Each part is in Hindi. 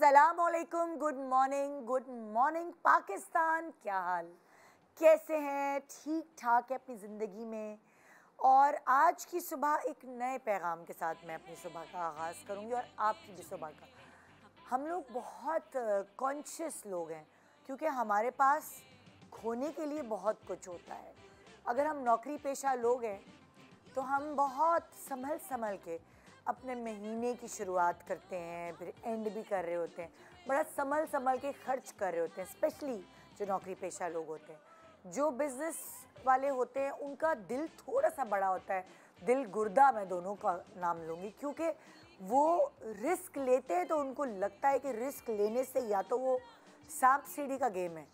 अस्सलामुअलैकुम, गुड मॉर्निंग पाकिस्तान। क्या हाल, कैसे हैं? ठीक ठाक है अपनी ज़िंदगी में। और आज की सुबह एक नए पैगाम के साथ मैं अपनी सुबह का आगाज़ करूंगी और आपकी भी सुबह का। हम लोग बहुत कॉन्शियस लोग हैं क्योंकि हमारे पास खोने के लिए बहुत कुछ होता है। अगर हम नौकरी पेशा लोग हैं तो हम बहुत संभल के अपने महीने की शुरुआत करते हैं, फिर एंड भी कर रहे होते हैं। बड़ा संभल के खर्च कर रहे होते हैं, स्पेशली जो नौकरी पेशा लोग होते हैं। जो बिज़नेस वाले होते हैं उनका दिल थोड़ा सा बड़ा होता है, दिल गुर्दा मैं दोनों का नाम लूँगी, क्योंकि वो रिस्क लेते हैं तो उनको लगता है कि रिस्क लेने से या तो वो सांप सीढ़ी का गेम है,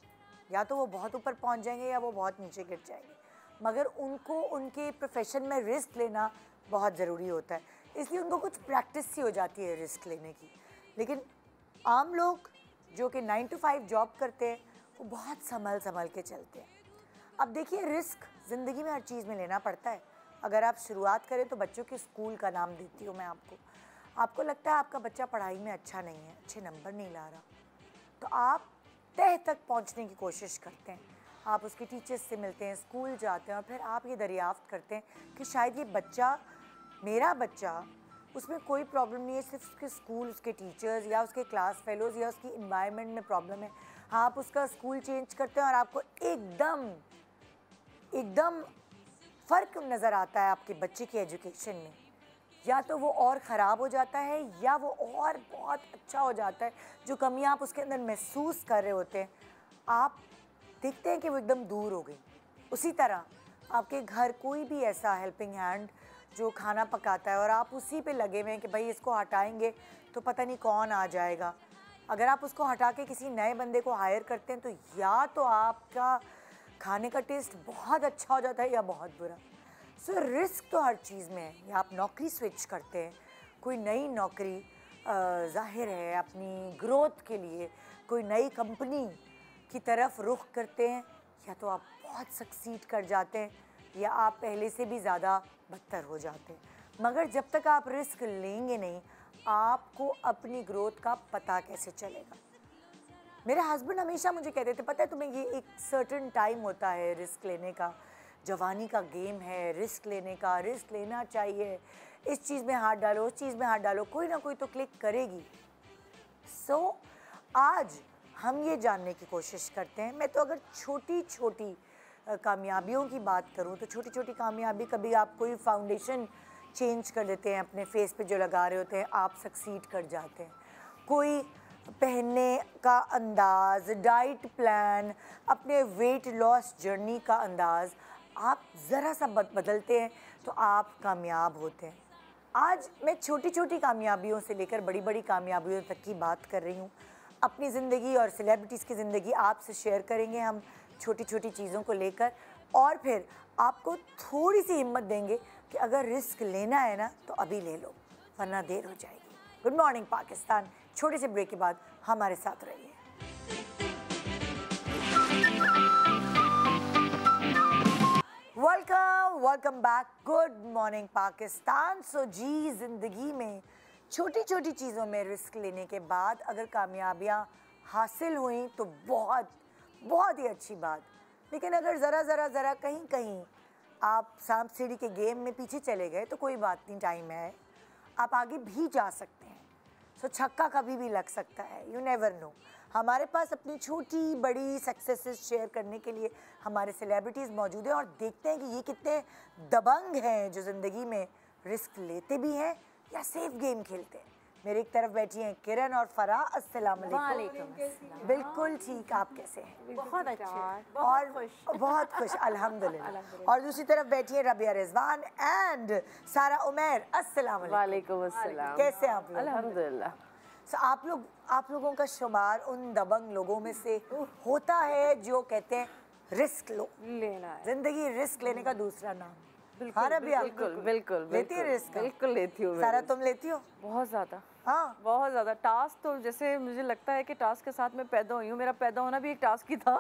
या तो वो बहुत ऊपर पहुंच जाएंगे या वो बहुत नीचे गिर जाएंगे। मगर उनको उनके प्रोफेशन में रिस्क लेना बहुत ज़रूरी होता है, इसलिए उनको कुछ प्रैक्टिस सी हो जाती है रिस्क लेने की। लेकिन आम लोग जो कि 9 to 5 जॉब करते हैं वो बहुत संभल के चलते हैं। अब देखिए, रिस्क ज़िंदगी में हर चीज़ में लेना पड़ता है। अगर आप शुरुआत करें तो बच्चों के स्कूल का नाम देती हूँ मैं आपको लगता है आपका बच्चा पढ़ाई में अच्छा नहीं है, अच्छे नंबर नहीं ला रहा, तो आप तह तक पहुँचने की कोशिश करते हैं। आप उसके टीचर्स से मिलते हैं, स्कूल जाते हैं और फिर आप ये दरियाफ्त करते हैं कि शायद ये बच्चा, मेरा बच्चा, उसमें कोई प्रॉब्लम नहीं है, सिर्फ उसके स्कूल, उसके टीचर्स या उसके क्लास फेलोज़ या उसकी इन्वायरमेंट में प्रॉब्लम है। आप उसका स्कूल चेंज करते हैं और आपको एकदम फ़र्क नज़र आता है आपके बच्चे की एजुकेशन में। या तो वो और ख़राब हो जाता है या वो और बहुत अच्छा हो जाता है। जो कमियां आप उसके अंदर महसूस कर रहे होते हैं, आप देखते हैं कि वो एकदम दूर हो गई। उसी तरह आपके घर कोई भी ऐसा हेल्पिंग हैंड जो खाना पकाता है और आप उसी पे लगे हुए हैं कि भाई इसको हटाएंगे तो पता नहीं कौन आ जाएगा। अगर आप उसको हटा के किसी नए बंदे को हायर करते हैं तो या तो आपका खाने का टेस्ट बहुत अच्छा हो जाता है या बहुत बुरा। सो रिस्क तो हर चीज़ में है। या आप नौकरी स्विच करते हैं, कोई नई नौकरी, जाहिर है अपनी ग्रोथ के लिए कोई नई कंपनी की तरफ रुख करते हैं, या तो आप बहुत सक्सीड कर जाते हैं या आप पहले से भी ज़्यादा बदतर हो जाते हैं। मगर जब तक आप रिस्क लेंगे नहीं, आपको अपनी ग्रोथ का पता कैसे चलेगा? मेरे हस्बैंड हमेशा मुझे कहते थे, पता है तुम्हें, ये एक सर्टेन टाइम होता है रिस्क लेने का, जवानी का गेम है रिस्क लेने का, रिस्क लेना चाहिए, इस चीज़ में हाथ डालो, उस चीज़ में हाथ डालो, कोई ना कोई तो क्लिक करेगी। सो आज हम ये जानने की कोशिश करते हैं। मैं तो अगर छोटी कामयाबियों की बात करूं तो छोटी कामयाबी, कभी आप कोई फाउंडेशन चेंज कर देते हैं अपने फेस पे जो लगा रहे होते हैं, आप सक्सीड कर जाते हैं। कोई पहनने का अंदाज़, डाइट प्लान, अपने वेट लॉस जर्नी का अंदाज़ आप ज़रा सा बदलते हैं तो आप कामयाब होते हैं। आज मैं छोटी कामयाबियों से लेकर बड़ी कामयाबियों तक की बात कर रही हूँ। अपनी ज़िंदगी और सेलिब्रिटीज़ की ज़िंदगी आपसे शेयर करेंगे हम छोटी चीज़ों को लेकर, और फिर आपको थोड़ी सी हिम्मत देंगे कि अगर रिस्क लेना है ना तो अभी ले लो, वरना देर हो जाएगी। Good morning Pakistan. छोटे से ब्रेक के बाद हमारे साथ रहिए। Welcome back. Good morning Pakistan. So जी, ज़िंदगी में छोटी चीज़ों में रिस्क लेने के बाद अगर कामयाबियाँ हासिल हुई तो बहुत ही अच्छी बात। लेकिन अगर ज़रा कहीं आप सांप सीढ़ी के गेम में पीछे चले गए तो कोई बात नहीं, टाइम है, आप आगे भी जा सकते हैं। सो छक्का कभी भी लग सकता है, यू नेवर नो। हमारे पास अपनी छोटी बड़ी सक्सेसेस शेयर करने के लिए हमारे सेलिब्रिटीज़ मौजूद हैं और देखते हैं कि ये कितने दबंग हैं जो ज़िंदगी में रिस्क लेते भी हैं या सेफ गेम खेलते हैं। मेरे एक तरफ बैठी हैं किरण और फराह। अस्सलाम वालेकुम। बिल्कुल ठीक, आप कैसे हैं? बहुत अच्छे और बहुत खुश अल्हम्दुलिल्लाह। और दूसरी तरफ बैठी है रबिया रिजवान एंड सारा उमैर। अस्सलाम वालेकुम अस्सलाम। कैसे हैं आप लोग? अल्हम्दुलिल्लाह। आप लोगों का शुमार उन दबंग लोगों में से होता है जो कहते हैं रिस्क लो, लेना है जिंदगी रिस्क लेने का दूसरा नाम। हाँ रबिया, बिल्कुल लेती है रिस्क? बिल्कुल लेती हूँ। सारा तुम लेती हो? बहुत ज़्यादा। हाँ, बहुत ज़्यादा। टास्क तो जैसे मुझे लगता है कि टास्क के साथ मैं पैदा हुई हूँ, मेरा पैदा होना भी एक टास्क ही था।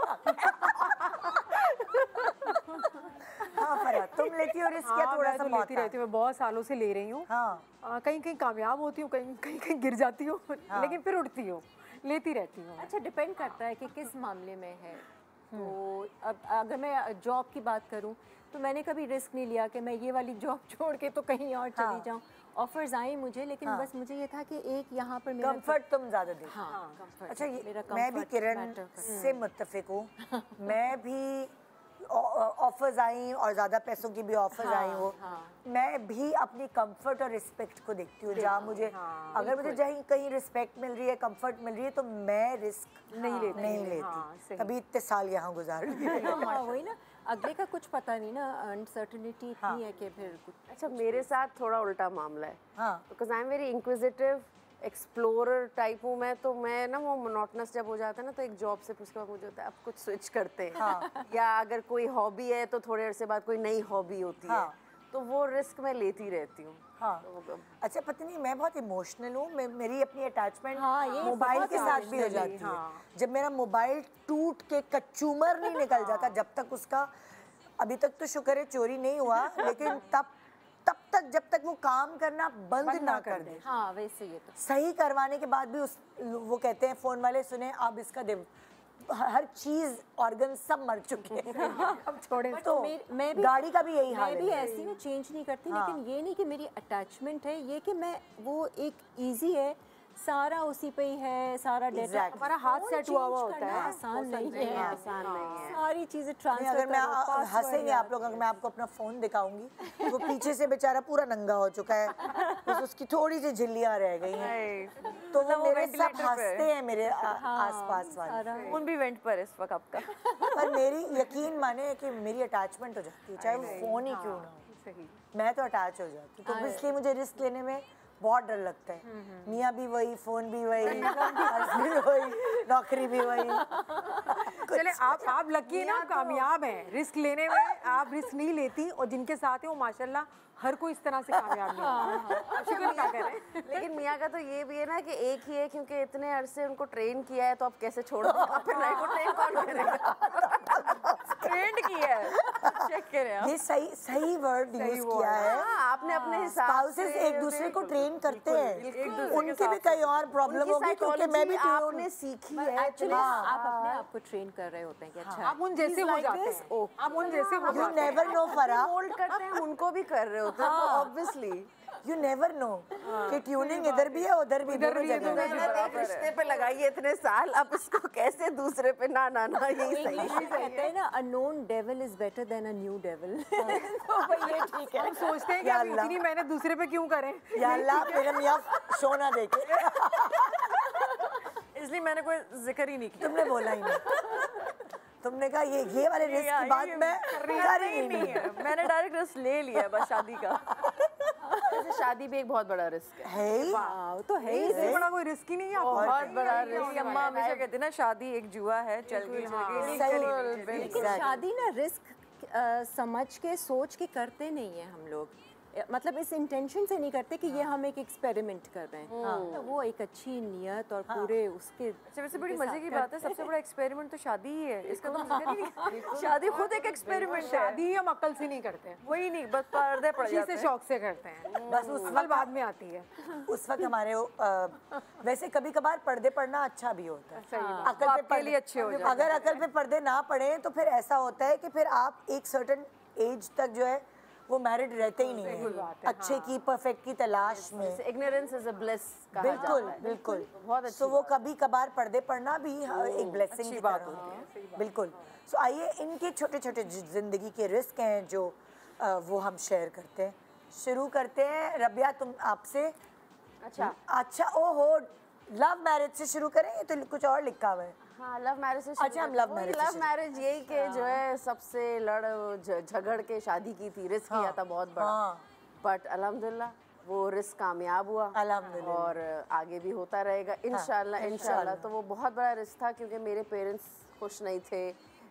हाँ फरा, तुम लेती हो रिस्क या हाँ, थोड़ा मैं सा तो लेती मौत रहती हूँ, मैं बहुत सालों से ले रही हूँ। हाँ कहीं कहीं कामयाब होती हूँ, कहीं कहीं कहीं गिर जाती हूँ, लेकिन फिर उठती हूँ, लेती रहती हूँ। अच्छा, डिपेंड करता है कि किस मामले में है। तो अब अगर मैं जॉब की बात करूं तो मैंने कभी रिस्क नहीं लिया कि मैं ये वाली जॉब छोड़ के तो कहीं और चली जाऊं। ऑफर्स आए मुझे, लेकिन बस मुझे ये था कि एक यहाँ पर मेरा कंफर्ट तुम ज्यादा देती हो। हाँ, कंफर्ट। अच्छा, मेरा मैं भी comfort किरण matter करता है। से मुत्तफिक हूँ। मैं भी ऑफर्स आई और ज़्यादा पैसों की भी ऑफर्स आई हो, मैं भी अपनी कंफर्ट और रिस्पेक्ट को देखती हूँ। जहाँ मुझे अगर मुझे कहीं कहीं रिस्पेक्ट मिल रही है, कंफर्ट मिल रही है, तो मैं रिस्क नहीं लेती। कभी इतने साल यहाँ गुजार लिए। हाँ, वही ना, अगले का कुछ पता नहीं ना, अनसर्टेनिटी इतनी है कि फिर कुछ। अच्छा, मेरे साथ थोड़ा उल्टा मामला है, हाँ because I am very inquisitive explorer type हूँ मैं। तो मैं ना वो मोनोटनस जब हो जाता है ना, तो एक जॉब से उसके बाद मुझे होता है अब कुछ स्विच करते हैं। या अगर कोई हॉबी है तो थोड़े अरसे बाद कोई नई हॉबी होती है, तो वो रिस्क मैं लेती रहती हूँ। हाँ। अच्छा पता नहीं, मैं बहुत इमोशनल हूँ। मेरी अपनी अटैचमेंट ये मोबाइल के साथ भी हो जाती है। जब मेरा मोबाइल टूट के कचूमर नहीं निकल जाता, जब तक उसका, अभी तक तो शुक्र है चोरी नहीं हुआ, लेकिन तब तक जब तक वो काम करना बंद ना कर दे। हाँ, वैसे ये तो सही करवाने के बाद भी वो कहते हैं फोन वाले, सुने अब इसका हर चीज ऑर्गन सब मर चुके हैं। अब छोड़े तो मैं भी, गाड़ी का भी यही हाल है। मैं भी ऐसी हूँ, चेंज नहीं करती। लेकिन ये नहीं कि मेरी अटैचमेंट है, ये कि मैं वो एक इजी है, सारा उसी पे ही है, सारा डेटा हमारा हाथ सेट हुआ होता है, आसान नहीं है, आसान नहीं है। सारी चीजें ट्रांसफर अगर मैं हंसेंगे आप लोग, अगर मैं आपको अपना फोन दिखाऊंगी तो पीछे से बेचारा पूरा नंगा हो चुका है, बस उसकी थोड़ी सी झिल्लियां रह गई हैं। तो वो मेरे सब हंसते हैं, मेरे आसपास वाले। फोन भी वेंट पर इस वक्त आपका। पर मेरी यकीन माने कि मेरी अटैचमेंट हो जाती है, चाहे वो फोन ही क्यों ना हो, मैं तो अटैच हो जाती हूँ। तो इसलिए मुझे रिस्क लेने में बहुत डर लगता है। मियाँ भी वही, फोन भी वही, हस्बैंड वही, नौकरी भी वही। चले, आप लकी है ना, आप कामयाब हैं रिस्क लेने में। आप रिस्क नहीं लेती, और जिनके साथ हैं वो माशाल्लाह हर कोई इस तरह से कामयाब नहीं है। शुक्र क्या कह रहे हैं। लेकिन मियाँ का तो ये भी है ना कि एक ही है, क्योंकि इतने अरसे उनको ट्रेन किया है, तो अब कैसे छोड़ दो, अब फिर नए को ट्रेन कौन करेगा। ट्रेंड किया है, चेक करें आप। ये सही वर्ड यूज किया है। हाँ, आपने अपने हिसाब स्पाउसेस एक दूसरे को ट्रेन करते हैं, उनकी भी कई और प्रॉब्लम होगी, क्योंकि मैं भी आपने सीखी है। एक्चुअली आप अपने आप को ट्रेन कर रहे होते हैं कि अच्छा आप उन जैसे हो जाते हैं, आप उन जैसे हो यू जाते हैं। नेवर नो फरा, मोल्ड करते हैं, उनको भी कर रहे होते हैं, तो ऑब्वियसली यू नेवर नो कि ट्यूनिंग इधर भी है उधर भी, दोनों जगह है। एक रिश्ते पे लगाइए इतने साल, अब इसको कैसे दूसरे पे ना यही सही इंग्लिश में कहते हैं ना, a known devil is better than a new devil. तो ये ठीक है। हम सोचते हैं कि अब इतनी मेहनत दूसरे पे क्यों करें। या अल्लाह मेरा मियाँ शो ना देखे, इसलिए मैंने कोई जिक्र ही नहीं किया। तुमने बोला ही नहीं। तुमने कहा ये वाले रिस्क की बात मैं कर ही नहीं है। मैंने डायरेक्ट रिस्क ले लिया बस शादी का। वैसे शादी भी एक बहुत बड़ा रिस्क है। है तो है ही, इससे बड़ा कोई रिस्क ही नहीं है। बहुत बड़ा रिस्क। मेरी अम्मा हमेशा कहती ना, शादी एक जुआ है, चल गई लेकिन शादी ना रिस्क समझ के सोच के करते नहीं है हम लोग। मतलब इस इंटेंशन से नहीं करते कि ये हम एक एक्सपेरिमेंट कर रहे हैं। तो वो एक अच्छी नियत और पूरे उसके। अच्छा, वैसे बड़ी मजे की बात है, सबसे बड़ा एक्सपेरिमेंट तो शादी ही है। इसका तो जिक्र ही नहीं। शादी खुद एक एक्सपेरिमेंट है। शादी हम अक्ल से नहीं करते, वही नहीं, बस पर्दे पड़ खुशी जाते से हैं। शौक से करते हैं, बस उस अकल बाद में आती है। उस वक्त हमारे वैसे कभी कभार पर्दे पड़ना अच्छा भी होता है। अकल पे आपके लिए अच्छे हो जाते हैं। अगर अकल पे पर्दे ना पड़े तो फिर ऐसा होता है कि फिर आप एक सर्टेन एज तक जो है वो मैरिड रहते ही नहीं है, अच्छे की परफेक्ट की तलाश में। Ignorance is a bless. बिल्कुल बिल्कुल, बहुत अच्छी सो वो कभी कभार पर्दे पड़ना भी एक ब्लेसिंग की बात होती है। बिल्कुल। सो आइए, इनके छोटे छोटे जिंदगी के रिस्क हैं जो वो हम शेयर करते हैं। शुरू करते हैं रबिया, तुम आपसे। अच्छा ओहो, लव मैरिज से शुरू करें, ये तो कुछ और लिखा हुआ है। हाँ, लव मैरिज से। अच्छा, हम लव मैरिज यही के जो है सबसे झगड़ के शादी की थी, रिस्क किया था बहुत बड़ा, बट अल्हम्दुलिल्लाह वो रिस्क कामयाब हुआ अल्हम्दुलिल्लाह, और आगे भी होता रहेगा इंशाल्लाह। तो वो बहुत बड़ा रिस्क था, क्योंकि मेरे पेरेंट्स खुश नहीं थे,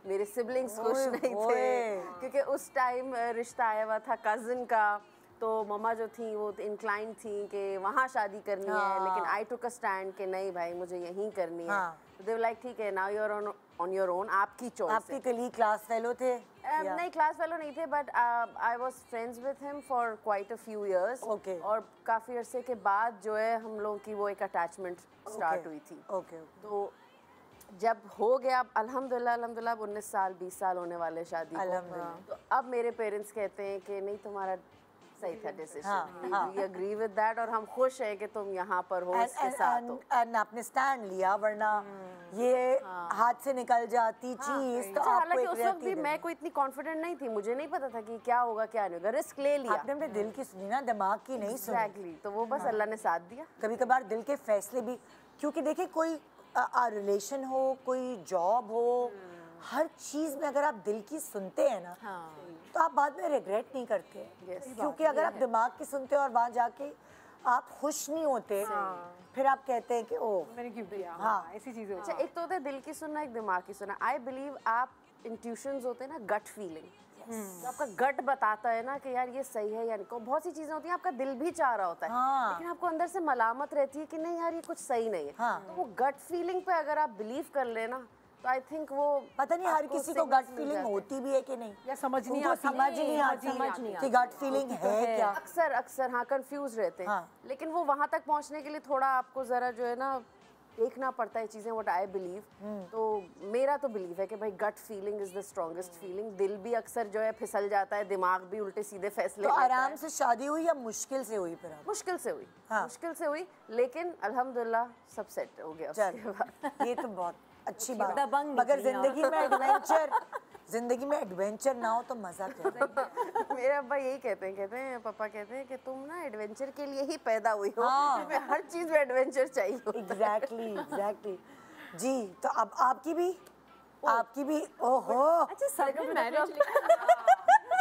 मेरे सिबलिंग्स खुश नहीं थे, क्योंकि उस टाइम रिश्ता आया हुआ था कज़न का, तो मम्मा जो थी वो इंक्लाइन थी कि वहाँ शादी करनी है, लेकिन आई टुक अ स्टैंड कि नहीं भाई मुझे यहीं करनी है। दे लाइक ठीक है, now you are on your own, आपकी चॉइस। आपके कलीग क्लास फेलो थे? नहीं, क्लास फेलो नहीं थे, but I was friends with him for quite a few years. और काफ़ी अरसे के बाद जो है हम लोगों की वो एक अटैचमेंट स्टार्ट हुई थी। तो जब हो गया अल्हम्दुलिल्लाह 19 साल 20 साल होने वाले शादी को, तो अब मेरे पेरेंट्स कहते हैं कि नहीं तुम्हारा सही था decision, we agree with that, और हम खुश हैं कि तुम यहाँ पर हो, इसके साथ हो। आपने स्टैंड लिया, वरना ये हाथ से निकल जाती चीज तो आपको हालांकि उस वक्त भी मैं कोई इतनी कॉन्फिडेंट नहीं थी, मुझे नहीं पता था कि क्या होगा क्या नहीं होगा, रिस्क ले लिया। आपने अपने दिल की सुनी ना, दिमाग की नहीं सुनी। एग्जैक्टली, तो वो बस अल्लाह ने साथ दिया। कभी कभार दिल के फैसले भी, क्योंकि देखिए कोई रिलेशन हो, कोई जॉब हो, हर चीज में अगर आप दिल की सुनते हैं ना, तो आप बाद में रिग्रेट नहीं करते। क्योंकि अगर आप दिमाग की सुनते हो और वहाँ जाके आप खुश नहीं होते, फिर आप कहते हैं कि ओह मैंने क्यों किया। ऐसी चीजें। अच्छा, एक तो होता है दिल की सुनना, एक दिमाग की सुनना। आई बिलीव आप इंट्यूशंस होते हैं ना, गट फीलिंग, तो आपका गट बताता है ना कि यार ये सही है या नहीं। बहुत सी चीजें होती हैं आपका दिल भी चाह रहा होता है, लेकिन आपको अंदर से मलामत रहती है कि नहीं यार ये कुछ सही नहीं है। तो वो गट फीलिंग पे अगर आप बिलीव कर लेना, तो आई थिंक वो पता नहीं हर किसी को गट फीलिंग होती भी है कि नहीं, या समझ नहीं आती कि गट फीलिंग है क्या। अक्सर हाँ कंफ्यूज रहते हैं, लेकिन वो वहाँ तक पहुँचने के लिए थोड़ा आपको जरा जो है ना देखना पड़ता है चीजें। व्हाट आई बिलीव, तो मेरा तो बिलीव है कि भाई gut feeling is the strongest feeling. दिल भी अक्सर जो है फिसल जाता है, दिमाग भी उल्टे सीधे फैसले। तो आराम से शादी हुई या मुश्किल से हुई? फिर मुश्किल से हुई, मुश्किल से हुई, लेकिन अल्हम्दुलिल्लाह सब सेट हो गया उसके बाद। ये तो बहुत अच्छी बात है, मगर जिंदगी में एडवेंचर ना हो तो मजा क्या। मेरे अब्बा यही कहते हैं पापा कहते हैं कि तुम ना एडवेंचर के लिए ही पैदा हुई हो, तुम्हें हर चीज में एडवेंचर चाहिए। एग्जैक्टली जी। तो अब आपकी भी ओहो, अच्छा सब मैरिज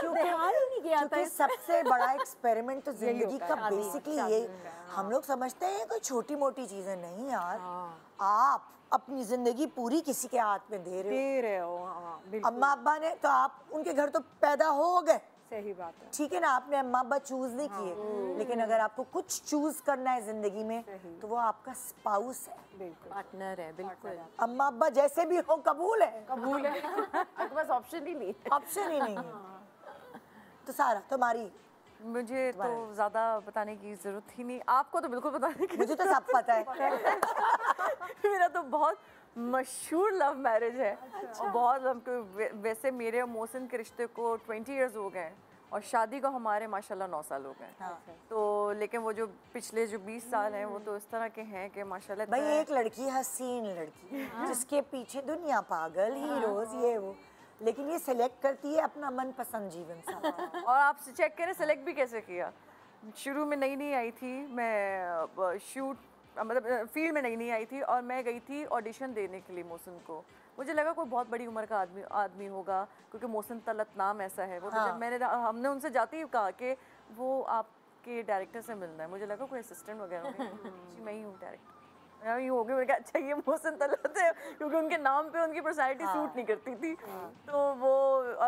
क्योंकि सबसे बड़ा एक्सपेरिमेंट तो जिंदगी का बेसिकली ये, हम लोग समझते हैं कोई छोटी मोटी चीजें नहीं यार। आप अपनी जिंदगी पूरी किसी के हाथ में दे रहे हो। अम्मा अब्बा ने तो आप उनके घर तो पैदा हो गए, सही बात है, ठीक है ना, आपने अम्मा अब्बा चूज नहीं किए, लेकिन अगर आपको कुछ चूज करना है जिंदगी में तो वो आपका स्पाउस है, पार्टनर है। बिल्कुल, अम्मा अब्बा जैसे भी हो कबूल है। आपके पास ऑप्शन ही नहीं है। तो सारा तुम्हारी, मुझे तो ज़्यादा बताने की ज़रूरत ही नहीं, आपको तो बिल्कुल बताने की, मुझे तो सब पता है। मेरा तो बहुत मशहूर लव मैरिज है। और बहुत वैसे मेरे और मोहसिन के रिश्ते को 20 इयर्स हो गए और शादी को हमारे माशाल्लाह 9 साल हो गए। तो लेकिन वो जो पिछले जो 20 साल हैं वो तो इस तरह के हैं कि माशाल्लाह। भाई एक लड़की, हसीन लड़की, जिसके पीछे दुनिया पागल, हीरोज ये वो, लेकिन ये सिलेक्ट करती है अपना मनपसंद जीवन साथी। और आप चेक करें सिलेक्ट भी कैसे किया। शुरू में नई आई थी, मैं शूट मतलब फील्ड में नई आई थी और मैं गई थी ऑडिशन देने के लिए मोहसिन को। मुझे लगा कोई बहुत बड़ी उम्र का आदमी होगा, क्योंकि मोहसिन तलत नाम ऐसा है वो। जब हमने उनसे जाते ही कहा कि वो आपके डायरेक्टर से मिलना है, मुझे लगा कोई असिस्टेंट वगैरह मैं ही हूँ डायरेक्टर। यूँ हो गया, मैंने कहा अच्छा ये मोहसिन तलत है, क्योंकि उनके नाम पे उनकी पर्सनैलिटी सूट नहीं करती थी। तो वो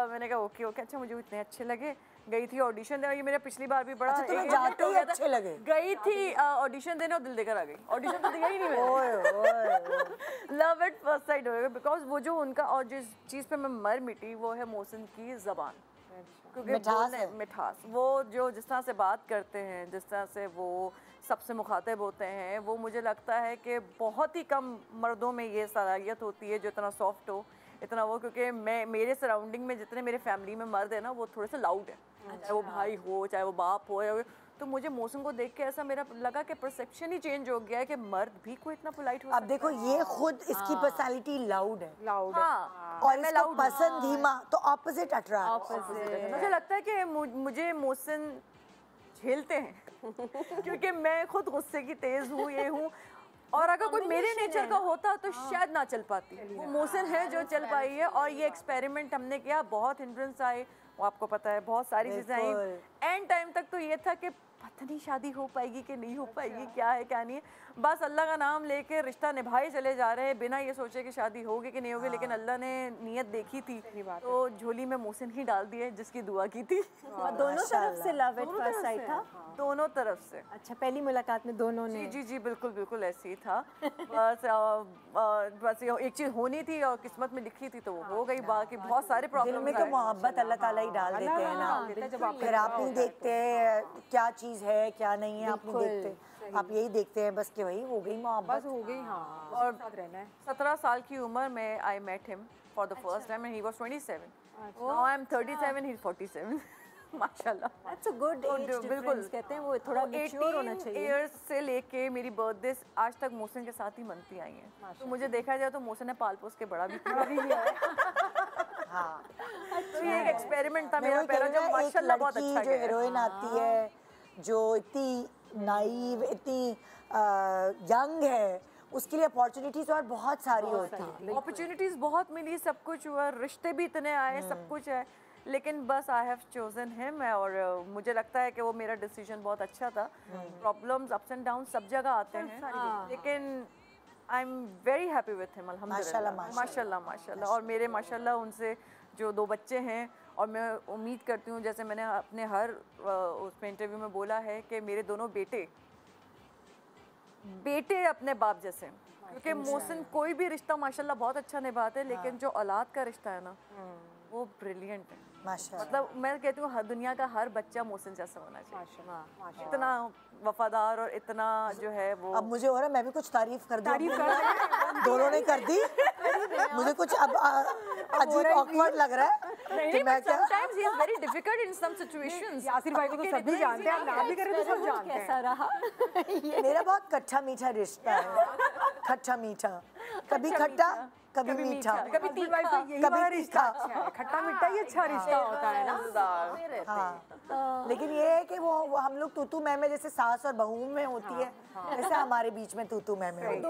मैंने कहा ओके अच्छा, मुझे इतने अच्छे लगे। गई थी ऑडिशन देने, ये मेरा पिछली बार भी बड़ा जाते ही अच्छे लगे। गई थी ऑडिशन देने और दिल देकर आ गई। ऑडिशन तो दिया ही नहीं मैंने। लव एट फर्स्ट साइट हो गया, बिकॉज वो जो उनका, और जिस चीज़ पे मैं मर मिटी वो है मोहसिन की ज़बान, क्योंकि मिठास, वो जो जिस तरह से बात करते हैं, जिस तरह से वो सबसे मुखातिब होते हैं, वो मुझे लगता है कि बहुत ही कम मर्दों में ये सलाहियत होती है जो इतना सॉफ्ट हो, इतना वो। क्योंकि मेरे सराउंडिंग में जितने मेरे फैमिली में मर्द है ना, वो थोड़े से लाउड है, चाहे वो भाई हो चाहे वो बाप हो। तो मुझे मोहसिन को देख के ऐसा मेरा लगा कि परसेप्शन ही चेंज हो गया है कि मर्द भी कोई इतना पोलाइट हो सकता है। अब देखो ये खुद इसकी पर्सनालिटी लाउड है, हाँ, और इसको पसंद धीमा, तो ऑपोजिट अट्रैक्ट। मुझे लगता है कि मुझे मोहसिन झेलते हैं क्योंकि मैं खुद गुस्से की तेज हूँ, ये हूँ। और अगर कोई मेरे नेचर का होता तो शायद ना चल पाती। वो मोहसिन है जो चल पाई है। और ये एक्सपेरिमेंट हमने किया, बहुत हिंड्रेंस आए, वो आपको पता है, बहुत सारी चीज़ें आई। एंड टाइम तक तो ये था कि पता नहीं शादी हो पाएगी कि नहीं हो पाएगी, क्या है क्या नहीं है। बस अल्लाह का नाम लेके रिश्ता निभाए चले जा रहे हैं बिना ये सोचे कि शादी होगी कि नहीं होगी, लेकिन अल्लाह ने नीयत देखी थी तो झोली में मोहसिन ही डाल दिए जिसकी दुआ की थी। और दोनों तरफ से लव एट फर्स्ट साइट था? दोनों तरफ से। अच्छा, पहली मुलाकात में दोनों ने? जी जी बिल्कुल बिल्कुल ऐसे ही था। बस एक चीज़ होनी थी और किस्मत में लिखी थी तो वो हो गई। बाकी बहुत सारे दिल प्रॉब्लम में तो मोहब्बत अल्लाह ताला ही डाल देते हैं ना, फिर आप नहीं देखते क्या चीज़ है क्या नहीं है, आप नहीं देखते, आप यही देखते हैं बस कि वही हो गई मोहब्बत, हो गई। हाँ, और साथ रहना है। 17 साल की उम्र में I met him for the first time and he was 27। Now I am 37, he is 47। माशाल्लाह, that's a good age difference. कहते हैं वो थोड़ा मैच्योर होना चाहिए। इयर्स से लेके मेरी बर्थडे आज तक मोहसिन के साथ ही मनती आई हैं। तो मुझे देखा जाए तो मोहसिन ने पाल पोस के बड़ा भी किया है। हाँ, तो ये एक एक्सपेरिमेंट था मेरा पहला, जो एक माशाल्लाह बहुत लड़की अच्छा जो गया। हीरोइन आती है, जो इतनी नाइव, इतनी यंग है, उसके लिए अपॉर्चुनिटीज और बहुत सारी होती हैं। अपॉर्चुनिटीज बहुत मिली, सब कुछ हुआ, रिश्ते भी इतने आए, सब कुछ है, लेकिन बस आई हैव चोजन हिम। और मुझे लगता है कि वो मेरा डिसीजन बहुत अच्छा था। प्रॉब्लम्स, अप्स एंड डाउन सब जगह आते हैं, लेकिन I am very happy with him अल्हम्दुलिल्लाह। माशाल्लाह माशाल्लाह। और मेरे माशाल्लाह उनसे जो 2 बच्चे हैं, और मैं उम्मीद करती हूँ, जैसे मैंने अपने हर उसमें इंटरव्यू में बोला है कि मेरे दोनों बेटे अपने बाप जैसे, क्योंकि मोहसिन कोई भी रिश्ता माशाल्लाह बहुत अच्छा निभाते हैं, लेकिन जो औलाद का रिश्ता है ना वो ब्रिलियंट है माशाल्लाह। मतलब मैं कहती हूँ हर दुनिया का हर बच्चा मोहसिन जैसा होना चाहिए। इतना वफादार और इतना जो है वो। अब मुझे हो रहा है मैं भी कुछ तारीफ कर दूं। दोनों ने कर दी, मुझे कुछ अब अजीब ऑकवर्ड लग रहा है कि मैं क्या। Sometimes he is very difficult in some situations। Yasir भाई को तो सभी जानते हैं, ना भी करें तो सब जानते हैं। कैसा रहा? मेरा बहुत खट्टा मीठा रिश्ता है, खट्टा मीठा, कभी खट्टा कभी मीठा, कभी तीखा, कभी तीखा। खट्टा मीठा ही अच्छा रिश्ता होता है ना। हाँ, लेकिन ये है कि वो हम लोग तूतू मैमे जैसे सास और बहू में होती है, वैसे हमारे बीच में तूतू मैमे होती है।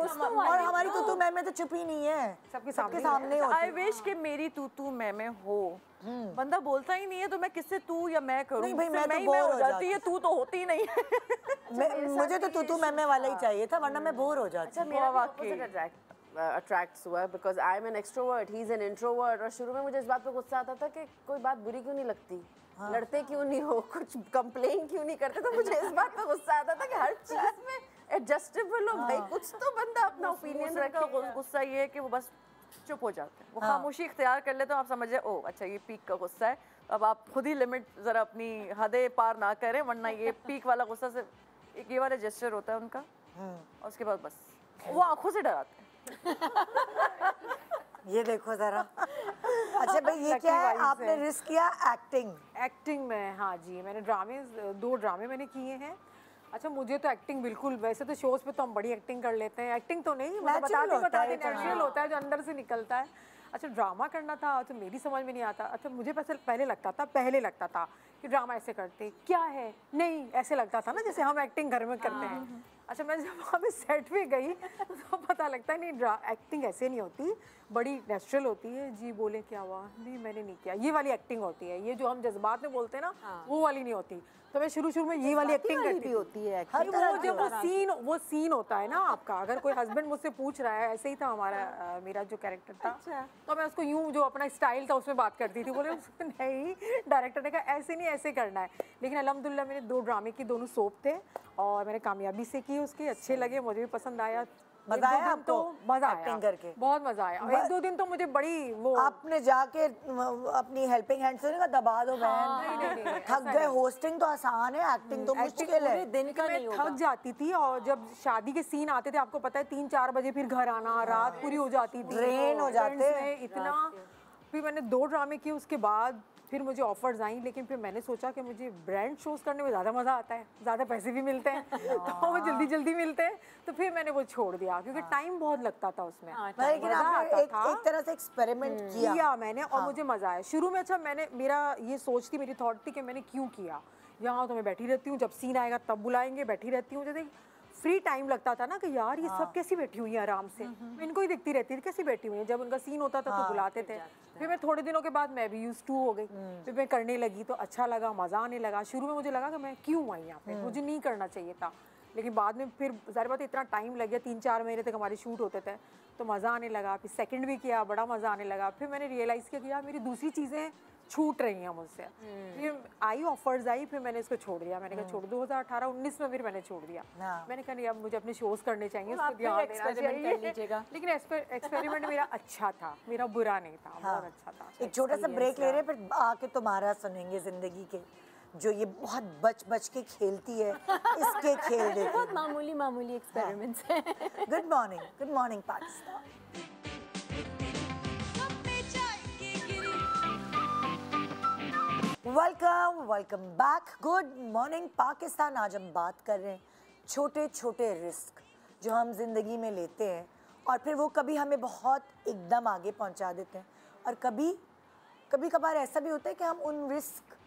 और हमारी तूतू मैमे तो चुपी नहीं है, सबके सामने होती आई विश कि मेरी तू मैं हो। बंदा बोलता ही नहीं है तो मैं किससे तू या मैं करूं? नहीं भाई, मैं तो ही बोर हो हो जाती है, तू तो होती ही नहीं है। मुझे तो तूतू मैमे वाला ही चाहिए था, वरना मैं बोर हो जाती। अच्छा, मेरा ऑपोजिट अट्रैक्ट्स हुआ because I am an extrovert, he is an introvert. और शुरू में मुझे इस बात पे गुस्सा आता था कि कोई बात बुरी क्यों नहीं लगती, लड़ते क्यों नहीं हो, कुछ कंप्लेन क्यों नहीं करते। तो मुझे इस बात पे गुस्सा आता था कि हर चीज में एडजस्टेबल हो भाई, कुछ तो बंदा अपना ओपिनियन रखे। गुस्सा ये है कि वो बस चुप हो जाते हैं, वो खामोशी इख्तियार कर लेते हैं। आप समझ जाए ओ अच्छा ये पीक का गुस्सा है, अब आप खुद ही लिमिट जरा अपनी हदें पार ना करें, वरना ये पीक वाला गुस्सा से एक ये वाला जेस्चर होता है उनका, और उसके बाद बस वो आंखों से डराते हैं। ये देखो जरा। अच्छा भाई, ये क्या है, आपने रिस्क किया एक्टिंग में? हाँ जी, मैंने 2 ड्रामे मैंने किए हैं। अच्छा, मुझे तो एक्टिंग बिल्कुल, वैसे तो शोज पे तो हम बड़ी एक्टिंग कर लेते हैं, एक्टिंग तो नहीं, मतलब बताते नेचुरल होता है जो अंदर से निकलता है। अच्छा, ड्रामा करना था तो मेरी समझ में नहीं आता। अच्छा, मुझे पहले लगता था कि ड्रामा ऐसे करते क्या है, नहीं ऐसे लगता था ना जैसे हम एक्टिंग घर में करते हैं। अच्छा, मैं जब वहाँ पे सेट पे गई तो पता लगता है नहीं, एक्टिंग ऐसे नहीं होती, बड़ी नेचुरल होती है। जी बोले क्या हुआ, नहीं मैंने नहीं किया, ये वाली एक्टिंग होती है। ये जो हम जज्बात में बोलते हैं ना, वो वाली नहीं होती। तो मैं शुरू में ये वाली एक्टिंग करती होती है। वो जब वो सीन होता है ना आपका, अगर कोई हस्बैंड मुझसे पूछ रहा है, ऐसे ही था हमारा मेरा जो कैरेक्टर था। अच्छा। तो मैं उसको यूं जो अपना स्टाइल था उसमें बात करती थी। बोले नहीं, डायरेक्टर ने कहा ऐसे नहीं, ऐसे करना है। लेकिन अल्हम्दुलिल्लाह मेरे 2 ड्रामे की, दोनों सोप थे और मैंने कामयाबी से की उसके, अच्छे लगे, मुझे भी पसंद आया। मजा आया आपको? तो मजा आया एक्टिंग करके? बहुत मजा आया। 1-2 दिन तो मुझे बड़ी वो, आपने जाके अपनी हेल्पिंग हैंड से ना दबा दो बहन, थक गए। होस्टिंग तो आसान है, एक्टिंग तो मुश्किल है। दिन का नहीं होगा। थक जाती थी, और जब शादी के सीन आते थे आपको पता है 3-4 बजे फिर घर आना, रात पूरी हो जाती थी, ड्रेन हो जाते हैं इतना। फिर मैंने 2 ड्रामे किए, उसके बाद फिर मुझे ऑफर्स आई, लेकिन फिर मैंने सोचा कि मुझे ब्रांड शोज करने में ज़्यादा मज़ा आता है, ज़्यादा पैसे भी मिलते हैं तो वो जल्दी मिलते हैं। तो फिर मैंने वो छोड़ दिया क्योंकि टाइम बहुत लगता था उसमें। लेकिन आपने एक तरह से एक्सपेरिमेंट किया मैंने, और मुझे मज़ा आया शुरू में। अच्छा, मेरा ये सोच थी, मेरी थॉट थी कि मैंने क्यों किया। यहाँ तो मैं बैठी रहती हूँ, जब सीन आएगा तब बुलाएंगे, बैठी रहती हूँ। जैसे फ्री टाइम लगता था ना कि यार ये सब कैसी बैठी हुई है आराम से, मैं इनको ही देखती रहती थी कैसी बैठी हुई है। जब उनका सीन होता था तो बुलाते थे। फिर मैं थोड़े दिनों के बाद मैं भी यूज्ड टू हो गई, फिर मैं करने लगी तो अच्छा लगा, मज़ा आने लगा। शुरू में मुझे लगा कि मैं क्यों आई यहाँ पे, मुझे नहीं करना चाहिए था। लेकिन बाद में फिर ज़ाहिर बात है इतना टाइम लग गया, 3-4 महीने तक हमारे शूट होते थे, तो मज़ा आने लगा। फिर सेकंड भी किया, बड़ा मज़ा आने लगा। फिर मैंने रियलाइज़ किया कि यार मेरी दूसरी चीज़ें छूट रही हैं मुझसे। फिर आई ऑफर्स आई, फिर मैंने इसको छोड़ दिया। मैंने कहा छोड़, 2018-19 में फिर मैंने छोड़ दिया। मैंने कहा नहीं, अब मुझे अपने शोज़ करने चाहिए, उसको ध्यान देना चाहिए। लेकिन एक्सपेरिमेंट मेरा अच्छा था, मेरा बुरा नहीं था, बहुत अच्छा था। एक छोटा सा ब्रेक ले रहे हैं, फिर आके तुम्हारा सुनेंगे जिंदगी के जो ये बहुत बच के खेलती है इसके खेल देखो। बहुत मामूली एक्सपेरिमेंट्स हैं। Good morning Pakistan. Welcome back. Good morning Pakistan. आज हम बात कर रहे हैं छोटे छोटे रिस्क जो हम जिंदगी में लेते हैं और फिर वो कभी हमें बहुत एकदम आगे पहुंचा देते हैं, और कभी कभार ऐसा भी होता है कि हम उन रिस्क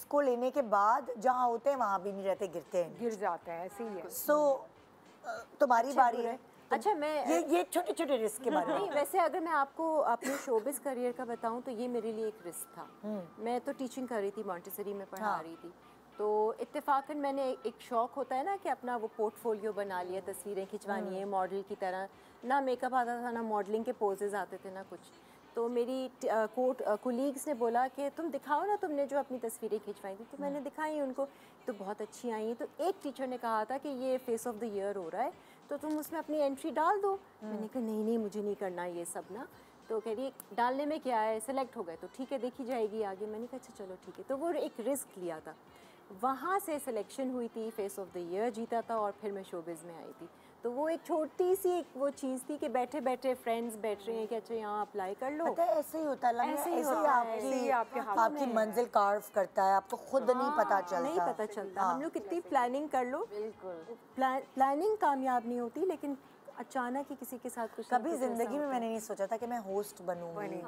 को लेने के बाद जहाँ होते हैं वहाँ भी नहीं रहते, गिर जाते हैं। ऐसे ही है। तुम्हारी बारी है। अच्छा, मैं ये छोटे छोटे रिस्क के बारे में। नहीं, वैसे अगर मैं आपको अपने शोबिस करियर का बताऊं तो ये मेरे लिए एक रिस्क था। मैं तो टीचिंग कर रही थी, मॉन्टेसरी में पढ़ा रही थी, तो इत्तेफाकन मैंने एक शौक होता है ना कि अपना वो पोर्टफोलियो बना लिया, तस्वीरें खिंचवानी है मॉडल की तरह। ना मेकअप आता था, ना मॉडलिंग के पोजेज आते थे, ना कुछ। तो मेरी कोलीग्स ने बोला कि तुम दिखाओ ना, तुमने जो अपनी तस्वीरें खिंचवाई थी। तो मैंने दिखाई उनको, तो बहुत अच्छी आई। तो एक टीचर ने कहा था कि ये फेस ऑफ द ईयर हो रहा है, तो तुम उसमें अपनी एंट्री डाल दो। मैंने कहा नहीं मुझे नहीं करना ये सब ना। तो कह रही डालने में क्या है, सेलेक्ट हो गए तो ठीक है, देखी जाएगी आगे। मैंने कहा अच्छा चलो ठीक है। तो वो एक रिस्क लिया था, वहाँ से सिलेक्शन हुई थी, फेस ऑफ द ईयर जीता था, और फिर मैं शोबिज़ में आई थी। तो वो एक छोटी सी एक वो चीज़ थी कि बैठे बैठे फ्रेंड्स बैठ रहे हैं कि अच्छा यहाँ अप्लाई कर लो। पता है ऐसे ही होता है, ऐसे ही आपकी मंजिल कार्व करता है, आपको खुद नहीं पता चलता। नहीं पता चलता। हम लोग कितनी प्लानिंग कर लो, बिल्कुल प्लानिंग कामयाब नहीं होती, लेकिन अचानक ही किसी के साथ कुछ कभी जिंदगी में मैंने नहीं सोचा था कि मैं होस्ट बनूंगी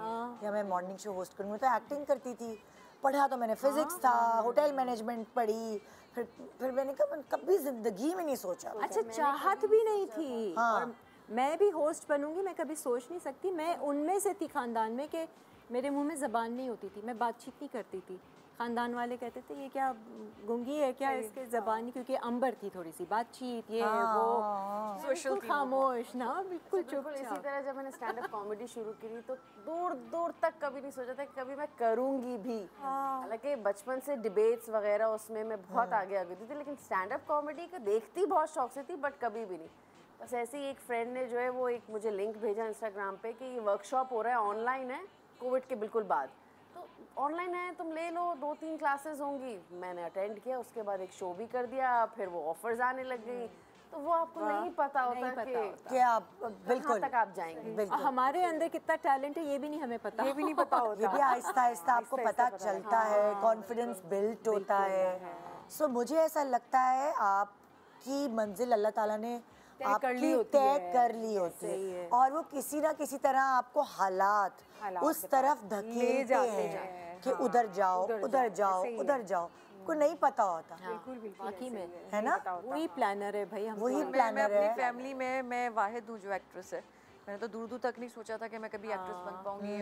या मैं मॉर्निंग शो होस्ट करूंगी। तो एक्टिंग करती थी, पढ़ा तो मैंने फिजिक्स था, होटल मैनेजमेंट पढ़ी, फिर मैंने कहा कभी जिंदगी में नहीं सोचा। अच्छा, चाहत भी नहीं थी। और मैं भी होस्ट बनूंगी, मैं कभी सोच नहीं सकती। मैं उनमें से थी खानदान में कि मेरे मुंह में ज़बान नहीं होती थी, मैं बातचीत नहीं करती थी। खानदान वाले कहते थे ये क्या गूंगी है क्या, इसके ज़बान, क्योंकि अंबर थी थोड़ी सी बातचीत, ये वो सोशल खामोश ना, बिल्कुल चुप। इसी तरह जब मैंने स्टैंड अप कॉमेडी शुरू की तो दूर दूर तक कभी नहीं सोचा था कि कभी मैं करूँगी भी। हालांकि बचपन से डिबेट्स वगैरह उसमें मैं बहुत आगे आ गई थी, लेकिन स्टैंड अप कॉमेडी को देखती बहुत शौक से थी, बट कभी भी नहीं। बस ऐसे ही एक फ्रेंड ने जो है वो एक मुझे लिंक भेजा इंस्टाग्राम पे कि ये वर्कशॉप हो रहा है, ऑनलाइन है, कोविड के बिल्कुल बाद, तो ऑनलाइन है, तुम ले लो, 2-3 क्लासेस होंगी। मैंने अटेंड किया, उसके बाद एक शो भी कर दिया, फिर वो ऑफर्स आने लग गई। तो वो आपको नहीं पता होता कि आप बिल्कुल तक आप जाएंगे। हमारे अंदर कितना टैलेंट है ये भी नहीं हमें पता, ये भी नहीं पता होता। ये भी आहिस्ता आहिस्ता आपको पता चलता है, कॉन्फिडेंस बिल्ड होता है। सो मुझे ऐसा लगता है आपकी मंजिल अल्लाह ताला ने आपकी तय कर ली होती है, और वो किसी ना किसी तरह आपको हालात उस तरफ धकेलते हैं कि उधर जाओ उधर जाओ उधर जाओ, को नहीं पता होता। बिल्कुल बाकी में है ना, वही प्लानर है भाई, हम वही मैं प्लानर अपनी है। फैमिली में मैं वाहिद हूँ जो एक्ट्रेस है। मैंने तो दूर दूर तक नहीं सोचा था कि मैं कभी एक्ट्रेस बन पाऊंगी।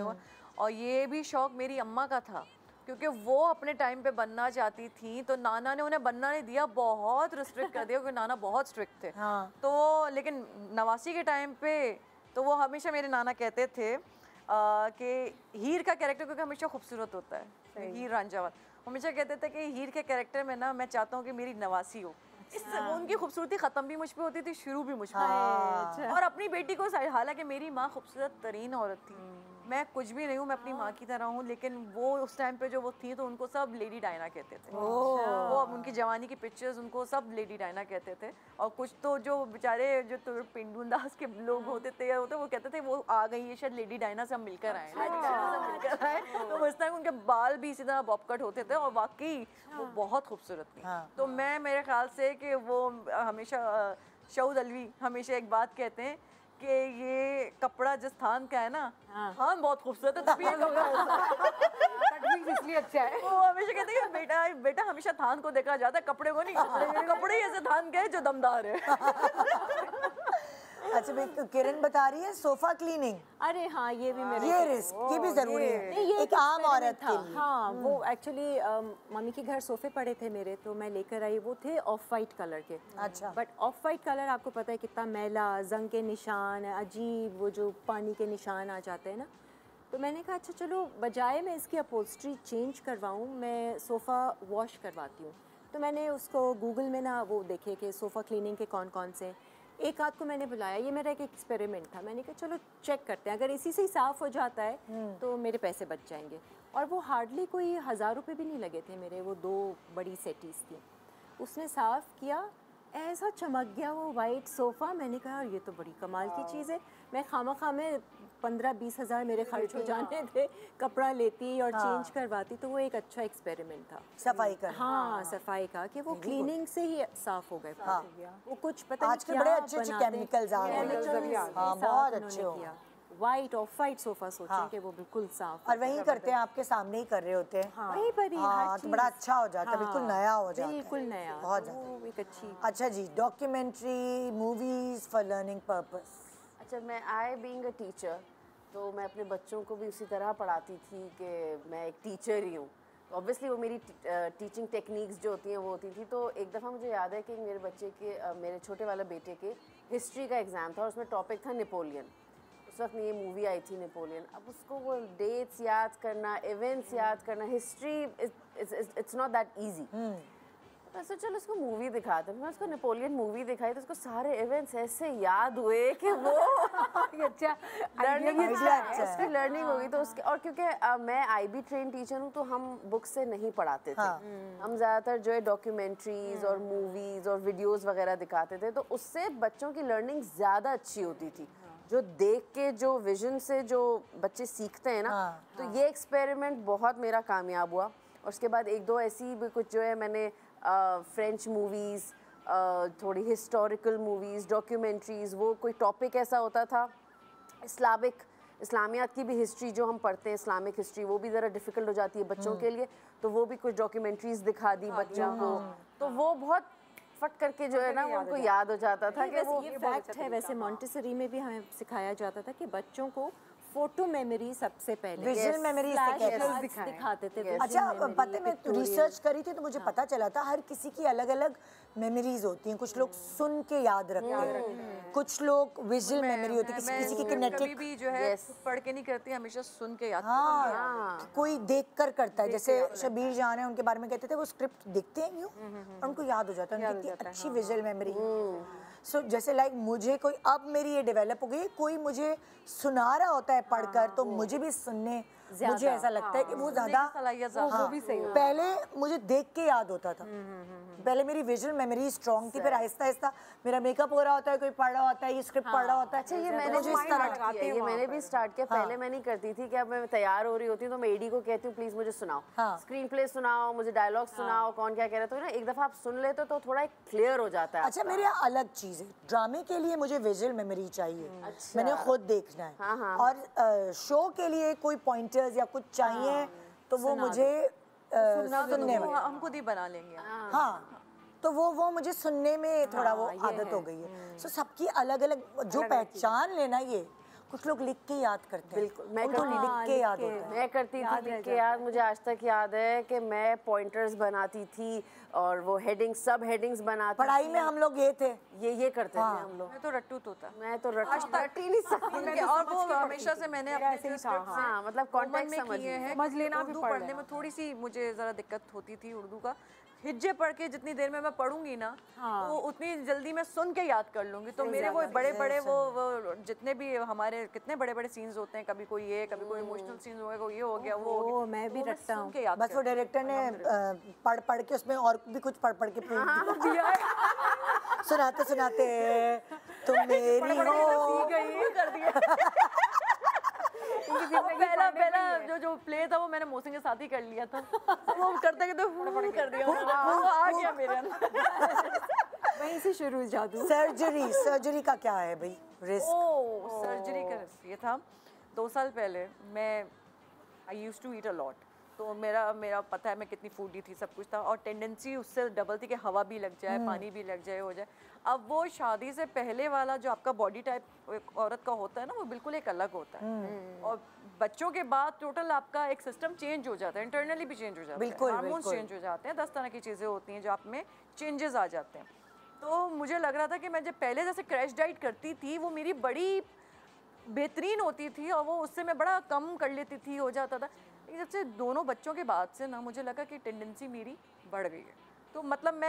और ये भी शौक मेरी अम्मा का था, क्योंकि वो अपने टाइम पे बनना चाहती थी, तो नाना ने उन्हें बनना नहीं दिया, बहुत रिस्ट्रिक्ट कर दिया, क्योंकि नाना बहुत स्ट्रिक्ट थे। तो लेकिन नवासी के टाइम पे तो वो हमेशा मेरे नाना कहते थे कि हीर का कैरेक्टर क्योंकि हमेशा खूबसूरत होता है, हीर रांझावा हमेशा कहते थे कि हीर के कैरेक्टर में ना मैं चाहता हूँ कि मेरी नवासी हो। इससे उनकी खूबसूरती ख़त्म भी मुझ पे होती थी, शुरू भी मुझ पे। और अपनी बेटी को, हालांकि मेरी माँ खूबसूरत तरीन औरत थी, मैं कुछ भी नहीं हूँ, मैं अपनी माँ की तरह हूँ, लेकिन वो उस टाइम पे जो वो थी तो उनको सब लेडी डायना कहते थे। वो उनकी जवानी की पिक्चर्स उनको सब लेडी डायना कहते थे। और कुछ तो जो बेचारे जो तो पिंडून दास के लोग होते थे वो कहते थे वो आ गई है शायद लेडी डायना से हम मिलकर आए, मिलकर आए। तो उस टाइम उनके बाल भी इसी तरह बॉब कट होते थे और वाकई वो बहुत खूबसूरत थी। तो मैं, मेरे ख्याल से कि वो हमेशा शऊद अलवी हमेशा एक बात कहते हैं कि ये कपड़ा जिस थान का है ना, थान बहुत खूबसूरत है, तभी ये कपड़ा इसलिए अच्छा है। वो हमेशा कहते हैं कि बेटा हमेशा थान को देखा जाता है, कपड़े को नहीं। कपड़े ही ऐसे थान के हैं जो दमदार है। अच्छा भाई, किरण बता रही है सोफा क्लीनिंग, अरे हाँ, ये भी मेरे ये रिस्क, ये भी जरूरी है नहीं, ये एक आम experiment औरत था। के लिए। हाँ, वो एक्चुअली मम्मी के घर सोफे पड़े थे मेरे, तो मैं लेकर आई। वो थे ऑफ वाइट कलर के। अच्छा। बट ऑफ वाइट कलर आपको पता है कितना मैला, जंग के निशान, अजीब वो जो पानी के निशान आ जाते हैं ना। तो मैंने कहा अच्छा चलो, बजाय मैं इसकी अपहोल्स्ट्री चेंज करवाऊँ, मैं सोफ़ा वॉश करवाती हूँ। तो मैंने उसको गूगल में ना वो देखे कि सोफ़ा क्लीनिंग के कौन कौन से। एक आध को मैंने बुलाया, ये मेरा एक एक्सपेरिमेंट था। मैंने कहा चलो चेक करते हैं, अगर इसी से ही साफ़ हो जाता है तो मेरे पैसे बच जाएंगे। और वो हार्डली कोई 1000 रुपये भी नहीं लगे थे मेरे, वो 2 बड़ी सेटीज़ थी। उसने साफ़ किया, ऐसा चमक गया वो वाइट सोफ़ा। मैंने कहा ये तो बड़ी कमाल की चीज़ है। मैं खामा में 15-20 हज़ार मेरे खर्च हो जाने थे, कपड़ा लेती और चेंज करवाती। तो वो एक अच्छा एक्सपेरिमेंट था सफाई कर। हाँ, सफाई का, कि वो क्लीनिंग से ही साफ हो गए। हाँ। वो कुछ पता नहीं आजकल क्या बड़े अच्छे बनाते हैं। केमिकल्स आ गए हैं। Chemicals हाँ, के बहुत साथ अच्छे उन्होंने हो। किया। वाइट ऑफ वाइट सोफा सोचें हाँ। कि वो बिल्कुल साफ और वही करते हैं, आपके सामने ही कर रहे होते हैं। वहीं पर ही हाँ, हर तो बड़ा चीज़। अच्छा हो जाता है, बिल्कुल नया हो जाता है। बिल्कुल नया, बहुत तो ज्यादा। वो एक अच्छी। अच्छा जी, documentary movies for learning purpose. अच्छा, मैं बीइंग अ टीचर, तो मैं अपने बच्चों को भी उसी तरह पढ़ाती थी कि मैं एक टीचर ही हूँ। तो ऑब्वियसली वो मेरी टीचिंग टेक्निक्स जो होती हैं वो होती थी। तो एक दफ़ा मुझे याद है कि मेरे बच्चे के मेरे छोटे वाले बेटे के हिस्ट्री का एग्ज़ाम था और उसमें टॉपिक था नेपोलियन। उस वक्त ये मूवी आई थी नेपोलियन। अब उसको वो डेट्स याद करना, इवेंट्स याद करना, history it's not that easy. तो चलो उसको मूवी दिखाते हैं। मैं उसको नेपोलियन मूवी दिखाई तो उसको सारे इवेंट्स ऐसे याद हुए कि वो अच्छा लर्निंग idea अच्छा है। उसकी लर्निंग होगी। तो उसके और क्योंकि मैं IB ट्रेन टीचर हूँ, तो हम बुक से नहीं पढ़ाते थे। हम ज़्यादातर जो है डॉक्यूमेंट्रीज और मूवीज और वीडियोस वगैरह दिखाते थे, तो उससे बच्चों की लर्निंग ज़्यादा अच्छी होती थी। जो देख के, जो विजन से जो बच्चे सीखते हैं ना, तो ये एक्सपेरिमेंट बहुत मेरा कामयाब हुआ। और उसके बाद 1-2 ऐसी भी कुछ जो है मैंने फ्रेंच मूवीज़, थोड़ी हिस्टोरिकल मूवीज़, डॉक्यूमेंट्रीज़, वो कोई टॉपिक ऐसा होता था। इस्लामियात की भी हिस्ट्री जो हम पढ़ते हैं, इस्लामिक हिस्ट्री, वो भी ज़रा डिफ़िकल्ट हो जाती है बच्चों के लिए। तो वो भी कुछ डॉक्यूमेंट्रीज़ दिखा दी बच्चों को, तो वो बहुत फट करके जो है ना वो उनको याद हो जाता था कि वो ये फैक्ट है। वैसे मॉन्टेसरी में भी हमें सिखाया जाता था कि बच्चों को फोटो मेमोरी सबसे पहले, विजुअल मेमोरी दिखाते थे। अच्छा, पता है मैं रिसर्च करी थी तो मुझे पता चला था हर किसी की अलग अलग मेमोरीज होती हैं। कुछ लोग सुन के याद रखते हैं, कुछ लोग विजुअल मेमोरी होती है, किसी की कभी किनेटिक। भी जो है पढ़ के नहीं करती, हमेशा सुन के याद हाँ, कोई देख कर करता है। जैसे शबीर जान है, उनके बारे में कहते थे वो स्क्रिप्ट देखते हैं यूँ और उनको याद हो जाता है, उनकी कितनी अच्छी विजुअल मेमोरी। सो जैसे लाइक मुझे कोई, अब मेरी ये डेवलप हो गई, कोई मुझे सुना रहा होता है पढ़कर तो मुझे भी सुनने, मुझे ऐसा लगता है कि वो ज्यादा, वो भी सही होता पहले मुझे देख के याद होता था। पहले मेरी विजुअल मेमोरी स्ट्रॉन्ग थी, फिर आहिस्ता आहिस्ता मेरा मेकअप हो रहा होता है, कोई पढ़ रहा होता है, ये स्क्रिप्ट पढ़ रहा होता है। अच्छा, ये मैंने भी स्टार्ट किया, ये मैंने भी स्टार्ट किया। पहले मैं नहीं करती थी कि अब मैं तैयार हो रही होती हूँ तो मैं एडी को कहती हूँ प्लीज मुझे सुनाओ, स्क्रीन प्ले सुनाओ, मुझे डायलॉग सुनाओ, कौन क्या कह रहा है। तो ना एक दफा आप सुन लेते तो थोड़ा क्लियर हो जाता है। अच्छा, मेरे यहाँ अलग चीज़ है, ड्रामे के लिए मुझे विजुअल मेमोरी चाहिए, मैंने खुद देखना है। और शो के लिए कोई पॉइंटर्स या कुछ चाहिए तो वो मुझे सुनने में, हम खुद ही बना लेंगे। हाँ, तो वो मुझे सुनने में थोड़ा वो आदत हो गई है। सो सबकी अलग अलग जो पहचान लेना, ये कुछ लोग लिख के याद करते हैं। बिल्कुल, मैं उनको लिख के याद होता है। मैं करती थी लिख के याद। मुझे आज तक याद है कि मैं पॉइंटर्स बनाती थी और वो हेडिंग, सब हेडिंग्स बनाती पढ़ाई थी। में हम लोग ये थे, ये करते थे हम लोग। मैं तो रट्टू तोता, मैं तो रट ही नहीं सकती। और वो हमेशा से मैंने अपने जो स्क्रिप्ट्स हैं, हाँ, मतलब कॉमन कॉन्टेक्स्ट में समझ किए हैं। समझ लेना, उर्दू पढ़ने में थोड़ी सी मुझे ज़रा दिक्कत होती थी उर्दू का। हिज्जे पढ़ के जितनी देर में मैं पढ़ूंगी ना, तो उतनी जल्दी मैं सुन के याद कर लूंगी। तो मेरे वो बड़े बड़े वो जितने भी हमारे कितने बड़े बड़े सीन्स होते हैं, कभी कोई ये, कभी कोई इमोशनल सीन्स हो गया, कोई ये हो गया, वो हो गया, मैं भी रटता हूँ। बस वो डायरेक्टर ने पढ़ पढ़ के उसमें और भी कुछ पढ़ पढ़ के पूछ दिया है। सुनाते सुनाते तुम मेरी हो कर दिया। पहला जो प्ले था वो मैंने मोहसिन के साथ ही कर लिया था। वो करते तो कर दिया, वो आ गया मेरे अंदर। वहीं से शुरू जादू। सर्जरी का क्या है भाई रिस्क? सर्जरी का रिस्क ये था, 2 साल पहले मैं I used to eat a lot. तो मेरा पता है मैं कितनी फूडी थी, सब कुछ था, और टेंडेंसी उससे डबल थी कि हवा भी लग जाए, पानी भी लग जाए, हो जाए। अब वो शादी से पहले वाला जो आपका बॉडी टाइप एक औरत का होता है ना, वो बिल्कुल एक अलग होता है। और बच्चों के बाद टोटल आपका एक सिस्टम चेंज हो जाता है, इंटरनली भी चेंज हो जाता है, हार्मोन्स चेंज हो जाते हैं, 10 तरह की चीज़ें होती हैं जो आप में चेंजेस आ जाते हैं। तो मुझे लग रहा था कि मैं जब पहले जैसे क्रैश डाइट करती थी वो मेरी बड़ी बेहतरीन होती थी और वो उससे मैं बड़ा कम कर लेती थी, हो जाता था। लेकिन जब से दोनों बच्चों के बाद से ना मुझे लगा कि टेंडेंसी मेरी बढ़ गई है। तो मतलब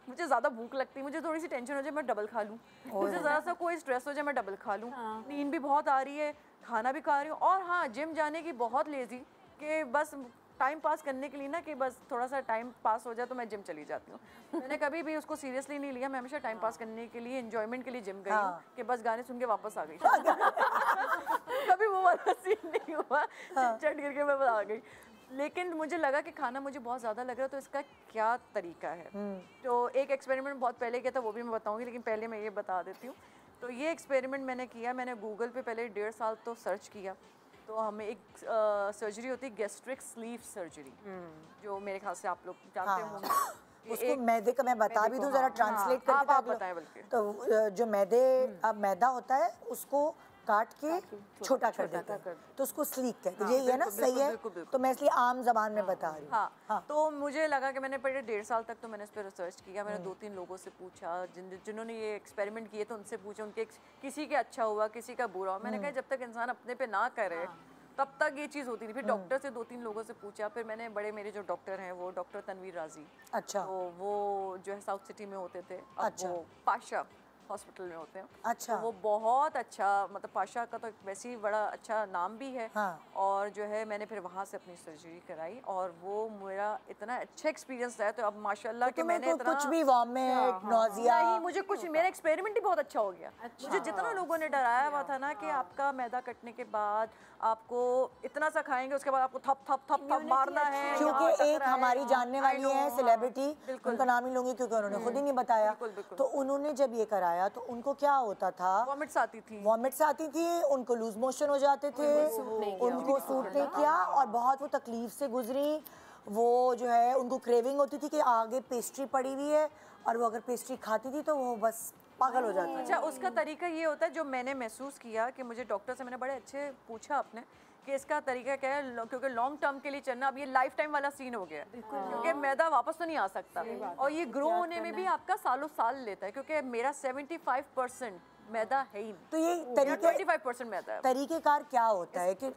मुझे ज़्यादा भूख लगती है, मुझे थोड़ी सी टेंशन हो जाए मैं डबल खा लूँ, मुझे ज़रा सा कोई स्ट्रेस हो जाए मैं डबल खा लूँ, नींद भी बहुत आ रही है, खाना भी खा रही हूँ। और हाँ, जिम जाने की बहुत लेज़ी कि बस टाइम पास करने के लिए ना, कि बस थोड़ा सा टाइम पास हो जाए तो मैं जिम चली जाती हूँ। मैंने कभी भी उसको सीरियसली नहीं लिया, मैं हमेशा टाइम पास करने के लिए, एंजॉयमेंट के लिए जिम गई हूँ कि बस गाने सुन के वापस आ गई। कभी वो वाला सीन नहीं हुआ चट करके मैं आ गई। लेकिन मुझे लगा कि खाना मुझे बहुत ज़्यादा लग रहा है, तो इसका क्या तरीका है। तो एक एक्सपेरिमेंट बहुत पहले किया था, वो भी मैं बताऊँगी, लेकिन पहले मैं ये बता देती हूँ। तो ये एक्सपेरिमेंट मैंने किया, मैंने गूगल पे पहले 1.5 साल तो सर्च किया। तो हमें एक सर्जरी होती है गैस्ट्रिक स्लीव सर्जरी, जो मेरे ख्याल से आप लोग जानते होंगे। उसको मैदे का मैं बता भी दूं जरा ट्रांसलेट करके। आप बताएं बल्कि। तो जो मैदा होता है उसको काट के छोटा कर देते हैं, तो उसको स्लीक कहते हैं। यही है ना, सही है? तो मैं इसलिए आम जबान में बता रही हूँ। हाँ, तो मुझे लगा कि मैंने पहले 1.5 साल तक तो मैंने इस पर रिसर्च किया। मैंने 2-3 लोगों से पूछा जिन्होंने ये एक्सपेरिमेंट किए, तो उनसे पूछा, उनके किसी के अच्छा हुआ, किसी का बुरा हुआ। मैंने कहा जब तक इंसान अपने पे ना करे तब तक ये चीज़ होती नहीं। फिर डॉक्टर से 2-3 लोगों से पूछा, फिर मैंने मेरे जो डॉक्टर हैं वो डॉक्टर तनवीर राजी, अच्छा, तो वो जो है साउथ सिटी में होते थे, अब वो पाशा हॉस्पिटल में होते हैं। अच्छा, तो वो बहुत अच्छा, मतलब पाशा का तो वैसे ही बड़ा अच्छा नाम भी है। और जो है मैंने फिर वहाँ से अपनी सर्जरी कराई और वो मेरा इतना अच्छा एक्सपीरियंस रहा। तो अब माशाल्लाह कि मैंने इतना कुछ भी वॉमिट, नौजिया नहीं, मुझे कुछ, मेरा एक्सपेरिमेंट ही बहुत अच्छा हो गया। मुझे जितना लोगों ने डराया हुआ था ना कि आपका मैदा कटने के बाद आपको इतना सा खाएंगे, उसके बाद आपको थप थप थप थप मारना है। क्योंकि एक हमारी जानने वाली है सेलिब्रिटी, उनका नाम ही लूंगी क्योंकि उन्होंने खुद ही नहीं बताया, तो उन्होंने जब ये कराया तो उनको क्या होता था, वॉमिट्स आती थी, उनको लूज मोशन हो जाते थे, उनको सूट नहीं किया और बहुत वो तकलीफ से गुजरी। वो जो है उनको क्रेविंग होती थी कि आगे पेस्ट्री पड़ी हुई है, और वो अगर पेस्ट्री खाती थी तो वो बस पागल हो जाती। अच्छा, उसका तरीका ये होता है जो मैंने महसूस किया कि मुझे डॉक्टर से मैंने बड़े अच्छे पूछा अपने कि इसका तरीका क्या है, क्योंकि लॉन्ग टर्म के लिए चलना, अब ये लाइफ टाइम वाला सीन हो गया, क्योंकि मैदा वापस तो नहीं आ सकता और ये ग्रो होने में भी आपका सालों साल लेता है, क्योंकि मेरा 75% मैदा है ही नहीं। तो ये तरीके 25% मैदा है। तरीकेकार क्या होता है कि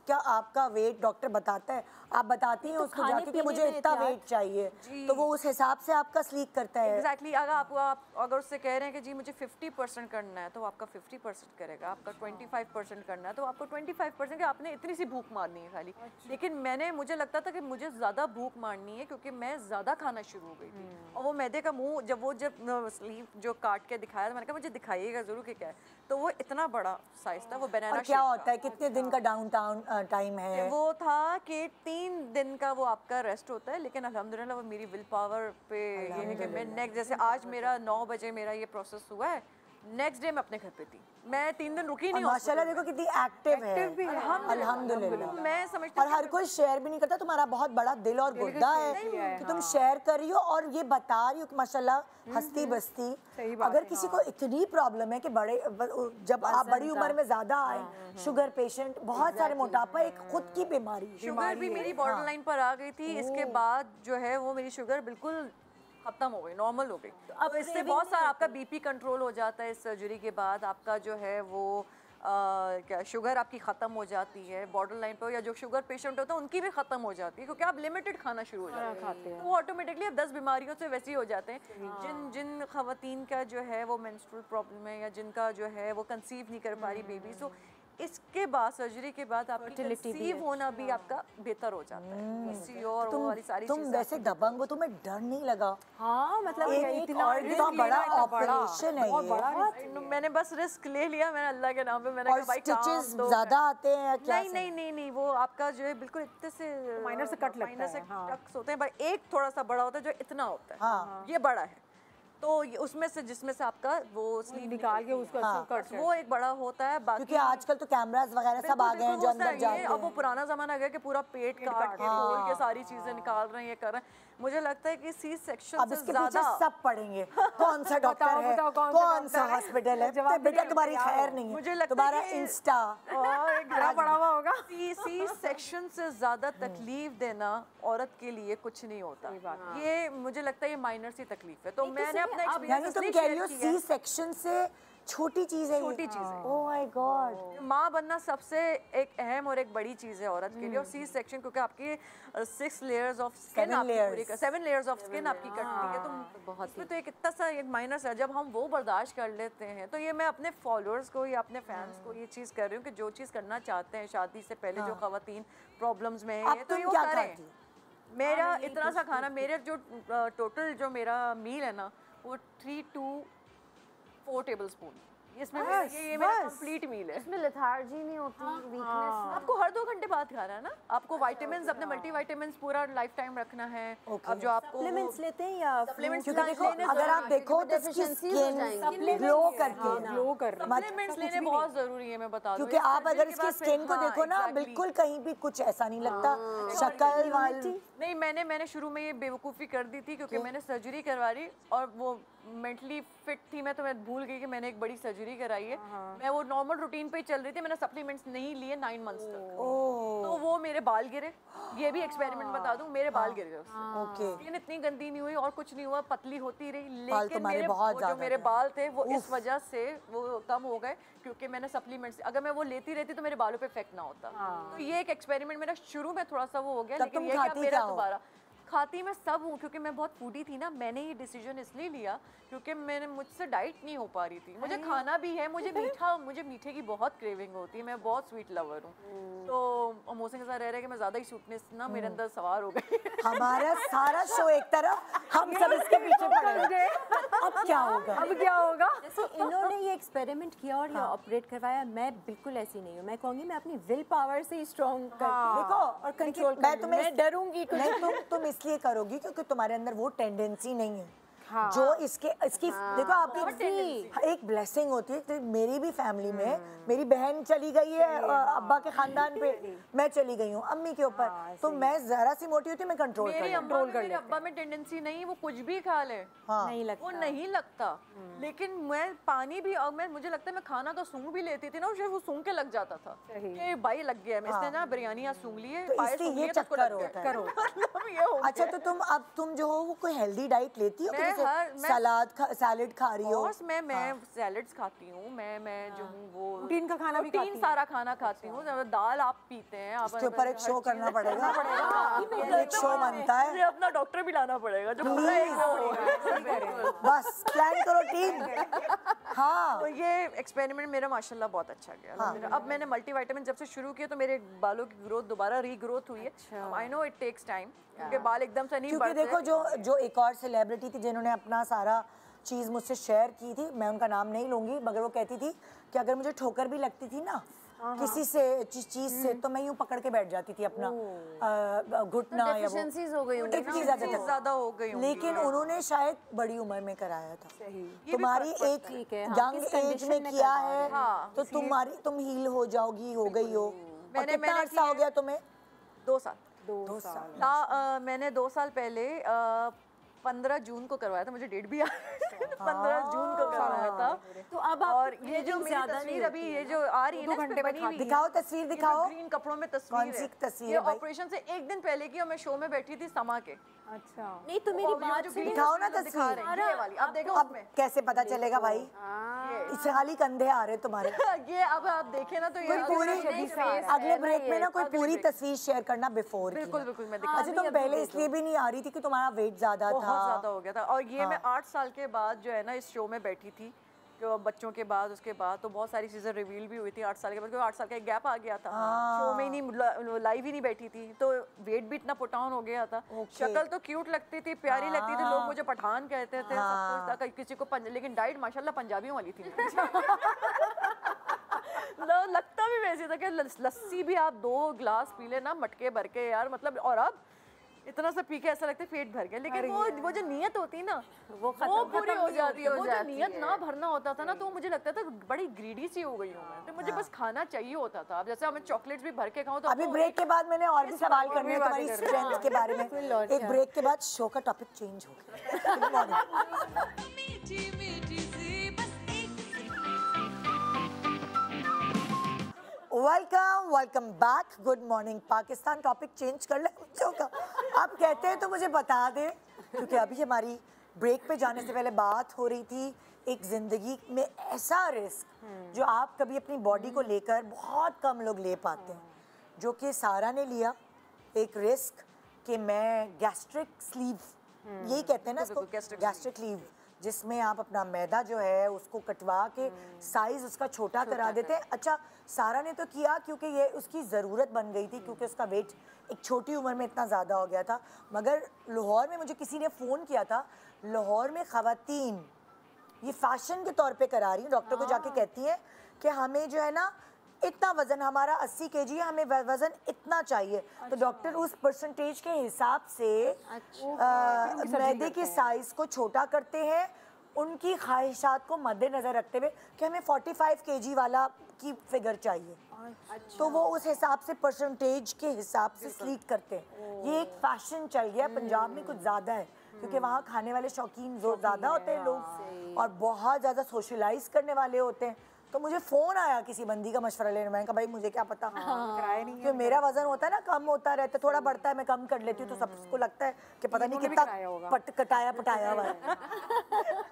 आपका वेट डॉक्टर बताता है, आप बताती हैं उसको जाके कि मुझे इतना वेट चाहिए, तो वो उस हिसाब से आपका स्लीक करता है। एग्जैक्टली, आप अगर उससे कह रहे हैं कि जी मुझे 50% करना है तो आपका 50% करेगा, आपका 25% करना है तो आपको 25%, कि आपने इतनी सी भूख मारनी है खाली। लेकिन मुझे लगता था कि मुझे ज़्यादा भूख मारनी है क्योंकि मैं ज़्यादा खाना शुरू हो गई थी। और वो मैदे का मुँह जब स्लीव जो काट के दिखाया, मैंने कहा मुझे दिखाइएगा ज़रूर कि क्या है, तो वो इतना बड़ा साइज था, वो बनाना। क्या होता है, कितने दिन का डाउन टाइम है? वो था कि 3 दिन का वो आपका रेस्ट होता है, लेकिन अल्हम्दुलिल्लाह वो मेरी विल पावर पे ये है कि मैं नेक्स्ट, जैसे आज मेरा 9 बजे मेरा ये प्रोसेस हुआ है, नेक्स्ट डे मैं अपने घर पे थी, मैं 3 दिन रुकी नहीं। माशाल्लाह देखो कितनी एक्टिव है, अल्हम्दुलिल्लाह। मैं समझती और हर कोई शेयर भी नहीं करता, तुम्हारा बहुत बड़ा दिल और गुर्दा है कि तुम शेयर कर रही हो और ये बता रही हो कि माशाल्लाह हंसती बसती। अगर किसी को इतनी प्रॉब्लम है कि जब आप बड़ी उम्र में ज्यादा आए, शुगर पेशेंट, बहुत सारे मोटापा एक खुद की बीमारी, शुगर भी मेरी बॉर्डर लाइन पर आ गई थी। इसके बाद जो है वो मेरी शुगर बिल्कुल खत्म हो गई, नॉर्मल हो गई। अब इससे बहुत सारा आपका बीपी कंट्रोल हो जाता है। इस सर्जरी के बाद आपका जो है वो क्या शुगर आपकी ख़त्म हो जाती है बॉर्डर लाइन पर, या जो शुगर पेशेंट होता है उनकी भी ख़त्म हो जाती है क्योंकि आप लिमिटेड खाना शुरू हो जाते हैं, तो वो ऑटोमेटिकली अब 10 बीमारियों से वैसे ही हो जाते हैं। जिन खवातीन का जो है वो मेंस्ट्रुअल प्रॉब्लम है या जिनका जो है वो कंसीव नहीं कर पा रही बेबी, सो इसके बाद सर्जरी के बाद आपकी कंसीव होना भी आपका बेहतर हो जाता है। PCOS और वो वाली सारी तुम वैसे दबंग हो, तुम्हें डर नहीं लगा? हाँ, मतलब इतना बड़ा ऑपरेशन है ये। मैंने बस रिस्क ले लिया, मैंने अल्लाह के नाम पे। मैंने कहा भाई स्टिचेस ज्यादा आते हैं या क्या? नहीं, वो आपका जो है बिल्कुल इतने से माइनर से कट लगता है, टक्स होते हैं, पर एक थोड़ा सा बड़ा होता है जो इतना होता है, हाँ। ये बड़ा है। तो उसमें से जिसमें से आपका वो स्लीव निकाल के उसको कट वो एक बड़ा होता है। बाकी क्योंकि आजकल तो कैमरास वगैरह सब आ गए हैं जो अंदर जाते अब वो पुराना जमाना आ गया कि पूरा पेट काट के खोल के सारी चीजें निकाल रहे हैं, ये कर रहे हैं। मुझे लगता है कि सी सेक्शन अब से इसके पीछे ज्यादा सब पढ़ेंगे कौन सा डॉक्टर है, कौन सा हॉस्पिटल है, तो बेटा तुम्हारी खैर नहीं मुझे है, लगता है तुम्हारा कि- इंस्टा पड़ा हुआ होगा। सी सेक्शन से ज्यादा तकलीफ देना औरत के लिए कुछ नहीं होता। ये मुझे लगता है ये माइनर सी तकलीफ है। तो मैंने अपना यानी एक्सपीरियंस तुम कह रही हो सी सेक्शन से छोटी चीज है, छोटी चीज है। Oh my God. माँ बनना सबसे एक अहम और एक बड़ी चीज है औरत के लिए। और सी सेक्शन क्योंकि आपकी 6 layers of skin, 7 layers of skin आपकी कटती है, तो बहुत इसमें तो एक इतना सा एक माइनर सा, जब हम वो बर्दाश्त कर लेते हैं तो ये मैं अपने फॉलोअर्स को या अपने फैंस को ये चीज़ कर रही हूँ कि जो चीज़ करना चाहते हैं शादी से पहले, जो खवातीन प्रॉब्लम्स में है तो ये वो करें। मेरा इतना सा खाना, मेरे जो टोटल जो मेरा मील है ना वो 3 to 4 टेबल स्पून, इसमें ये मेरा कंप्लीट मील है। इसमें लेथार्जी नहीं होती, वीकनेस। आपको हर 2 घंटे बाद खाना है ना, आपको विटामिन्स, अपने मल्टीविटामिन्स पूरा लाइफ टाइम रखना है। अब जो आपको सप्लीमेंट्स लेते हैं या सप्लीमेंट्स क्योंकि देखो अगर आप देखो तो इसकी स्किन ग्लो करके ग्लो कर सप्लीमेंट्स लेने बहुत जरूरी है, मैं बता दूं। क्योंकि आप अगर इसकी स्किन को देखो ना बिल्कुल कहीं भी कुछ ऐसा नहीं लगता, शक्ल वाल नहीं, मैंने शुरू में ये बेवकूफ़ी कर दी थी क्योंकि मैंने सर्जरी करवा रही और वो मेंटली फिट थी मैं, तो मैं भूल गई कि मैंने एक बड़ी सर्जरी कराई है। मैं वो नॉर्मल रूटीन पे ही चल रही थी, मैंने सप्लीमेंट्स नहीं लिए 9 मंथ्स तक। तो वो मेरे बाल गिरे, ये भी एक्सपेरिमेंट बता दूं, मेरे बाल गिर गए उससे। ओके स्किन इतनी गंदी नहीं हुई और कुछ नहीं हुआ, पतली होती रही, बाल लेकिन तुम्हारे मेरे बहुत वो जो ज़्यादा मेरे थे। बाल थे वो इस वजह से वो कम हो गए क्योंकि मैंने सप्लीमेंट्स, अगर मैं वो लेती रहती तो मेरे बालों पे इफेक्ट ना होता। तो ये एक एक्सपेरिमेंट मेरा शुरू में थोड़ा सा वो हो गया, तब लेकिन तुम ये क्या खाती मेरा क्या हो? दोबारा खाती मैं सब हूँ क्योंकि मैं बहुत फूडी थी ना। मैंने ये डिसीजन इसलिए लिया क्योंकि मैंने मुझसे डाइट नहीं हो पा रही थी, मुझे खाना भी है, मुझे मीठे की बहुत क्रेविंग होती है, मैं बहुत स्वीट लवर हूँ। तो मोहसिन के साथ रह रहे कि मैं ज़्यादा ही स्वीटनेस ना मेरे अंदर सवार हो गई। हमारा सारा शो एक तरफ, हम सब इसके पीछे पड़ गए। अब क्या होगा? अब क्या होगा? जैसे इन्होंने ये एक्सपेरिमेंट किया और ये ऑपरेट करवाया, मैं बिल्कुल ऐसी नहीं हूँ। मैं कहूँगी मैं अपनी विल पावर से ही स्ट्रॉन्ग करती देखो और कंट्रोल मैं तुम्हें मैं डरूंगी कुछ नहीं, तुम इसलिए करोगी क्योंकि तुम्हारे अंदर वो टेंडेंसी नहीं है जो इसकी देखो आपकी एक ब्लेसिंग होती है। तो मेरी भी फैमिली में मेरी बहन चली गई है अब्बा के खानदान पे, मैं चली गई हूँ अम्मी के ऊपर, तो मैं जरा सी मोटी होती हूँ मैं कंट्रोल कर मेरे अब्बा में टेंडेंसी नहीं, वो कुछ भी खा ले नहीं लगता। वो नहीं लगता। लेकिन मैं पानी भी, और मैं मुझे लगता है मैं खाना तो सूंघ भी लेती थी ना, वो सूंघ के लग जाता था कि भाई लग गया, मैं इसने ना बिरयानी आज सूंघ ली है, तो पाए इसलिए सूंघ ये लिए तो उसको चक्कर लग होता गया। है। मतलब ये हो अच्छा गया। तो तुम जो हो वो कोई हेल्दी डाइट लेती हो, मैं सलाद खा रही हो? कोर्स मैं सैलेड्स खाती हूँ, मैं जो हूँ वो प्रोटीन का खाना भी खाती सारा खाना खाती हूँ। दाल आप पीते हैं, आप इसके ऊपर एक शो करना पड़ेगा, एक शो बनता है, मुझे अपना डॉक्टर भी लाना पड़ेगा जो पूरा एक वो बस प्लान करो टीम। हाँ तो ये एक्सपेरिमेंट मेरा माशाल्लाह बहुत अच्छा गया। अब मैंने मल्टीविटामिन जब से शुरू किया तो मेरे बालों की ग्रोथ दोबारा रीग्रोथ हुई है। I know it takes time क्योंकि बाल एकदम से नहीं क्योंकि बढ़ते। देखो जो एक और सेलिब्रिटी थी जिन्होंने अपना सारा चीज़ मुझसे शेयर की थी, मैं उनका नाम नहीं लूँगी, मगर वो कहती थी कि अगर मुझे ठोकर भी लगती थी ना किसी से चीज़ से तो मैं यूँ पकड़ के बैठ जाती थी अपना घुटना या वो डेफिशिएंसीज हो गई इतनी ज़्यादा हो गई हूँ। लेकिन उन्होंने शायद बड़ी उम्र में कराया था। तुम्हारी एक ठीक है, हाँ, यंग किस एज condition में में किया करवा है हाँ, तो तुम हील हो जाओगी, हो गई हो। और मैंने कितना अर्सा हो गया तुम्हें? 2 साल। 2 साल। मैंने 2 साल पहले 15 जून को करवाया था, मुझे डेट भी याद है। 15 जून को करवाया था। तो अब आप और ये जो मेरी ज़्यादा तस्वीर अभी ये जो आ रही है ना, इस पे बनी हुई है। दिखाओ तस्वीर, दिखाओ ग्रीन कपड़ों में तस्वीर कौन सी है। तस्वीर ये है भाई? ऑपरेशन से एक दिन पहले की और मैं शो में बैठी थी समा के। अच्छा नहीं तो मेरी बात जो सुनिए। green दिखाओ ना तस्वीर दिखा तस्वीर। रहे हैं, ये वाली आप देखो अब उसमें। कैसे पता चलेगा भाई? इससे खाली कंधे आ रहे तुम्हारे। ये अब आप देखें ना तो ये कोई पूरी अगले ब्रेक में ना कोई पूरी तस्वीर शेयर करना बिफोर की। बिल्कुल बिल्कुल मैं दिखा अच्छा तुम पहले इसलिए भी नहीं आ रही थी कि तुम्हारा वेट ज्यादा बहुत था? ज्यादा हो गया था। और ये मैं 8 साल के बाद जो है ना इस शो में बैठी थी, जो बच्चों के बाद उसके बाद तो बहुत सारी चीज़ें रिवील भी हुई थी 8 साल के बाद, क्योंकि 8 साल का एक गैप आ गया था, शो में ही नहीं, लाइव ही नहीं बैठी थी, तो वेट भी इतना पुट ऑन हो गया था। शक्ल तो क्यूट लगती थी, प्यारी लगती थी, लोग मुझे पठान कहते थे, सब कुछ था, किसी को लेकिन डाइट माशाल्लाह पंजाबियों वाली थी। लगता भी वैसे था कि लस्सी भी आप 2 गिलास पी लेना मटके भर के यार, मतलब। और अब इतना सा पी के ऐसा लगता है पेट भर गया, लेकिन वो जो नीयत होती है ना वो पूरी हो जाती है। वो जो नीयत ना भरना होता था ना, तो मुझे लगता था बड़ी ग्रीडी सी हो गई हूँ मैं, तो मुझे बस खाना चाहिए होता था। अब जैसे मैं चॉकलेट्स भी भर के खाऊं तो अभी ब्रेक के बाद मैंने और भी सवाल करने हैं तुम्हारी स्ट्रेंथ के बारे में। एक ब्रेक के बाद शो का टॉपिक चेंज हो गया। Good morning. Welcome back. Good morning Pakistan. Topic change कर ले बच्चों का। आप कहते हैं तो मुझे बता दें, क्योंकि अभी हमारी ब्रेक पे जाने से पहले बात हो रही थी एक ज़िंदगी में ऐसा रिस्क जो आप कभी अपनी बॉडी को लेकर बहुत कम लोग ले पाते हैं, जो कि सारा ने लिया। एक रिस्क कि मैं गैस्ट्रिक स्लीव, यही कहते हैं ना इसको, गैस्ट्रिक लीव, जिसमें आप अपना मैदा जो है उसको कटवा के साइज उसका छोटा करा देते हैं। अच्छा, सारा ने तो किया क्योंकि ये उसकी ज़रूरत बन गई थी, क्योंकि उसका वेट एक छोटी उम्र में इतना ज़्यादा हो गया था। मगर लाहौर में मुझे किसी ने फ़ोन किया था, लाहौर में ख़वातीन ये फैशन के तौर पे करा रही हैं, डॉक्टर को जाके कहती हैं कि हमें जो है ना इतना वज़न, हमारा 80 kg है, हमें वज़न इतना चाहिए। तो डॉक्टर उस परसेंटेज के हिसाब से मैदे के साइज़ को छोटा करते हैं, उनकी ख्वाहिशात को मद्देनज़र रखते हुए कि हमें 45 kg वाला की फिगर चाहिए। तो वो उस हिसाब से परसेंटेज के हिसाब से स्लीट करते हैं। ये एक फैशन चल गया पंजाब में, कुछ ज़्यादा है क्योंकि वहाँ खाने वाले शौकीन ज़्यादा होते हैं लोग, और बहुत ज़्यादा सोशलाइज करने वाले होते हैं। तो मुझे फ़ोन आया किसी बंदी का मशवरा लेने, मैंने कहा भाई मुझे क्या पता, क्योंकि मेरा वजन होता है ना कम होता रहता है, थोड़ा बढ़ता है, मैं कम कर लेती हूँ, तो सबको लगता है कि पता नहीं कितना कटाया पटाया हुआ है।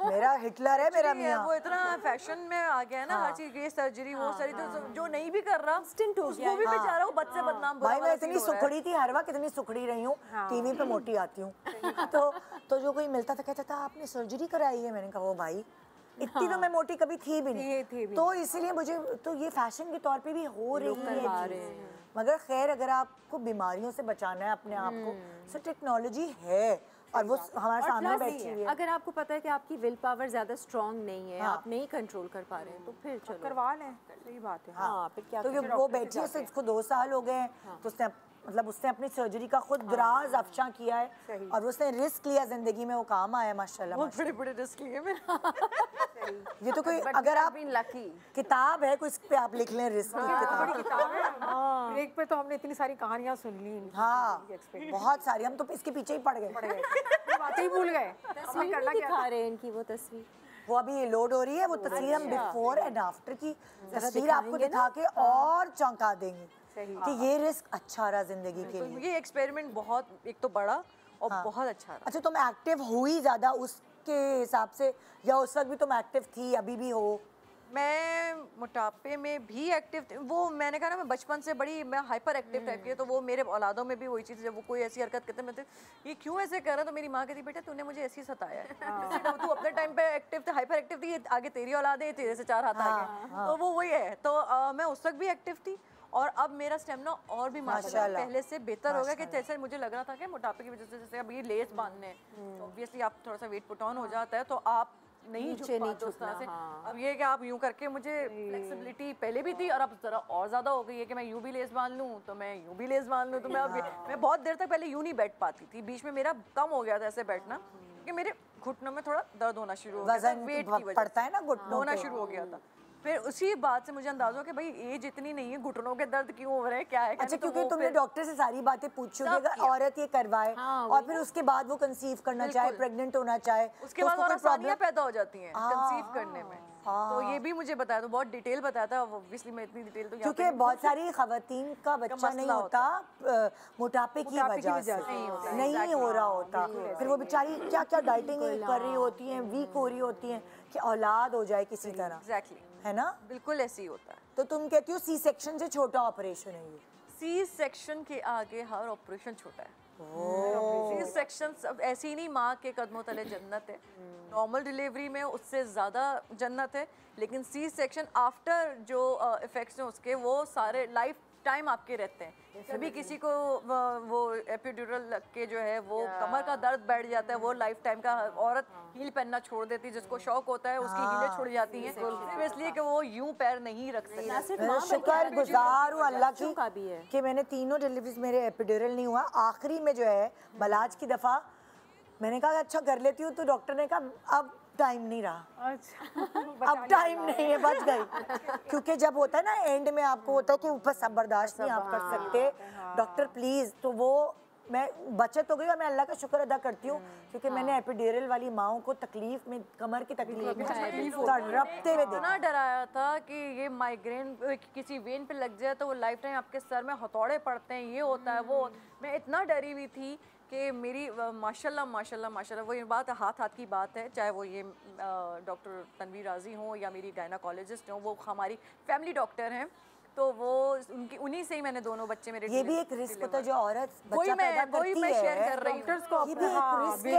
मेरा हिटलर है मेरा मियाँ। वो इतना फैशन में आ गया है ना, हर चीज, ये सर्जरी वो सर्जरी, तो जो नहीं भी कर रहा उसको भी बेचारा वो बद से बदनाम। भाई मैं इतनी सुखड़ी थी, हर वक्त इतनी सुखड़ी रही हूँ, टीवी पे मोटी आती हूँ। तो जो कोई मिलता था कहता था आपने सर्जरी कराई है, मैंने कहा वो भाई इतनी तो मैं मोटी कभी थी भी नहीं, तो इसीलिए मुझे तो ये फैशन के तौर पे भी हो रही है। मगर खैर, अगर आपको बीमारियों से बचाना है अपने आप को, तो टेक्नोलॉजी है और वो हमारे सामने बैठी हुई है। अगर आपको पता है कि आपकी विल पावर ज्यादा स्ट्रांग नहीं है, आप नहीं कंट्रोल कर पा रहे हैं, तो फिर चलो करवा लें, सही बात है। हाँ, फिर क्या तो वो बैठी है, उसको 2 साल हो गए, तो उसने मतलब उसने अपनी सर्जरी का खुद दराज अफशा किया है, और उसने रिस्क लिया जिंदगी में, वो काम आया माशाल्लाह। बहुत बड़े रिस्क लिए मैंने। ये तो कोई, अगर आप किताब है कोई, इस पे आप लिख लें रिस्क की किताब। ब्रेक पे तो हमने इतनी सारी कहानियां सुन ली। हाँ, बहुत सारी, हम तो इसके पीछे ही पड़ गए, बातें ही भूल गए। तस्वीर नहीं दिखा रहे हैं इनकी, वो तस्वीर वो अभी लोड हो रही है, वो तस्वीर हम बिफोर एंड आफ्टर की तस्वीर आपको दिखा के और चौंका देंगे कि ये रिस्क अच्छा रहा जिंदगी के लिए। ये एक्सपेरिमेंट बहुत एक तो बड़ा और बहुत अच्छा रहा। अच्छा, तुम एक्टिव हुई ज़्यादा उसके हिसाब से, या उस वक्त भी तुम एक्टिव थी, अभी भी हो? मैं मोटापे में भी एक्टिव थी। वो मैंने कहा ना, मैं बचपन से बड़ी मैं हाइपर एक्टिव टाइप की है, तो वो मेरे औलादों में भी वही चीज़, जब वो कोई ऐसी हरकत करते मैं ये क्यों ऐसे कर रहा, तो मेरी माँ कहती बेटा तूने मुझे ऐसे ही सताया है, तू अपने टाइम पे एक्टिव थे, हाइपर एक्टिव थी, आगे तेरी औलाद है, तेरे से 4 हाथ आगे, तो वो वही है। तो मैं उस वक्त भी एक्टिव थी, और अब मेरा स्टेमिना और भी माशाल्लाह पहले से बेहतर हो गया, कि जैसे मुझे लग रहा था कि मोटापे की वजह से, जैसे अब ये लेस बांधने तो ऑब्वियसली आप थोड़ा सा वेट पुट ऑन हो जाता है, तो आप नहीं झुक पाते उस तरह से। अब ये कि आप यूं करके, मुझे फ्लेक्सिबिलिटी पहले भी थी और अब जरा और ज़्यादा हो गई है कि मैं यूं भी लेस बांध लूँ तो मैं यूं भी लेस बांध लूँ, तो मैं अब मैं बहुत देर तक पहले यूं नहीं बैठ पाती थी, बीच में मेरा कम हो गया था ऐसे बैठना, क्योंकि मेरे घुटनों में थोड़ा दर्द होना शुरू हो गया था, वेट की वजह पड़ता है ना, घुटनों होना शुरू हो गया था। फिर उसी बात से मुझे अंदाजा हो कि भाई एज इतनी नहीं है, घुटनों के दर्द क्यों हो रहे हैं, क्या है। अच्छा, क्योंकि तुमने डॉक्टर से सारी बातें पूछी होगी, अगर औरत ये करवाए और फिर उसके बाद वो कंसीव करना चाहे, प्रेग्नेंट होना चाहे, उसके बाद और आसानियां पैदा हो जाती हैं कंसीव करने में। तो ये भी मुझे बताया, तो बहुत डिटेल बताया था, ऑब्वियसली मैं इतनी डिटेल तो, क्योंकि बहुत सारी खवातीन का बच्चा नहीं होता मोटापे की वजह से, नहीं हो रहा होता, फिर वो बेचारी क्या क्या डाइटिंग कर रही होती हैं, वीक हो रही होती हैं कि औलाद हो जाए किसी तरह। एग्जैक्टली, है ना, बिल्कुल ऐसे ही होता है। तो तुम कहती हो सी सेक्शन से छोटा ऑपरेशन है ये? सी सेक्शन के आगे हर ऑपरेशन छोटा है। सी सेक्शन ऐसी नहीं, माँ के कदमों तले जन्नत है, नॉर्मल डिलीवरी में उससे ज़्यादा जन्नत है, लेकिन सी सेक्शन आफ्टर जो इफेक्ट्स हैं उसके, वो सारे लाइफ टाइम आपके रहते हैं। कभी किसी को वो एपिड्यूरल लग के जो है वो कमर का दर्द बैठ जाता है, वो लाइफ टाइम का औरत हील पहनना छोड़ देती है, जिसको शौक होता है उसकी हीलें छुड़ जाती हैं सिर्फ इसलिए कि वो यूं पैर नहीं रख सकती। शुक्र गुजार हूँ अल्लाह की कि मैंने तीनों डिलीवरीज मेरे एपिड्यूरल नहीं हुआ। आखिरी में जो है बलाज की दफ़ा मैंने कहा अच्छा कर लेती हूँ, तो डॉक्टर ने कहा अब टाइम नहीं रहा। अच्छा अब टाइम नहीं है, बच गई। क्योंकि जब होता है ना एंड में आपको होता है कि ऊपर सब बर्दाश्त नहीं आप कर सकते, डॉक्टर प्लीज, तो वो मैं बचत हो गई और मैं अल्लाह का शुक्र अदा करती हूँ क्योंकि मैंने एपिड्यूरल वाली माओं को तकलीफ में, कमर की तकलीफ में तड़पते हुए देखा। इतना डराया था कि ये माइग्रेन किसी वेन पे लग जाए तो वो लाइफ टाइम आपके सर में हथौड़े पड़ते हैं, ये होता है वो। मैं इतना डरी हुई थी कि मेरी माशाल्लाह माशाल्लाह माशाल्लाह वो ये बात हाथ हाथ की बात है, चाहे वो ये डॉक्टर तनवीर राजी हों या मेरी गायनाकोलॉजिस्ट हों, वो हमारी फैमिली डॉक्टर हैं, तो वो उनकी उन्हीं से ही मैंने दोनों बच्चे मेरे ये भी एक रिस्क होता है जो औरत वही बच्चा पैदा मैं करती है, शेयर कर रही हूँ, ये भी एक रिस्क है।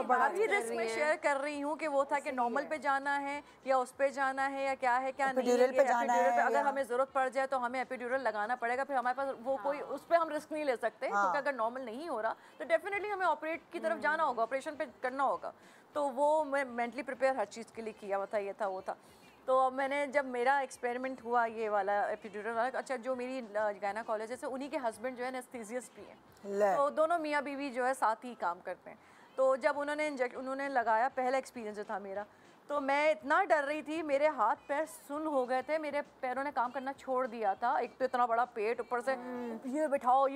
वही रिस्क में शेयर कर रही हूँ कि वो था कि नॉर्मल पे जाना है या उस पे जाना है या क्या है क्या नहीं है, एपिड्यूरल पे जाना है, अगर हमें जरूरत पड़ जाए तो हमें एपिड्यूरल लगाना पड़ेगा, फिर हमारे पास वो कोई उस पे हम रिस्क नहीं ले सकते क्योंकि अगर नॉर्मल नहीं हो रहा तो डेफिनेटली हमें ऑपरेट की तरफ जाना होगा, ऑपरेशन पे करना होगा। तो वो मैं मेंटली प्रिपेयर हर चीज़ के लिए किया हुआ था, ये था वो था। तो मैंने जब मेरा एक्सपेरिमेंट हुआ ये वाला एपिड्यूरल वाला, अच्छा जो मेरी गायनाकोलॉजिस्ट है उन्हीं के हस्बैंड जो है एनेस्थीसिस्ट भी हैं, तो दोनों मियाँ बीवी जो है साथ ही काम करते हैं। तो जब उन्होंने लगाया, पहला एक्सपीरियंस जो था मेरा, तो मैं इतना डर रही थी, मेरे हाथ पैर सुन्न हो गए थे, मेरे पैरों ने काम करना छोड़ दिया था। एक तो इतना बड़ा पेट, ऊपर से ये बिठाओ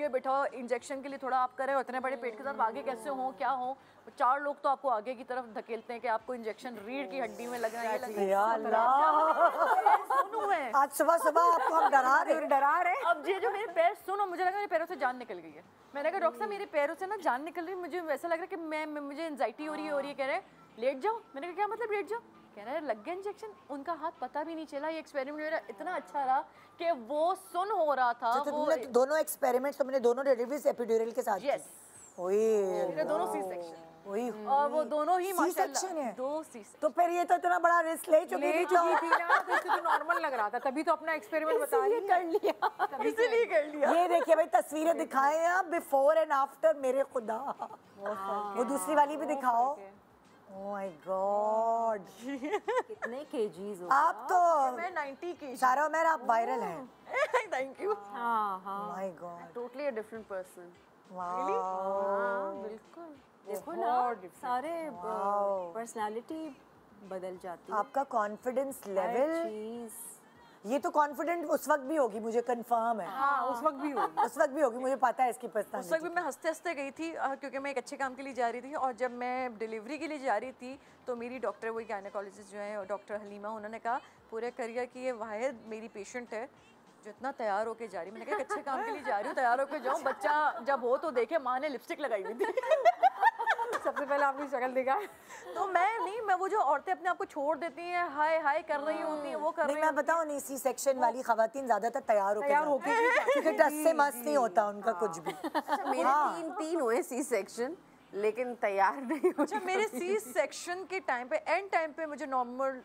इंजेक्शन के लिए थोड़ा आप करें, इतने बड़े पेट के साथ आगे कैसे हो क्या हो। 4 लोग तो आपको आगे की तरफ धकेलते हैं कि आपको इंजेक्शन रीढ़ की हड्डी में लगना है, आज सुबह सुबह आपको हम डरा रहे। अब ये जो मेरे पैर सुनो, मुझे लगा मेरे पैरों से जान निकल गई है। मैंने कहा डॉक्टर साहब मेरे पैरों से ना जान निकल रही है, मुझे वैसा लग रहा है कि मुझे एंजाइटी हो रही है। कह रहे लेट जाओ। मैंने कहा क्या मतलब लेट जाओ? कह रहे लग गया इंजेक्शन। उनका हाथ पता भी नहीं चला। ये एक्सपेरिमेंट मेरा इतना अच्छा रहा कि वो सुन हो रहा था। तो वो दोनों एक्सपेरिमेंट्स तो मैंने दोनों डिलीवरीज एपिड्यूरल के साथ यस, मेरे दोनों सी सेक्शन और वो दोनों ही C-section है। 2 C-section। तो फिर ये तो इतना बड़ा रिस्क ले चुकी थी ना, तो इससे तो नॉर्मल लग रहा था, तभी तो अपना एक्सपेरिमेंट बता रही है, इसीलिए कर लिया। ये देखिए भाई तस्वीरें दिखाए हैं आप, बिफोर एंड आफ्टर। मेरे खुदा, वो दूसरी वाली भी दिखाओ। ओह माय गॉड, कितने केजीज हो आप तो मैं 90 की सारा मेरा आप वायरल हैं। Thank you. My God, totally a different person. Wow, बिल्कुल। देखो ना, सारे पर्सनालिटी बदल जाती है, आपका कॉन्फिडेंस लेवल। ये तो कॉन्फिडेंट उस वक्त भी होगी, मुझे कंफर्म है। हाँ, उस वक्त भी होगी, मुझे पता है इसकी उस वक्त भी पर्सनालिटी। मैं हंसते हंसते गई थी क्योंकि मैं एक अच्छे काम के लिए जा रही थी। और जब मैं डिलीवरी के लिए जा रही थी तो मेरी डॉक्टर, वही गायनेकोलॉजिस्ट जो है डॉक्टर हलीमा, उन्होंने कहा पूरे करियर की ये वाहिद मेरी पेशेंट है जो इतना तैयार होके जा रही। मैंने कहा अच्छे काम के लिए जा रही हूँ, तैयार होके जाऊँ। बच्चा जब हो तो देखे, माँ ने लिपस्टिक लगाई हुई थी। सबसे पहले आपकी शक्ल देखा। तो मैं वो जो औरतें अपने आप को छोड़ देती हैं, हाय हाय कर रही होती हैं, वो कर रही नहीं, मैं बताऊँ नहीं, सी सेक्शन वाली खवातीन ज्यादातर तैयार होके क्योंकि डस से मस्त नहीं होता उनका कुछ भी। मेरे 3 हुए सी सेक्शन, लेकिन तैयार नहीं हुए। अच्छा, मेरे सी सेक्शन के टाइम पे, एंड टाइम पे मुझे नॉर्मल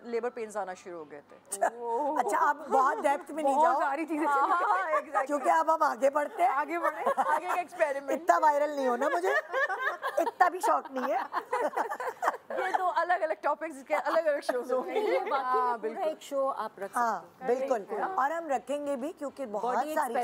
लेबर पेन्स आना शुरू हो गए थे। अच्छा, आप बहुत डेप्थ में नहीं जाओ, सारी चीजें क्योंकि अब हम आगे बढ़ते हैं। आगे बढ़े, आगे का एक्सपेरिमेंट। इतना वायरल नहीं होना मुझे, इतना भी शौक नहीं है। ये 2 अलग अलग टॉपिक्स के अलग अलग शोज होंगे। बिल्कुल एक शो आप रख हाँ बिल्कुल, और हम रखेंगे भी क्योंकि बहुत सारी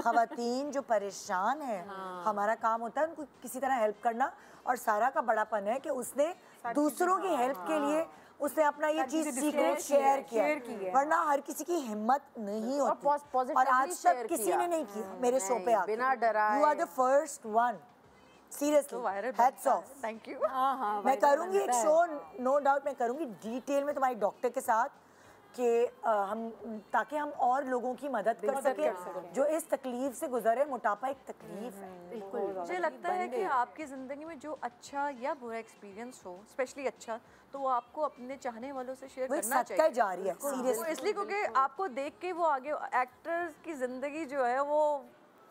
खवातीन जो परेशान है, हमारा काम होता है उनको किसी तरह हेल्प करना। और सारा का बड़ापन है कि उसने दूसरों की हेल्प के लिए उसने अपना ये चीज सीक्रेट शेयर किया, वरना हर किसी की हिम्मत नहीं होती। और आज तक किसी ने नहीं किया मेरे शो पे आके। बिना डराए। You are the first one, seriously, hats off. Thank you. मैं करूंगी एक शो, नो डाउट मैं करूंगी डिटेल में तुम्हारी डॉक्टर के साथ कि हम, ताकि हम और लोगों की मदद कर सके जो इस तकलीफ से गुजरे। मोटापा एक तकलीफ है। बिल्कुल। मुझे लगता है कि आपकी ज़िंदगी में जो अच्छा या बुरा एक्सपीरियंस हो, स्पेशली अच्छा, तो वो आपको अपने चाहने वालों से शेयर करना चाहिए। जा रही है सीरियसली, इसलिए क्योंकि आपको देख के वो आगे एक्टर्स की ज़िंदगी जो है वो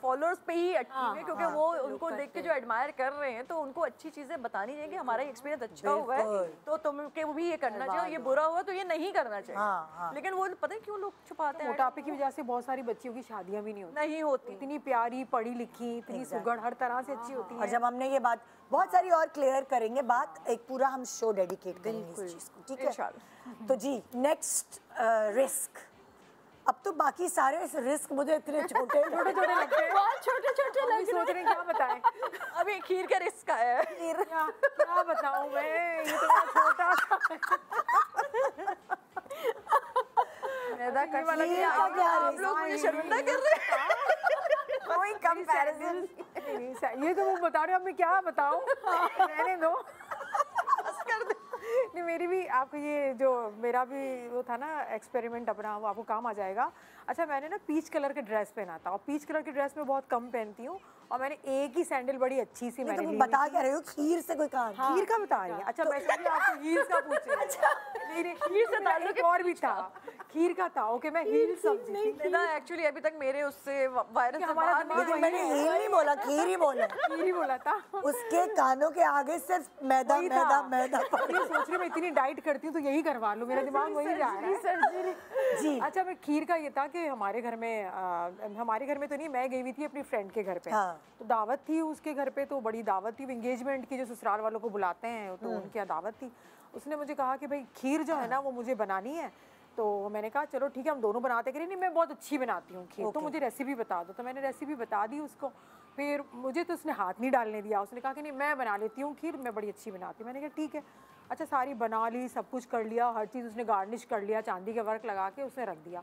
फॉलोअर्स पे ही अटकी हुई है, क्योंकि वो उनको देख के जो एडमायर कर रहे हैं तो उनको अच्छी चीजें बतानी चाहिए कि हमारा एक्सपीरियंस अच्छा हुआ है तो तुमके भी ये करना चाहिए, और ये बुरा हुआ तो ये नहीं करना चाहिए। लेकिन वो पता है क्यों लोग छुपाते हैं? मोटापे की वजह से बहुत सारी बच्चियों की शादियां भी नहीं होती। इतनी प्यारी, पढ़ी लिखी, इतनी सुगढ़, हर तरह से अच्छी होती है। और जब हमने ये बात बहुत सारी और क्लियर करेंगे बात, एक पूरा हम शो डेडिकेट करेंगे इस चीज को, ठीक है? तो जी नेक्स्ट रिस्क। अब तो बाकी सारे रिस्क मुझे इतने छोटे लगते हैं, बहुत छोटे लग सोच रहे हैं क्या बताएं। अभी खीर का रिस्क आया है। क्या बताऊं मैं, ये तो छोटा सा मैदा कटने के आगे आप लोग मुझे शर्मिंदा कर रहे हैं। कोई कंपैरिजन ये तो वो बता रहे हो, अब मैं क्या बताऊं, रहने दो। नहीं, मेरी भी आपको ये जो मेरा भी वो था ना एक्सपेरिमेंट अपना, वो आपको काम आ जाएगा। अच्छा, मैंने ना पीच कलर के ड्रेस पहना था, और पीच कलर की ड्रेस में बहुत कम पहनती हूँ, और मैंने एक ही सैंडल बड़ी अच्छी सी मैंने ली। बता क्या रहे हो, खीर से कोई काम? खीर का बता रही है? अच्छा, मैं सोची आपको हील्स का पूछ रही हूं। नहीं, खीर से ताल्लुक और भी था, खीर का था। ओके, मैं हील्स समझी थी ना। एक्चुअली अभी तक मेरे उससे वायरस से बाहर नहीं, लेकिन मैंने हील नहीं बोला, खीर ही बोला। खीर ही बोला था। उसके कानों के आगे सिर्फ मैदा मैदा मैदा। ये सोच रही मैं इतनी डाइट करती हूँ तो यही करवा लूँ, मेरा दिमाग वही जा रहा है जी। अच्छा, मैं खीर का ये था कि हमारे घर में तो नहीं, मैं गई हुई थी अपनी फ्रेंड के घर पे। तो दावत थी उसके घर पे, तो बड़ी दावत थी, एंगेजमेंट की, जो ससुराल वालों को बुलाते हैं, तो उनके यहाँ दावत थी। उसने मुझे कहा कि भाई खीर जो है ना वो मुझे बनानी है। तो मैंने कहा चलो ठीक है, हम दोनों बनाते करें। नहीं, मैं बहुत अच्छी बनाती हूँ खीर, तो मुझे रेसिपी बता दो। तो मैंने रेसिपी बता दी उसको। फिर मुझे तो उसने हाथ नहीं डालने दिया, उसने कहा कि नहीं मैं बना लेती हूँ खीर, मैं बड़ी अच्छी बनाती हूँ। मैंने कहा ठीक है। अच्छा, सारी बना ली, सब कुछ कर लिया, हर चीज़ उसने गार्निश कर लिया, चांदी के वर्क लगा के उसने रख दिया।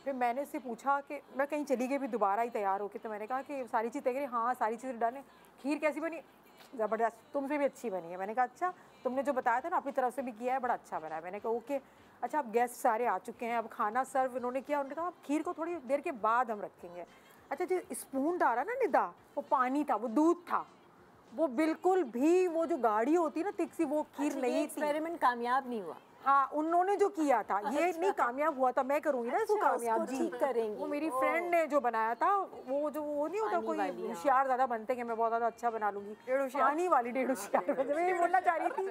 फिर मैंने उससे पूछा कि मैं कहीं चली गई भी दोबारा ही तैयार होके, तो मैंने कहा कि सारी चीज़ तैयार? हाँ, सारी चीज़ें डालें। खीर कैसी बनी? ज़बरदस्त, तुमसे भी अच्छी बनी है। मैंने कहा अच्छा, तुमने जो बताया था ना अपनी तरफ से भी किया है, बड़ा अच्छा बना है। मैंने कहा ओके। अच्छा, अब गेस्ट सारे आ चुके हैं, अब खाना सर्व इन्होंने किया। उन्होंने कहा खीर को थोड़ी देर के बाद हम रखेंगे। अच्छा, जो स्पून डाला ना निदा, वो पानी था, वो दूध था, वो बिल्कुल भी वो जो गाढ़ी होती है ना थिक सी, वो खीर नहीं थी। एक्सपेरिमेंट कामयाब नहीं हुआ। हाँ, उन्होंने जो किया था ये नहीं कामयाब हुआ था, मैं करूँगी ना इसको कामयाब। जी, करेंगे। वो मेरी फ्रेंड ने जो बनाया था, वो जो वो नहीं होता कोई होशियार ज़्यादा बनते कि मैं बहुत ज़्यादा अच्छा बना लूँगी, पानी वाली 1.5 होशियार मैं बोलना चाह रही थी,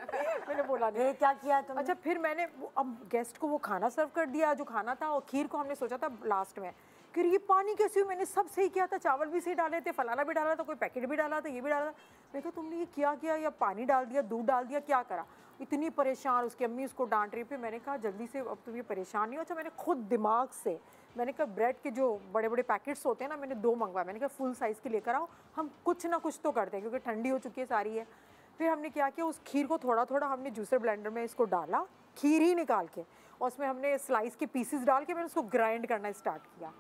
मैंने बोला नहीं। क्या किया तुमने? अच्छा, फिर मैंने अब गेस्ट को वो खाना सर्व कर दिया जो खाना था, और खीर को हमने सोचा था लास्ट में कि ये पानी कैसे हुई। मैंने सब सही किया था, चावल भी सही डाले थे, फलाना भी डाला था, कोई पैकेट भी डाला था, ये भी डाला था। मैं कहा तुमने ये किया या पानी डाल दिया, दूध डाल दिया, क्या करा? इतनी परेशान, उसकी अम्मी उसको डांट रही। फिर मैंने कहा जल्दी से, अब तुम ये परेशान नहीं हो। अच्छा, मैंने खुद दिमाग से, मैंने कहा ब्रेड के जो बड़े बड़े पैकेट्स होते हैं ना, मैंने 2 मंगवाए। मैंने कहा फुल साइज़ के लेकर आओ, हम कुछ ना कुछ तो करते हैं, क्योंकि ठंडी हो चुकी है सारी है। फिर हमने क्या किया, उस खीर को थोड़ा थोड़ा हमने जूसर ब्लेंडर में इसको डाला, खीर ही निकाल के, और उसमें हमने स्लाइस के पीसेस डाल के मैंने उसको ग्राइंड करना स्टार्ट किया।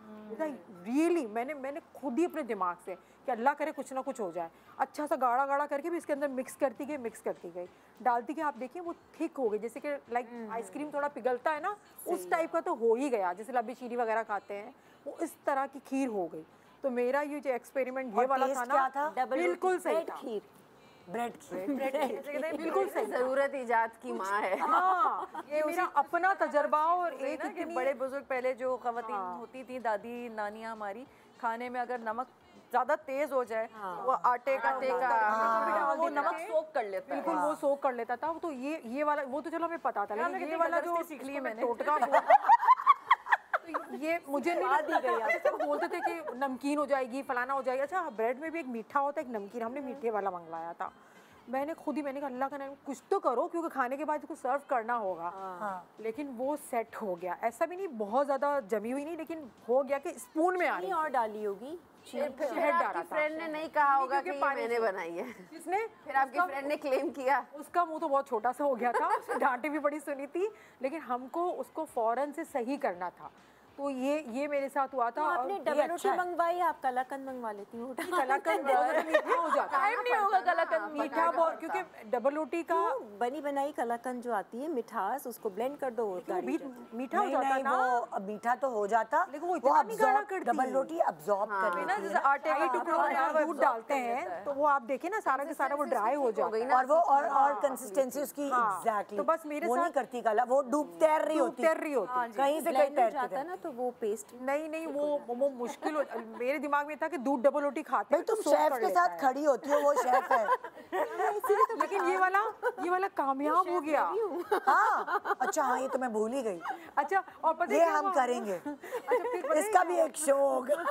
रियली मैंने खुद ही अपने दिमाग से कि अल्लाह करे कुछ ना कुछ हो जाए, अच्छा सा गाढ़ा गाढ़ा करके भी इसके अंदर मिक्स करती गई, डालती गई। आप देखिए वो थिक हो गई, जैसे कि लाइक आइसक्रीम थोड़ा पिघलता है ना, उस टाइप का तो हो ही गया, जैसे लब्बी शीरी वगैरह खाते हैं, वो इस तरह की खीर हो गई। तो मेरा ये जो एक्सपेरिमेंट ये वाला था ना, बिल्कुल सही था। खीर, ब्रेड खीर, बिल्कुल सही। जरूरत इजाद की माँ है। हाँ, ये मेरा अपना तजर्बा। और एक ना कि बड़े बुजुर्ग पहले जो खवातीन होती थी, दादी नानियाँ हमारी, खाने में अगर नमक ज्यादा तेज हो जाए, वो आटे का वो नमक सोक कर लेता है। बिल्कुल, वो सोक कर लेता था। तो ये वाला वो तो चलो हमें पता था, लेकिन ये वाला जो सीख ली मैंने टोटका ये मुझे नहीं दी गई। सब बोलते थे कि नमकीन हो जाएगी, फलाना हो जाएगा। अच्छा, ब्रेड में भी एक मीठा होता है, एक नमकीन, हमने मीठे वाला मंगवाया था। मैंने कहा अल्लाह का नाम कुछ तो करो, क्योंकि खाने के बाद इसको सर्व करना होगा। लेकिन वो सेट हो गया, ऐसा भी नहीं बहुत ज़्यादा जमी हुई नहीं, लेकिन हो गया कि स्पून में आ रही। और डाली होगी, फिर आपकी फ्रेंड ने नहीं कहा होगा कि मैंने बनाई है। किसने? फिर आपकी फ्रेंड ने क्लेम किया। उसका मुंह तो बहुत छोटा सा हो गया था, उसने डांटे भी बड़ी सुनी थी, लेकिन हमको उसको फौरन से सही करना था। तो ये मेरे साथ हुआ था। आपने डबल रोटी मंगवाई, आप कलाकंद मंगवा लेती हूँ। कलाकंद बहुत मीठा हो जाता है, टाइम नहीं होगा कलाकंद मीठा बहुत, क्योंकि डबल रोटी का बनी बनाई कलाकंद जो आती है, मिठास, उसको ब्लेंड कर दो, मीठा हो जाता ना। वो मीठा तो हो जाता, लेकिन वो इतना नहीं गाढ़ा करती। डबल रोटी अब्सॉर्ब कर ना, जैसे आटे के टुकड़ों में दूध डालते हैं, तो वो आप देखिए ना सारा के सारा वो ड्राई हो जाता है, और वो और कंसिस्टेंसी उसकी एग्जैक्टली। तो बस मेरे वो नहीं करती कला, वो डूब तैर रही होती, कहीं से कहीं जाता है ना, तो वो पेस्ट नहीं वो मुश्किल हो, मेरे दिमाग में था कि दूध डबल रोटी खाते भाई तुम शेफ के साथ खड़ी होती हो, वो शेफ है। लेकिन ये वाला कामयाब हो गया। हाँ अच्छा, हाँ ये तो मैं भूल ही गई। अच्छा और पता ये है क्या हम हुआ? करेंगे, अच्छा फिर इसका भी एक शो होगा।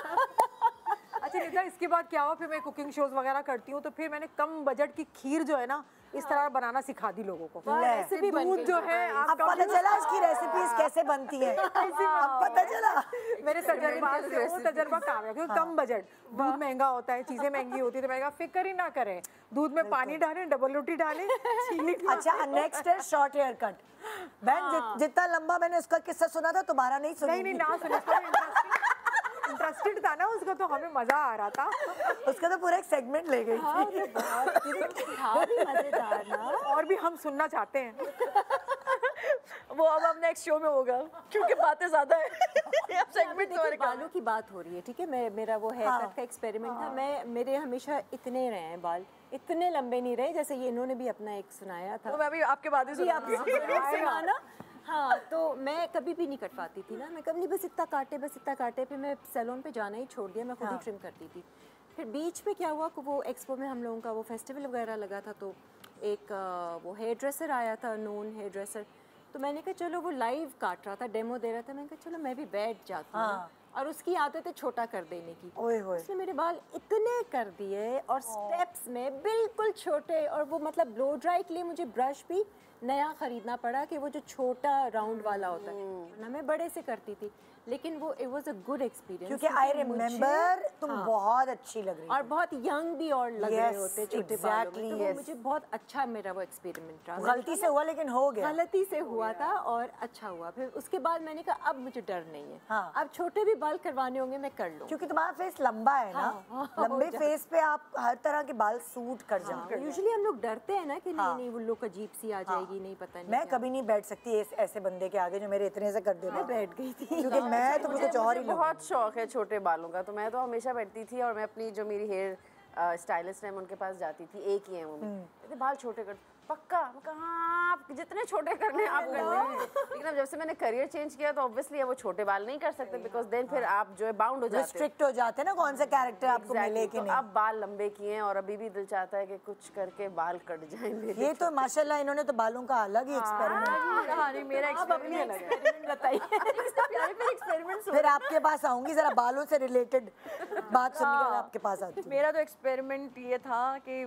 अच्छा निदा, इसके बाद क्या हुआ, फिर मैं कुकिंग शोज वगैरह करती हूँ, तो फिर मैंने कम बजट की खीर जो है ना इस तरह बनाना सिखा दी लोगों को। रेसिपी बन दूध गई। जो है अब पता चला इसकी रेसिपीज कैसे बनती है, अब पता चला। मेरे तजर्बा से वो तजर्बा काम है, क्योंकि कम बजट, दूध महंगा होता है, चीजें महंगी होती है, तो मैंने कहा फिक्र ही ना करें, दूध में पानी डालें, डबल रोटी डालें, चीनी। अच्छा नेक्स्ट है शॉर्ट हेयर कट। बहन जितना लंबा मैंने उसका किस्सा सुना था तुम्हारा नहीं सुना। नहीं ना सुना, इंटरेस्टेड था ना उसको, तो हमें मजा आ रहा था। उसका तो पूरा एक सेगमेंट ले गई थी। मजेदार ना। और भी हम सुनना चाहते हैं। वो अब नेक्स्ट शो में होगा क्योंकि बातें ज्यादा है। अब सेगमेंट देखिए बालों की बात हो रही है, ठीक है, मेरा वो हेयर कट का एक्सपेरिमेंट था। मेरे हमेशा इतने रहे हैं बाल, इतने लंबे नहीं रहे, जैसे ये इन्होंने भी अपना एक सुनाया था। तो मैं भी आपके बाद ही सुनाना। हाँ तो मैं कभी भी नहीं कटवाती थी ना, मैं कभी नहीं, बस इतना काटे, फिर मैं सैलून पे जाना ही छोड़ दिया, मैं खुद ही ट्रिम करती थी। फिर बीच में क्या हुआ कि वो एक्सपो में हम लोगों का वो फेस्टिवल वगैरह लगा था, तो एक वो हेयर ड्रेसर आया था, नोन हेयर ड्रेसर, तो मैंने कहा चलो, वो लाइव काट रहा था, डेमो दे रहा था, मैंने कहा चलो मैं भी बैठ जाती हूँ। और उसकी आदत है छोटा कर देने की। उसने मेरे बाल इतने कर दिए और स्टेप्स में बिल्कुल छोटे, और वो मतलब ब्लो ड्राई के लिए मुझे ब्रश भी नया खरीदना पड़ा कि वो जो छोटा राउंड वाला होता है, वरना मैं बड़े से करती थी। लेकिन वो it was a good experience, क्योंकि आई रिमेम्बर तुम बहुत अच्छी लग रही और बहुत यंग भी और लग रहे होते छोटे बालों में, तो वो मुझे बहुत अच्छा मेरा वो एक्सपेरिमेंट रहा। गलती से हुआ लेकिन हो गया, गलती से हुआ था और अच्छा हुआ। फिर उसके बाद मैंने कहा अब मुझे डर नहीं है, अब छोटे भी बाल करवाने होंगे मैं कर लूँ, क्योंकि तुम्हारा फेस लंबा है ना। लंबे फेस पे आप हर तरह के बाल सूट कर जाओगे। यूजुअली हम लोग डरते हैं ना कि नहीं वो लुक अजीब सी आ जाएगी, नहीं पता नहीं। मैं कभी नहीं बैठ सकती ऐसे बंदे के आगे जो मेरे इतने से कर दे। मैं बैठ गई थी क्योंकि मैं तो कुछ और ही बहुत शौक है छोटे बालों का, तो मैं तो हमेशा बैठती थी, और मैं अपनी जो मेरी हेयर स्टाइलिस्ट है मैं उनके पास जाती थी, एक ही है वो भी, कहते बाल छोटे कर पक्का। मैं कहा आप जितने छोटे करने आप कर लें, लेकिन अब जब से मैंने करियर चेंज किया तो ऑब्वियसली वो छोटे बाल नहीं कर सकते, बिकॉज देन फिर आप जो है बाउंड हो जाते हैं, रिस्ट्रिक्ट हो जाते हैं ना, कौन सा कैरेक्टर आपको मिले कि तो नहीं। अब बाल लंबे किए हैं और अभी भी दिल चाहता है कि कुछ करके बाल कट जाए मेरे। ये तो माशाल्लाह इन्होंने तो बालों का अलग ही एक्सपेरिमेंट। कहानी मेरा एक्सपेरिमेंट अलग है, बताइए। प्यारे पे एक्सपेरिमेंट फिर आपके पास आऊंगी, जरा बालों से रिलेटेड बात सुनने के लिए आपके पास आती हूँ। मेरा तो एक्सपेरिमेंट ये था कि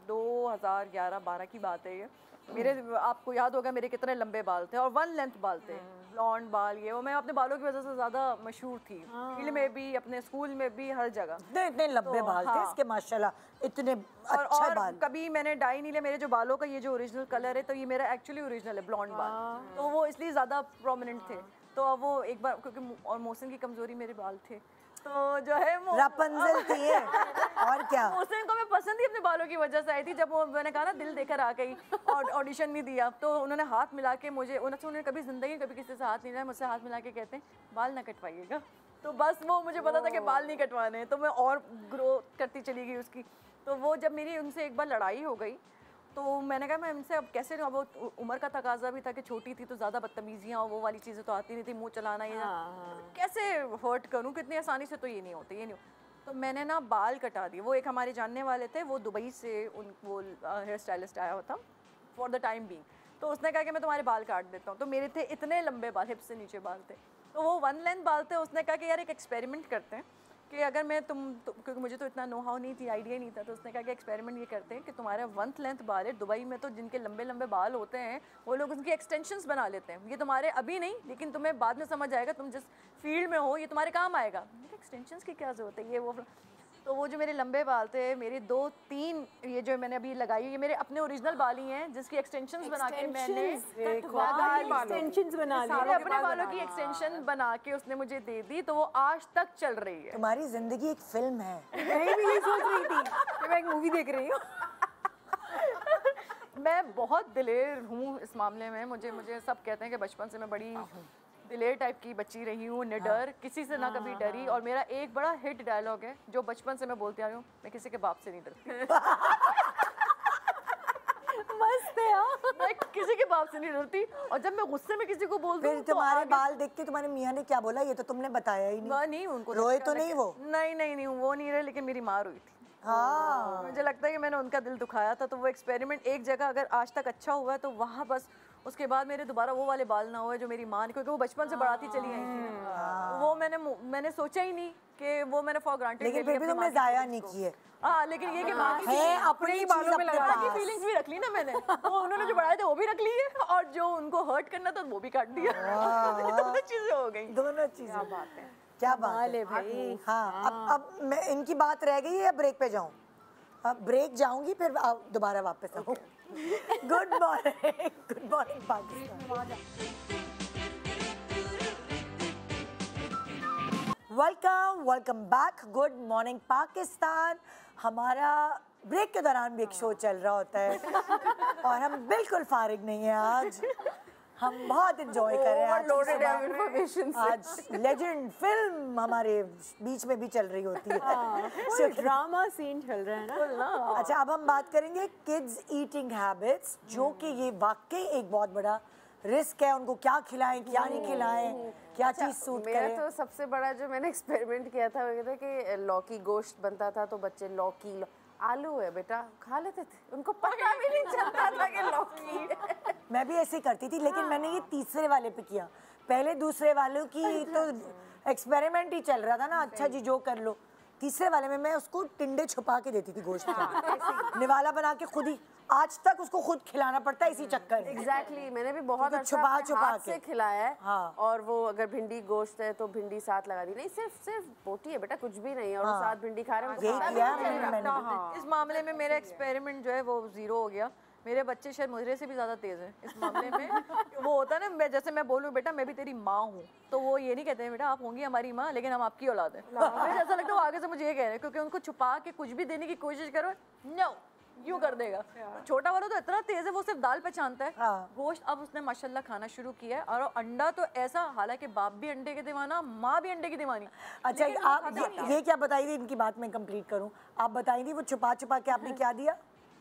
2011-12 की बात है ये। मेरे आपको याद होगा मेरे कितने लंबे बाल थे और वन लेंथ बाल थे, ब्लॉन्ड बाल, ये वो मैं अपने बालों की वजह से ज़्यादा मशहूर थी, फील्ड में भी, अपने स्कूल में भी, हर जगह। इतने लंबे बाल थे इसके माशाल्लाह, इतने अच्छे बाल। कभी मैंने डाई नहीं लिया, मेरे जो बालों का ये जो ओरिजिनल कलर है, तो ये मेरा एक्चुअली ओरिजिनल है ब्लॉन्ड बाल, तो वो इसलिए ज़्यादा प्रोमिनेंट थे। तो अब वो एक बार, क्योंकि और मौसम की कमज़ोरी मेरे बाल थे, तो जो है रापुंज़ल थी ये, और क्या। मौसम को मैं पसंद ही अपने बालों की वजह से आई थी। जब वो मैंने कहा ना दिल देकर आ गई और ऑडिशन नहीं दिया, तो उन्होंने हाथ मिला के मुझे, उन्होंने कभी ज़िंदगी कभी किसी से हाथ नहीं लिया, मुझसे हाथ मिला के कहते हैं बाल ना कटवाइएगा। तो बस वो मुझे पता था कि बाल नहीं कटवाने, तो मैं और ग्रो करती चली गई उसकी। तो वो जब मेरी उनसे एक बार लड़ाई हो गई, तो मैंने कहा मैं इनसे अब कैसे, अब वो उम्र का तकाजा भी था कि छोटी थी तो ज़्यादा बदतमीजियाँ और वो वाली चीज़ें तो आती नहीं थी, मुंह चलाना ये कैसे हर्ट करूँ, कितनी आसानी से तो ये नहीं होते, ये नहीं हो। तो मैंने ना बाल कटा दिए। वो एक हमारे जानने वाले थे, वो दुबई से वो हेयर स्टाइलिस्ट आया होता फॉर द टाइम बीइंग, तो उसने कहा कि मैं तुम्हारे बाल काट देता हूँ। तो मेरे थे इतने लंबे बाल, हिप से नीचे बाल थे, तो वो वन लेंथ बाल थे। उसने कहा कि यार एक एक्सपेरिमेंट करते हैं कि अगर मैं क्योंकि मुझे तो इतना नो हाउ नहीं थी, आइडिया नहीं था, तो उसने कहा कि एक्सपेरिमेंट ये करते हैं कि तुम्हारा वन लेंथ बाल है, दुबई में तो जिनके लंबे लंबे बाल होते हैं वो लोग उनकी एक्सटेंशंस बना लेते हैं, ये तुम्हारे अभी नहीं लेकिन तुम्हें बाद में समझ आएगा, तुम जिस फील्ड में हो ये तुम्हारे काम आएगा। एक्सटेंशंस की क्या ज़रूरत है, ये वो। तो वो जो मेरे लंबे बाल थे, मेरे 2-3 ये जो मैंने अभी लगाई, ये मेरे अपने ओरिजिनल बाल ही हैं जिसकी एक्सटेंशंस बना के मैंने एक्सटेंशंस बना ली, अपने बालों की एक्सटेंशन बना के उसने मुझे दे दी, तो वो आज तक चल रही है। तुम्हारी जिंदगी एक फिल्म है। मैं भी यही सोच रही थी कि मैं एक मूवी देख रही हूँ। मैं बहुत दिलेर हूँ इस मामले में, मुझे सब कहते हैं कि बचपन से मैं बड़ी दिलेर टाइप की बच्ची रही हूँ, निडर, किसी से ना कभी डरी। और मेरा एक बड़ा हिट डायलॉग है जो बचपन से मैं बोलती आ रही हूँ, मैं किसी के बाप से नहीं डरती। मस्त है हाँ। मैं किसी के बाप से नहीं डरती, और जब मैं गुस्से में किसी को बोल दूं फिर तुम्हारे बाल देख के तुम्हारे मियाँ ने क्या बोला? ये तो तुमने बताया ही नहीं। नहीं उनको रोए तो नहीं वो? नहीं वो नहीं रहे, लेकिन मेरी माँ रोई थी। हाँ, मुझे लगता है कि मैंने उनका दिल दुखाया था, तो वो एक्सपेरिमेंट एक जगह अगर आज तक अच्छा हुआ है तो वहाँ बस उसके बाद मेरे दोबारा वो वाले बाल ना हुए जो मेरी माँ ने, क्योंकि वो बचपन से बढ़ाती चली आई थी। वो मैंने सोचा ही नहीं कि वो मैंने फॉर ग्रांटेड लेकिन फिर भी तुमने जाया नहीं किए। हाँ, लेकिन ये कि है अपने ही बालों में लगा की फीलिंग्स भी रख ली ना मैंने, वो उन्होंने जो बढ़ाए थे वो भी रख लिए, और जो उनको हर्ट करना था वो भी काट दिया। दोनों चीजें हो गई। दोनों चीजें। क्या बात है भाई। हाँ, अब मैं इनकी बात रह गई है या ब्रेक पे जाऊँ? अब ब्रेक जाऊंगी फिर दोबारा वापस आऊँ। Good morning Pakistan. Welcome back. Good morning Pakistan. हमारा ब्रेक के दौरान भी एक शो चल रहा होता है और हम बिल्कुल फारिग नहीं है आज। हम बहुत एंजॉय कर रहे हैं आज लेजेंड फिल्म हमारे बीच में भी चल रही होती है। ड्रामा सीन चल रहा है ना। अच्छा, अब हम बात करेंगे किड्स ईटिंग हैबिट्स, जो कि ये वाकई एक बहुत बड़ा रिस्क है। उनको क्या खिलाएं, क्या नहीं खिलाएं, क्या चीज़ सूट करे। मेरा तो सबसे बड़ा जो मैंने एक्सपेरिमेंट किया था वो ये था कि लौकी गोश्त बनता था, तो बच्चे लौकी आलू है बेटा खा लेते थे, उनको पता भी नहीं चलता था कि लौकी है। मैं भी ऐसे ही करती थी, लेकिन मैंने ये तीसरे वाले पे किया। पहले दूसरे वालों की तो एक्सपेरिमेंट ही चल रहा था ना, अच्छा जी जो कर लो। तीसरे वाले में मैं उसको टिंडे छुपा के देती थी गोश्त का, निवाला बना के खुद ही। आज तक उसको खुद खिलाना पड़ता है इसी चक्कर में। एग्जैक्टली मैंने भी बहुत छुपा हाथ से खिलाया है। हाँ। और वो अगर भिंडी गोश्त है तो भिंडी साथ लगा दी, नहीं सिर्फ बोटी है बेटा, कुछ भी नहीं है, और वो साथ भिंडी खा रहे हैं। यही किया मैंने। इस मामले में मेरा एक्सपेरिमेंट जो है वो 0 हो गया। मेरे बच्चे शायद मुझे से भी ज़्यादा तेज़ हैं इस मामले में। वो होता है ना, जैसे मैं बोलूँ बेटा मैं भी तेरी माँ हूँ, तो वो ये नहीं कहते हैं बेटा आप होंगी हमारी माँ, लेकिन हम आपकी औलाद हैं। मुझे ऐसा लगता है वो आगे से मुझे ये कह रहे हैं, क्योंकि उनको छुपा के कुछ भी देने की कोशिश करो, नो यूँ कर देगा। छोटा वाला तो इतना तेज़ है, वो सिर्फ दाल पहचानता है। गोश्त अब उसने माशाल्लाह खाना शुरू किया है, और अंडा तो ऐसा, हालांकि बाप भी अंडे के दीवाना, माँ भी अंडे की दीवानी। अच्छा, आप ये क्या बताई थी, इनकी बात मैं कंप्लीट करूँ। आप बताई थी वो छुपा के आपने क्या दिया?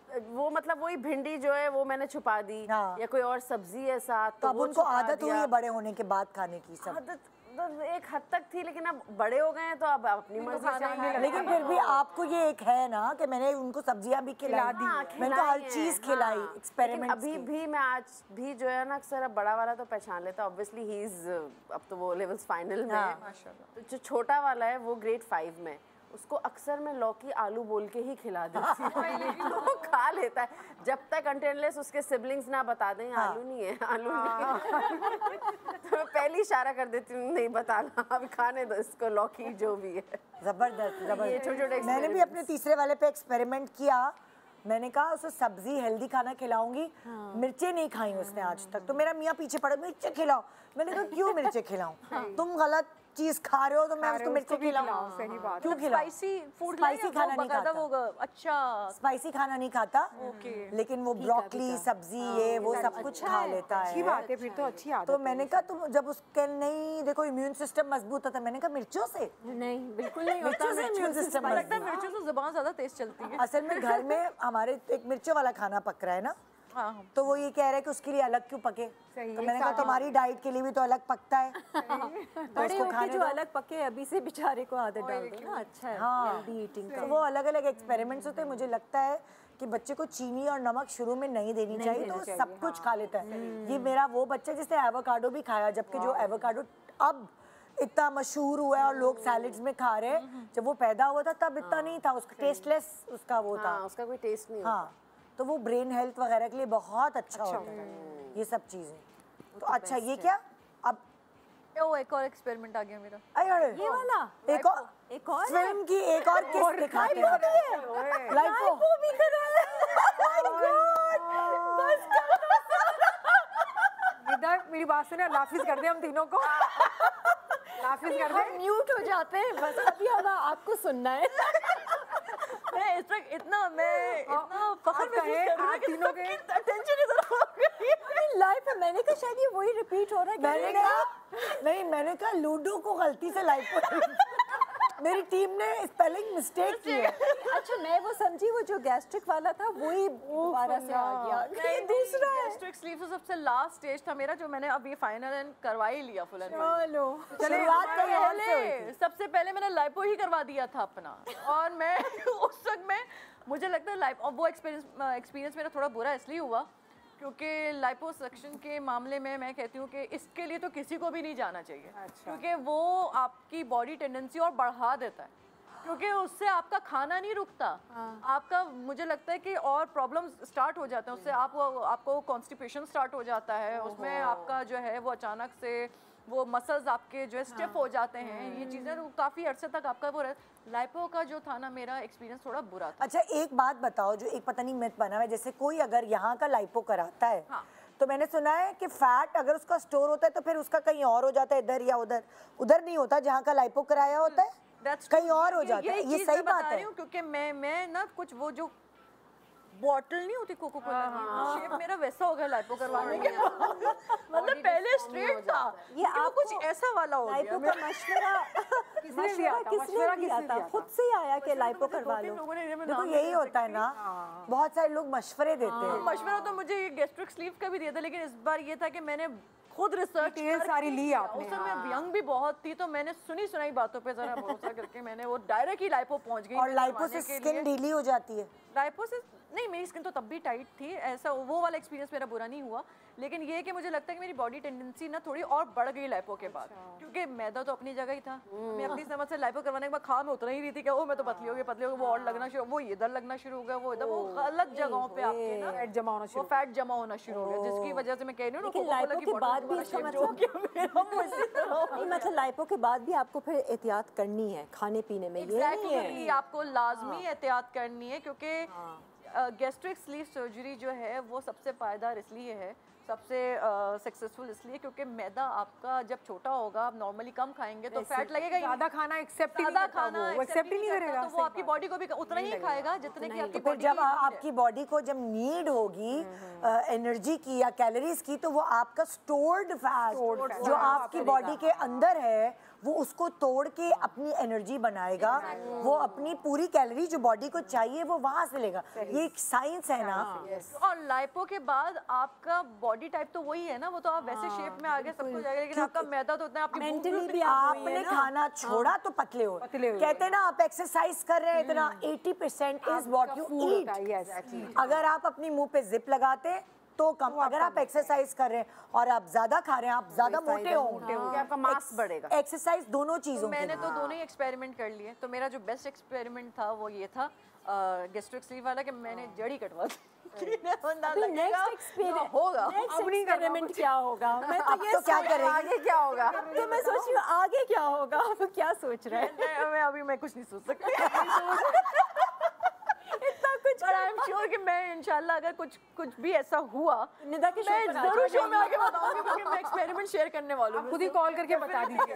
वो मतलब वही भिंडी जो है वो मैंने छुपा दी, या कोई और सब्जी है साथ, तो अब उनको आदत हुई है बड़े होने के बाद खाने की। सब आदत तो एक हद तक थी, लेकिन अब बड़े हो गए हैं तो अब अपनी मर्जी से खाने लगे। लेकिन फिर भी आपको ये एक है ना कि मैंने उनको सब्जियां भी खिला दी, मैंने तो हर चीज खिलाई। एक्सपेरिमेंट अभी भी मैं आज भी जो है ना अक्सर अब बड़ा वाला तो पहचान लेता, ऑब्वियसली ही इज अब तो वो लेवल्स फाइनल में है। तो जो छोटा वाला है वो ग्रेड 5 में, उसको अक्सर मैं लौकी आलू बोल के ही खिला देती हूँ। वो खा लेता है जब तक अनटिल उसके सिबलिंग्स ना बता दें आलू नहीं है, आलू नहीं है। तो मैं पहली इशारा कर देती हूँ नहीं बताना, अब खाने दो इसको लौकी जो भी है। जबरदस्त। मैंने भी अपने तीसरे वाले पे एक्सपेरिमेंट किया। मैंने कहा उसे सब्जी हेल्दी खाना खिलाऊंगी। मिर्चें नहीं खाई उसने आज तक, तो मेरा मियाँ पीछे पड़ा, मिर्चें खिलाओ। मैंने कहा क्यों मिर्चें खिलाऊं? तुम गलत चीज खा रहे हो तो मैं उसको मिर्ची खिलाऊं। सही बात। क्यों खिलाऊं? स्पाइसी फूड, स्पाइसी खाना नहीं खाता वो। अच्छा, स्पाइसी खाना नहीं खाता, लेकिन वो ब्रोकली सब्जी ये वो सब कुछ खा लेता है। अच्छी बात है, फिर तो अच्छी आदत। तो मैंने कहा तुम जब उसके नहीं देखो इम्यून सिस्टम मजबूत होता है, मैंने कहा मिर्चों से नहीं, बिल्कुल नहीं होता। मिर्चों से इम्यून सिस्टम लगता है मिर्चों से जुबान ज्यादा तेज चलती है। असल में घर में हमारे एक मिर्चों वाला खाना पक रहा है ना, तो वो ये कह रहे हैं कि उसके लिए अलग क्यों पके। तो मैंने कहा तुम्हारी डाइट के लिए भी तो अलग पकता है। तो उसको खाने जो अलग पके अभी से बेचारे को आदत डाल दो ना, अच्छा है हेल्दी ईटिंग का। तो वो अलग अलग एक्सपेरिमेंट्स होते हैं। मुझे लगता है कि बच्चे को चीनी और नमक शुरू में नहीं देनी चाहिए, तो सब कुछ खा लेता है। ये मेरा वो बच्चा जिसने एवोकाडो भी खाया, जबकि जो एवोकाडो अब इतना मशहूर हुआ है और लोग सैलेड्स में खा रहे हैं, जब वो पैदा हुआ था तब इतना नहीं था, उसका टेस्टलेस उसका वो था, उसका कोई टेस्ट नहीं। हाँ, तो वो ब्रेन हेल्थ वगैरह के लिए बहुत अच्छा होता है ये सब चीजें। तो अच्छा ये क्या अब एक और एक्सपेरिमेंट आ गया मेरा। अरे ये वाला एक और फिल्म की एक और किस दिखाते हैं। लाइको भी कर रहा है। मेरी बात सुने, लाफिज कर दे हम तीनों को। लाफिज कर दे, म्यूट हो जाते हैं बस। अभी हम आपको सुनना है। मैं इतना फख्र महसूस कर रही हूं कि तीनों के अटेंशन इधर हो गई लाइफ में। मैंने कहा शायद ये वही रिपीट हो रहा है। मैंने कहा लूडो को गलती से लाइक मेरी टीम ने स्पेलिंग मिस्टेक की है। अच्छा मैं वो समझी वो जो गैस्ट्रिक वाला था वही दोबारा से आ गया। नहीं, दूसरा गैस्ट्रिक स्लीव तो सबसे लास्ट स्टेज था मेरा, जो मैंने अब ये फाइनल एंड करवा ही लिया फुल एंड चलो शुरुआत कहीं और से हुई थी। सबसे पहले मैंने लाइपो ही करवा दिया था अपना, और मैं उस वक्त में मुझे लगता है लाइप, और वो एक्सपीरियंस मेरा थोड़ा बुरा इसलिए हुआ क्योंकि लाइपोसक्शन के मामले में मैं कहती हूँ कि इसके लिए तो किसी को भी नहीं जाना चाहिए। क्योंकि वो आपकी बॉडी टेंडेंसी और बढ़ा देता है, क्योंकि उससे आपका खाना नहीं रुकता। आपका मुझे लगता है कि और प्रॉब्लम्स स्टार्ट हो जाते हैं उससे। आपको कॉन्स्टिपेशन स्टार्ट हो जाता है, उसमें आपका जो है वो अचानक से वो मसल्स आपके जो है स्टिफ हो जाते हैं। ये चीज़ें काफ़ी अरसे तक आपका वो लाइपो का जो था ना, मेरा एक्सपीरियंस थोड़ा बुरा था। अच्छा एक बात बताओ, जो एक पता नहीं मिथ बना हुआ है, जैसे कोई अगर यहाँ का लाइपो कराता है तो मैंने सुना है कि फैट अगर उसका स्टोर होता है तो फिर उसका कहीं और हो जाता है, इधर या उधर। उधर नहीं होता जहाँ का लाइपो कराया होता है, कहीं और हो जाता है। ये सही बात है क्योंकि मैं ना कुछ वो जो बॉटल नहीं होती कोको कोला की, शेप मेरा वैसा हो गया लाइपो करवाने के बाद। मतलब पहले स्ट्रेट था, ये आपको कुछ ऐसा वाला हो गया। लाइपो का किसने दिया था? खुद से ही आया कि लाइपो करवा लो। देखो यही होता है ना, बहुत सारे लोग मशवरे देते हैं। मशवरा तो मुझे ये गैस्ट्रिक स्लीव का भी दिया था, लेकिन इस बार ये था कि मैंने खुद रिसर्च सारी ली आपने। उस समय यंग भी बहुत थी, तो मैंने सुनी सुनाई बातों पे जरा भरोसा करके मैंने वो डायरेक्ट ही लाइपो पहुंच गई। और लाइपो से स्किन ढीली हो जाती है। लाइपो से नहीं, मेरी स्किन तो तब भी टाइट थी, ऐसा वो वाला एक्सपीरियंस मेरा बुरा नहीं हुआ। लेकिन ये कि मुझे लगता है कि मेरी बॉडी टेंडेंसी ना थोड़ी और बढ़ गई लाइपो के बाद, क्योंकि मैदा तो अपनी जगह ही था। मैं अपनी समझ से लाइपो करवाने के बाद खा में उतना ही रही थी कि वो मैं तो पतली हो गई, वो और लगना शुरू, वो इधर लगना शुरू हो गया, वो इधर, वो गलत जगहों पे आपके ना फैट जमा होना शुरू, वो फैट जमा होना शुरू हो गया, जिसकी वजह से मैं कह रही हूँ लेकिन लाइपो के बाद भी इसका मतलब लाइपो के बाद भी आपको फिर एहतियात करनी है खाने पीने में। ये नहीं है आपको लाजमी एहतियात करनी है, क्योंकि गैस्ट्रिक स्लीव सर्जरी जो है वो सबसे पायदार इसलिए है, सबसे सक्सेसफुल इसलिए क्योंकि मैदा आपका जब छोटा होगा, आप नॉर्मली कम खाएंगे तो फैट लगेगा ही। ज्यादा खाना एक्सेप्ट ही नहीं करता, वो एक्सेप्ट ही नहीं करेगा, तो वो आपकी बॉडी को भी उतना ही खाएगा जितने की आपकी फिर जब आपकी बॉडी को जब नीड होगी एनर्जी की या कैलोरीज की, तो वो आपका स्टोर्ड फैट जो आपकी बॉडी के अंदर है वो उसको तोड़ के अपनी एनर्जी बनाएगा। वो अपनी पूरी कैलोरी जो बॉडी को चाहिए वो वहां से लेगा। ये एक साइंस है ना। और लाइपो के बाद आपका बॉडी टाइप तो वही है ना, वो तो आप वैसे शेप में आगे सब कुछ जाएगा, लेकिन आपका मैदा तो उतना आपकी मेंटली भी आपने खाना छोड़ा तो पतले हो। कहते हैं ना आप एक्सरसाइज कर रहे हैं इतना, 80% इज व्हाट यू ईट। अगर आप अपनी मुंह पे जिप लगाते तो कम, अगर आप एक्सरसाइज कर रहे हैं और आप ज्यादा खा रहे हैं, आप ज्यादा मोटे होंगे, आपका मास बढ़ेगा। एक्सरसाइज दोनों चीजों मैंने तो दोनों ही एक्सपेरिमेंट कर लिए। तो मेरा जो बेस्ट एक्सपेरिमेंट था वो ये था गैस्ट्रिक स्लीव वाला, कि मैंने जड़ी कटवा दी। नेक्स्ट एक्सपेरिमेंट होगा, एक्सपेरिमेंट क्या होगा? मैं अब तो क्या करेंगे, आगे क्या होगा? तो मैं सोच रही हूँ आगे क्या होगा। आप क्या सोच रहे हैं? मैं अभी मैं कुछ नहीं सोच सकती। इतना कुछ, पर आई एम श्योर कि मैं इंशाल्लाह अगर कुछ भी ऐसा हुआ, निदा के मैं जरूर शो में आके बताऊंगी, क्योंकि मैं एक्सपेरिमेंट शेयर करने वाली हूँ। खुद ही कॉल करके बता दीजिए।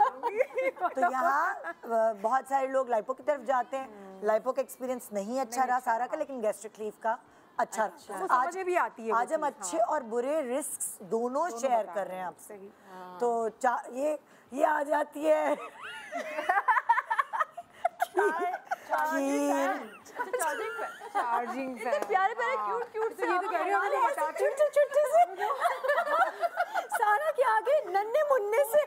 तो यहाँ बहुत सारे लोग लाइपो की तरफ जाते हैं। लाइपो का एक्सपीरियंस नहीं अच्छा रहा सारा का, लेकिन गैस्ट्रिक लीव का अच्छा रहा। आज भी आती है आज हम अच्छे और बुरे रिस्क दोनों शेयर कर रहे हैं आपसे। तो ये आ जाती है चार्जिंग फैन, प्यारे प्यारे क्यूट से, ये तो कह रही हूँ छोटे से सारा के आगे नन्हे मुन्ने से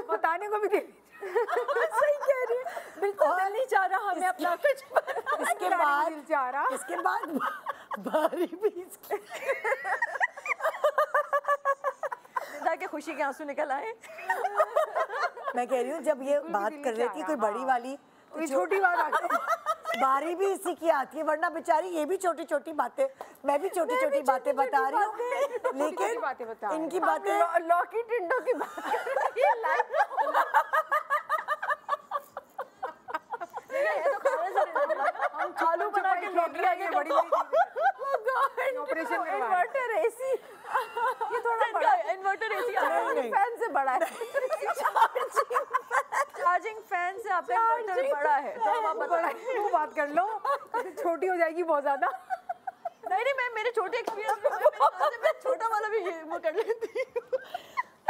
बताने को भी दे। सही कह रही है, बिल्कुल दिल नहीं चाह रहा हमें अपना कुछ। इसके बाद भारी भी ताकि खुशी के आंसू निकल आए। मैं कह रही हूँ जब ये बात कर रही थी कोई बड़ी वाली, कोई छोटी बात आती है, बारी भी इसी की आती है, वरना बेचारी ये भी छोटी छोटी बातें, मैं भी छोटी छोटी बातें बता रही हूँ, लेकिन इनकी बातें लौकी टिंडों की बात। हम आलू बना के लौकी आगे बड़ी ऑपरेशन इन्वर्टर एसी, ये थोड़ा बड़ा इन्वर्टर एसी फैन से बड़ा है। चार्जिंग फैन से आपका इन्वर्टर बड़ा है, तो अब आप बताइए। वो बात कर लो, छोटी हो जाएगी बहुत ज्यादा। नहीं मैं मेरे छोटे एक्सपीरियंस में छोटा वाला भी ये वो कर लेती हूँ।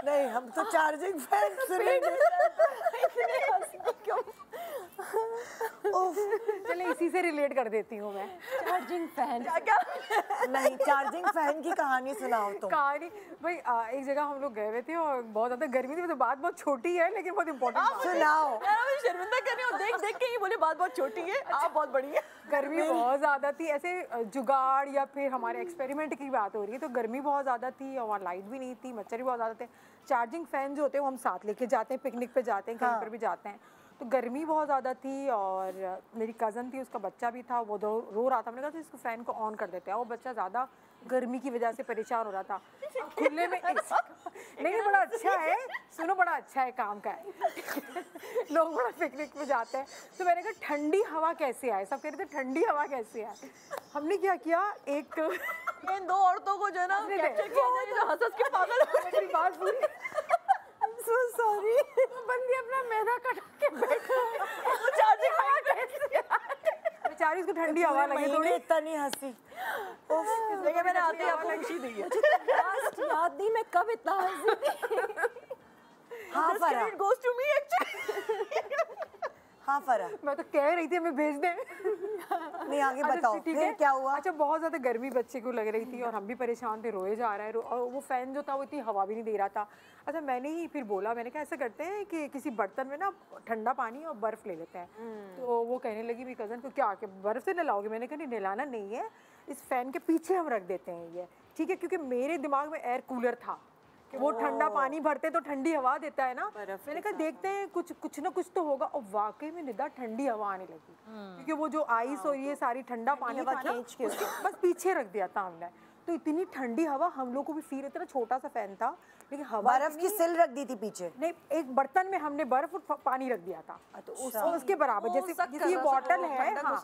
नहीं, हम तो चार्जिंग फैन सुनेंगे। इसी से रिलेट कर देती हूँ मैं। चार्जिंग फैन क्या नहीं, चार्जिंग फैन की कहानी सुनाओ तुम। कहानी भाई, एक जगह हम लोग गए हुए थे और बहुत ज़्यादा गर्मी थी, तो बात बहुत छोटी है लेकिन बहुत इंपॉर्टेंट सुनाओ। यार मुझे शर्मिंदा कर रही हूँ, देख देख के ही बोले बात बहुत छोटी है, आप बहुत बड़ी है। गर्मी बहुत ज़्यादा थी, ऐसे जुगाड़ या फिर हमारे एक्सपेरिमेंट की बात हो रही है, तो गर्मी बहुत ज़्यादा थी और लाइट भी नहीं थी, मच्छर भी बहुत ज़्यादा थे। चार्जिंग फैन जो होते हैं वो हम साथ लेके जाते हैं, पिकनिक पे जाते हैं, कहीं पर भी जाते हैं, तो गर्मी बहुत ज़्यादा थी और मेरी कज़न थी, उसका बच्चा भी था, वो रो रहा था। मैंने कहा इसको फ़ैन को ऑन कर देते हैं, वो बच्चा ज़्यादा गर्मी की वजह से परेशान हो रहा था। खुले में नहीं, बड़ा अच्छा है, सुनो बड़ा अच्छा है, काम का है। लोग बड़ा पिकनिक पे जाते हैं, तो मैंने कहा ठंडी हवा कैसे आए, सब कह रहे थे ठंडी हवा कैसे आए। हमने क्या किया, एक इन दो औरतों को जो है ना कैप्चर किया जाए, जो हंस हंस के पागल हो गए। मेरी बात पूरी, सो सॉरी। बंदी अपना मैदा कटा के बैठा, चार्जिंग हवा कैसे बेचारी उसको ठंडी हवा लगी थोड़ी। इतना नहीं हंसी। लेकिन मैंने आते ही आपको खुशी दी है। लास्ट याद नहीं मैं कब इतना हंसी थी। हाँ फरा, It goes to me actually। हाँ फरा, मैं तो कह रही थी हमें भेज दें। नहीं आगे अच्छा, बताओ ठीक फिर है। क्या हुआ। अच्छा, बहुत ज़्यादा गर्मी बच्चे को लग रही थी और हम भी परेशान थे, रोए जा रहा है, और वो फ़ैन जो था वो इतनी हवा भी नहीं दे रहा था। अच्छा, मैंने ही फिर बोला, मैंने कहा ऐसा करते हैं कि किसी बर्तन में ना ठंडा पानी और बर्फ़ ले लेते हैं। तो वो कहने लगी मेरी कज़न को, क्या कि बर्फ़ से नहलाओगे? मैंने कहा नहीं, नहलाना नहीं है, इस फ़ैन के पीछे हम रख देते हैं ये, ठीक है, क्योंकि मेरे दिमाग में एयर कूलर था कि वो ठंडा पानी भरते तो ठंडी हवा देता है ना। मैंने कहा देखते हैं कुछ ना कुछ तो होगा, और वाकई में निदा ठंडी हवा आने लगी, क्योंकि वो जो आइस और ये सारी ठंडा पानी था ना, उसके बस पीछे रख दिया था हमने, तो इतनी ठंडी हवा हम लोग को भी फील होता। छोटा सा फैन था लेकिन हवा बर्फ की सिल रख दी थी पीछे। नहीं, एक बर्तन में हमने बर्फ और पानी रख दिया था, तो उसके बराबर, जैसे ये बॉटल है, हाँ,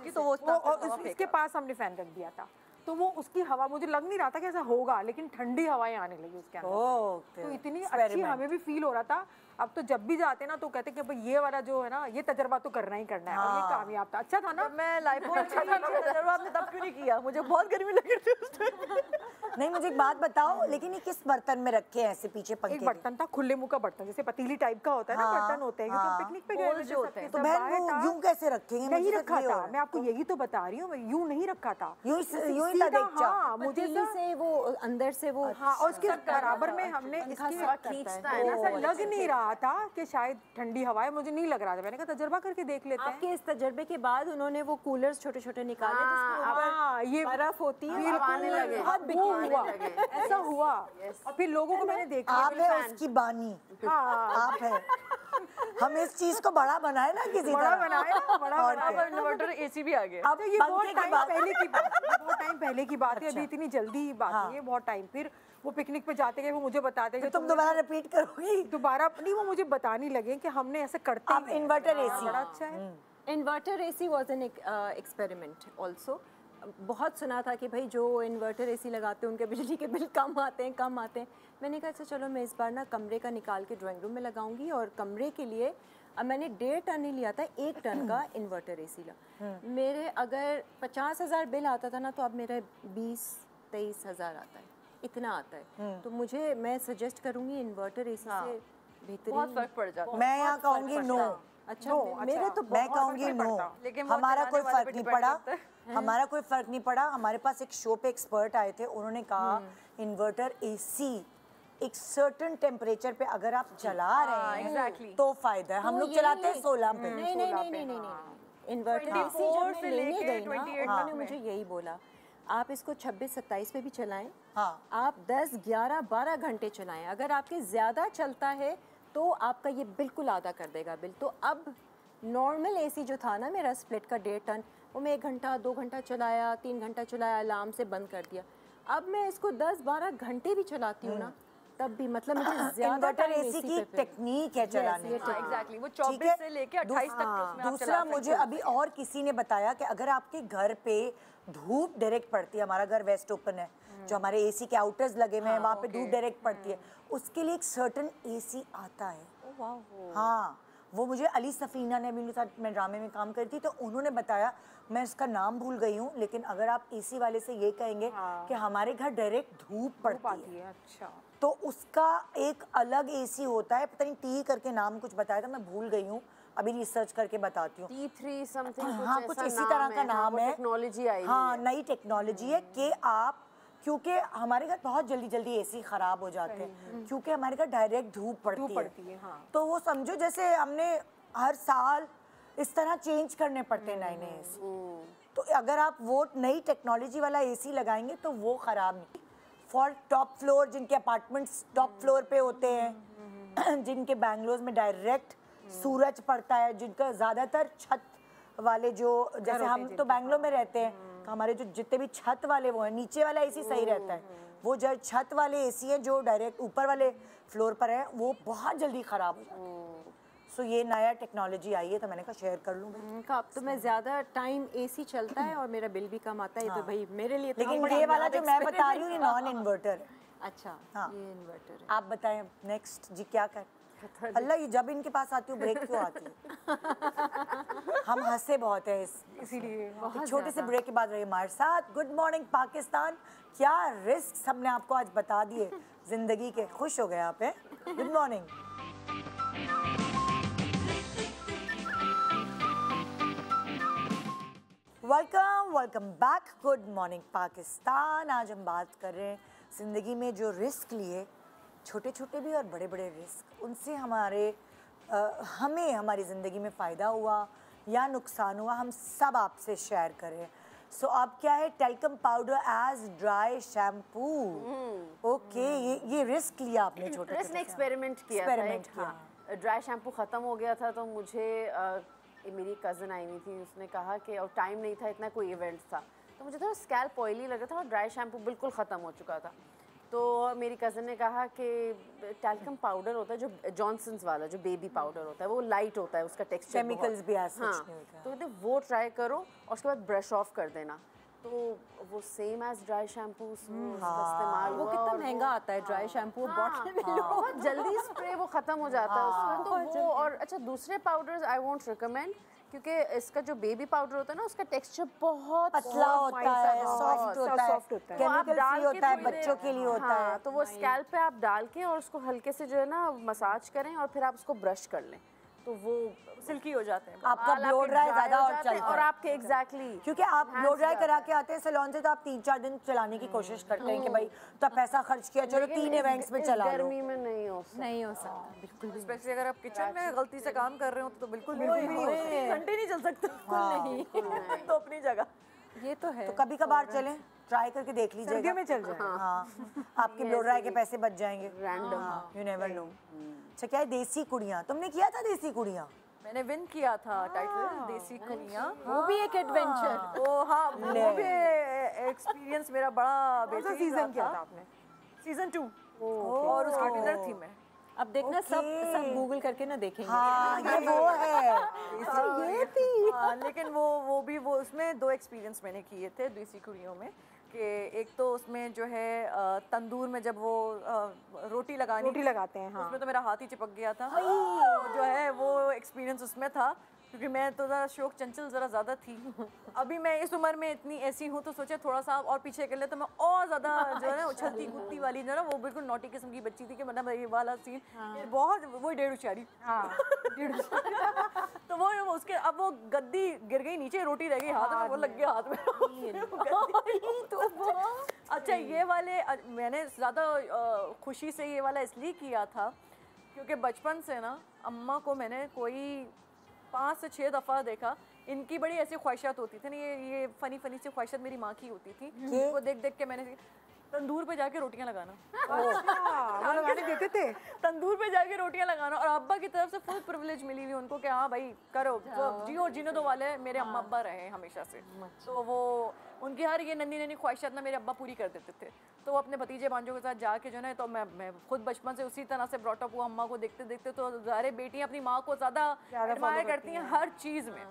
इसके पास हमने फैन रख दिया था, तो वो उसकी हवा, मुझे लग नहीं रहा था कि ऐसा होगा, लेकिन ठंडी हवाएं आने लगी उसके अंदर, तो इतनी अच्छी हमें भी फील हो रहा था। अब तो जब भी जाते ना तो कहते कि भाई ये वाला जो है ना, ये तजर्बा तो करना ही करना है, और ये कामयाब था। अच्छा था ना, मैं लाइफ में अच्छा था ना, तजर्बा आपने तब क्यों नहीं किया? मुझे बहुत गर्मी लग रही थी उस टाइम। नहीं, मुझे एक बात बताओ, लेकिन ये किस बर्तन में रखे हैं ऐसे पीछे पंखे? एक बर्तन था खुले मुंह का बर्तन, जैसे पतीली टाइप का होता है ना, बर्तन होते हैं, क्योंकि पिकनिक पे गए जो होते हैं। तो बहन वो यूं कैसे रखेंगे? नहीं मुझे रखा था, मैं आपको यही तो बता रही हूँ, यूं नहीं रखा था, यूं ही था देखचा। हाँ, मुझे पतीली से वो अंदर से वो, हाँ, और उसके बराबर में हमने इसकी खींचता है ना, ऐसा लग नहीं रहा था कि शायद ठंडी हवा है, मुझे नहीं लग रहा था। मैंने कहा तजर्बा करके देख लेते हैं। आपके इस तजर्बे के बाद उन्होंने वो कूलर्स छोटे छोटे निकाले जिसके ऊपर ये बर्फ होती है, आने लगे, वो हुआ, ऐसा हुआ। और फिर लोगों को मैंने देखा, आप है उसकी बानी, आप है। हम इस चीज को बड़ा बनाए ना किसी बड़ा तरह। बनाया, बड़ा और बनाया। क्या? इन्वर्टर एसी भी आ गया। अब ये बहुत पंखे की टाइम बात, पहले की बात, बहुत टाइम पहले की बात है, अभी इतनी जल्दी ही बात नहीं है, बहुत टाइम। फिर वो पिकनिक पे जाते गए, वो मुझे बताते कि तुम दोबारा रिपीट करोगी? दोबारा नहीं, वो मुझे बताने लगे कि हमने ऐसे करते आप इन्वर्टर एसी, बड़ा अच्छा है। Inverter AC was an experiment also. बहुत सुना था कि भाई जो इन्वर्टर एसी लगाते हैं उनके बिजली के बिल कम आते हैं। मैंने कहा अच्छा चलो मैं इस बार ना कमरे का निकाल के ड्राइंग रूम में लगाऊंगी, और कमरे के लिए अब मैंने 1.5 टन ही लिया था, 1 टन का इन्वर्टर एसी ला। मेरे अगर 50,000 बिल आता था ना, तो अब मेरा 20-23 हज़ार आता है, इतना आता है। तो मैं सजेस्ट करूँगी इन्वर्टर एसी से बेहतरीन, बहुत फर्क पड़ जाता है। मैं यहाँ कहूँगी नो। अच्छा मेरे तो मैं कहूँगी नो, लेकिन वो हमारा कोई चलाने वाले फर्क पे नहीं depend पड़ा, करता है। हमारा कोई फर्क नहीं पड़ा। हमारे पास एक शो पे एक्सपर्ट आए थे, उन्होंने कहा इन्वर्टर एसी एक सर्टेन टेम्परेचर पे अगर आप चला रहे हैं exactly। तो फायदा है। हम लोग चलाते हैं 16 पे। नहीं, इन्वर्टर एसी जब 24 मैं से लेने लेके गई ना, 28 उन्होंने मुझे यही बोला, आप इसको 26-27 पे भी चलाएं, हाँ, आप 10, 11, 12 घंटे चलाएं। अगर आपके ज़्यादा चलता है तो आपका ये बिल्कुल आधा कर देगा बिल। तो अब नॉर्मल एसी जो था ना मेरा स्प्लिट का 1.5 टन, वो मैं 1 घंटा 2 घंटा चलाया, 3 घंटा चलाया, अलार्म से बंद कर दिया। अब मैं इसको 10-12 घंटे भी चलाती हूँ ना, तब भी मतलब मुझे ज़्यादा इन्वर्टर टाइम एसी की पे टेक्निक है चलाने की। एग्जैक्टली, वो ठीक है? 24 से लेके 28 तक उसमें आप चला दूसरा सकते मुझे अभी और किसी ने बताया कि अगर आपके घर पे धूप डायरेक्ट पड़ती है, हमारा घर वेस्ट ओपन है, जो हमारे एसी के आउटर्स लगे हुए हैं वहाँ पे धूप डायरेक्ट पड़ती है, उसके लिए एक सर्टेन एसी आता है। हाँ, वो मुझे अली सफीना ने भी, साथ मैं ड्रामे में काम करती, तो उन्होंने बताया, मैं उसका नाम भूल गई हूँ, लेकिन अगर आप एसी वाले से ये कहेंगे कि हमारे घर डायरेक्ट धूप पड़ती है, अच्छा, तो उसका एक अलग एसी होता है, पता नहीं टी करके नाम कुछ बताया था, मैं भूल गई हूँ, अभी रिसर्च करके बताती हूँ। T3 समथिंग हाँ, कुछ इसी तरह का नाम है। टेक्नोलॉजी आई हाँ, नई टेक्नोलॉजी है कि आप, क्योंकि हमारे घर बहुत जल्दी जल्दी एसी खराब हो जाते हैं, क्योंकि हमारे घर डायरेक्ट धूप पड़ती है। हाँ। तो वो समझो जैसे हमने हर साल इस तरह चेंज करने पड़ते हैं नए नए एसी। तो अगर आप वो नई टेक्नोलॉजी वाला एसी लगाएंगे तो वो खराब नहीं। फॉर टॉप फ्लोर, जिनके अपार्टमेंट्स टॉप फ्लोर पे होते हैं, जिनके बैंगलोर में डायरेक्ट सूरज पड़ता है, जिनका ज़्यादातर छत वाले जो, जैसे हम तो बैंगलोर में रहते हैं, तो हमारे जो जितने भी छत वाले वो हैं, नीचे वाला एसी सही रहता है। वो जो छत वाले एसी हैं जो डायरेक्ट ऊपर वाले फ्लोर पर है, वो बहुत जल्दी ख़राब हो जाते हैं। सो ये नया टेक्नोलॉजी आई है तो मैंने कहा शेयर कर लूँ। अब तो मैं ज़्यादा टाइम एसी चलता है और मेरा बिल भी कम आता है, तो भाई मेरे लिए तो लेकिन ये वाला जो मैं बता रही हूँ ये नॉन इन्वर्टर है। अच्छा, हाँ। ये इन्वर्टर है। आप बताएं नेक्स्ट जी क्या कर। अल्लाह, ये जब इनके पास आती हूँ ब्रेक क्यों आती है? हम हंसे बहुत है इसीलिए। एक छोटे से ब्रेक के बाद रहिए हमारे साथ। Good morning Pakistan. क्या रिस्क हमने आपको आज बता दिए जिंदगी के। खुश हो गए आप हैं? Good morning. Welcome back. Good morning Pakistan. आज हम बात कर रहे हैं ज़िंदगी में जो रिस्क लिए, छोटे छोटे भी और बड़े बड़े रिस्क, उनसे हमें हमारी ज़िंदगी में फ़ायदा हुआ या नुकसान हुआ, हम सब आपसे शेयर करें। सो अब क्या है, talcum powder as dry shampoo. Okay, ये रिस्क लिया आपने छोटे रिस्क ने एक्सपेरिमेंट किया था। ड्राई शैम्पू ख़त्म हो गया था तो मुझे मेरी कज़न आई हुई थी, उसने कहा कि, और टाइम नहीं था इतना, कोई इवेंट था, तो मुझे थोड़ा स्कैल्प ऑयली लगा था और ड्राई शैम्पू बिल्कुल ख़त्म हो चुका था। तो मेरी कज़न ने कहा कि टैल्कम पाउडर होता है जो जॉनसन्स वाला, जो बेबी पाउडर होता है, वो लाइट होता है, उसका टेक्सचर केमिकल्स भी ऐसा हाँ, तो कहते वो ट्राई करो और उसके बाद ब्रश ऑफ कर देना, तो वो सेम एज ड्राई शैम्पू इस्तेमाल। वो कितना महंगा आता है ड्राई शैम्पू, बॉटल में लो, बहुत जल्दी स्प्रे वो ख़त्म हो जाता है उसमें। तो वो, और अच्छा दूसरे पाउडर्स आई वोंट रिकमेंड, क्योंकि इसका जो बेबी पाउडर होता है ना, उसका टेक्सचर बहुत पतला होता है, सॉफ्ट होता है, केमिकल फ्री होता है, बच्चों के लिए होता है। तो वो स्कैल्प पे आप डाल के और उसको हल्के से जो है ना मसाज करें और फिर आप उसको ब्रश कर लें, तो वो सिल्की हो जाते हैं। आपका ब्लो ड्राई ज़्यादा और चलता है, और आपके एग्जैक्टली क्योंकि आप ब्लो ड्राई करा के आते हैं सैलून से, तो आप 3-4 दिन चलाने की कोशिश करते हैं कि भाई तो पैसा खर्च किया, चलो 3 इवेंट्स में चला लो। गर्मी में नहीं हो सकता बिल्कुल भी। स्पेशली अगर आप किचन में गलती से काम कर रहे हो तो बिल्कुल नहीं, घंटे नहीं चल सकता। नहीं, तो अपनी जगह ये तो है। तो कभी कभार चलें, ट्राई करके देख लीजिएगा। सर्दियों में चल जाए। हाँ, आपके ब्लो ड्राई के पैसे बच जाएंगे। Random, you never know. अच्छा, क्या है देसी कुड़ियाँ, तुमने किया था देसी कुड़ियाँ? मैंने विन किया था टाइटल देसी कुड़ियाँ। वो भी एक एडवेंचर। ओ हाँ, वो भी एक्सपीरियंस मेरा बड़ा बेहतरीन सीजन किया था आपने? सीजन 2 और उसकी विनर थी मैं। अब देखना सब गूगल करके ना देखेंगे। हाँ, ये वो है। ये थी। हाँ, लेकिन वो भी उसमें 2 एक्सपीरियंस मैंने किए थे देसी कुड़ियों में, कि एक तो उसमें जो है तंदूर में जब वो रोटी लगाते हैं, हाँ। उसमें तो मेरा हाथ ही चिपक गया था। तो जो है वो एक्सपीरियंस उसमें था, क्योंकि मैं तो ज़रा शौक चंचल ज़रा ज़्यादा थी। अभी मैं इस उम्र में इतनी ऐसी हूँ तो सोचा थोड़ा सा और पीछे कर ले तो मैं और ज़्यादा जो है ना उछलती कूदती वाली जो है ना, वो बिल्कुल नोटी किस्म की बच्ची थी कि मतलब ये वाला सीन बहुत, वो डेढ़ उचारी। तो वो उसके अब वो गद्दी गिर गई नीचे, रोटी रह गई हाथ में, वो लग गया हाथ में। तो अच्छा, ये वाले मैंने ज़्यादा खुशी से ये वाला इसलिए किया था क्योंकि बचपन से ना अम्मा को मैंने कोई 5 से 6 दफ़ा देखा, इनकी बड़ी ऐसी ख्वाहिशात होती थी ना, ये फनी सी ख्वाहिशात मेरी माँ की होती थी। वो देख के मैंने तंदूर पे जाके रोटियां लगाना। वो लगाने देते थे? तंदूर पे जाके रोटियां लगाना, और अब्बा की तरफ से फुल प्रिविलेज मिली हुई उनको कि हाँ भाई करो, जियो जीने दो वाले मेरे अम्मा अब्बा रहे हमेशा से। तो वो उनकी हर ये नन्ही नन्ही ख्वाहिशात ना मेरे अब्बा पूरी कर देते थे। तो वो अपने भतीजे भांजों के साथ जाके जो है, तो मैं खुद बचपन से उसी तरह से ब्रॉटअप हुआ, अम्मा को देखते देखते। तो सारे बेटियाँ अपनी माँ को ज़्यादा एडमायर करती हैं हर चीज़ में।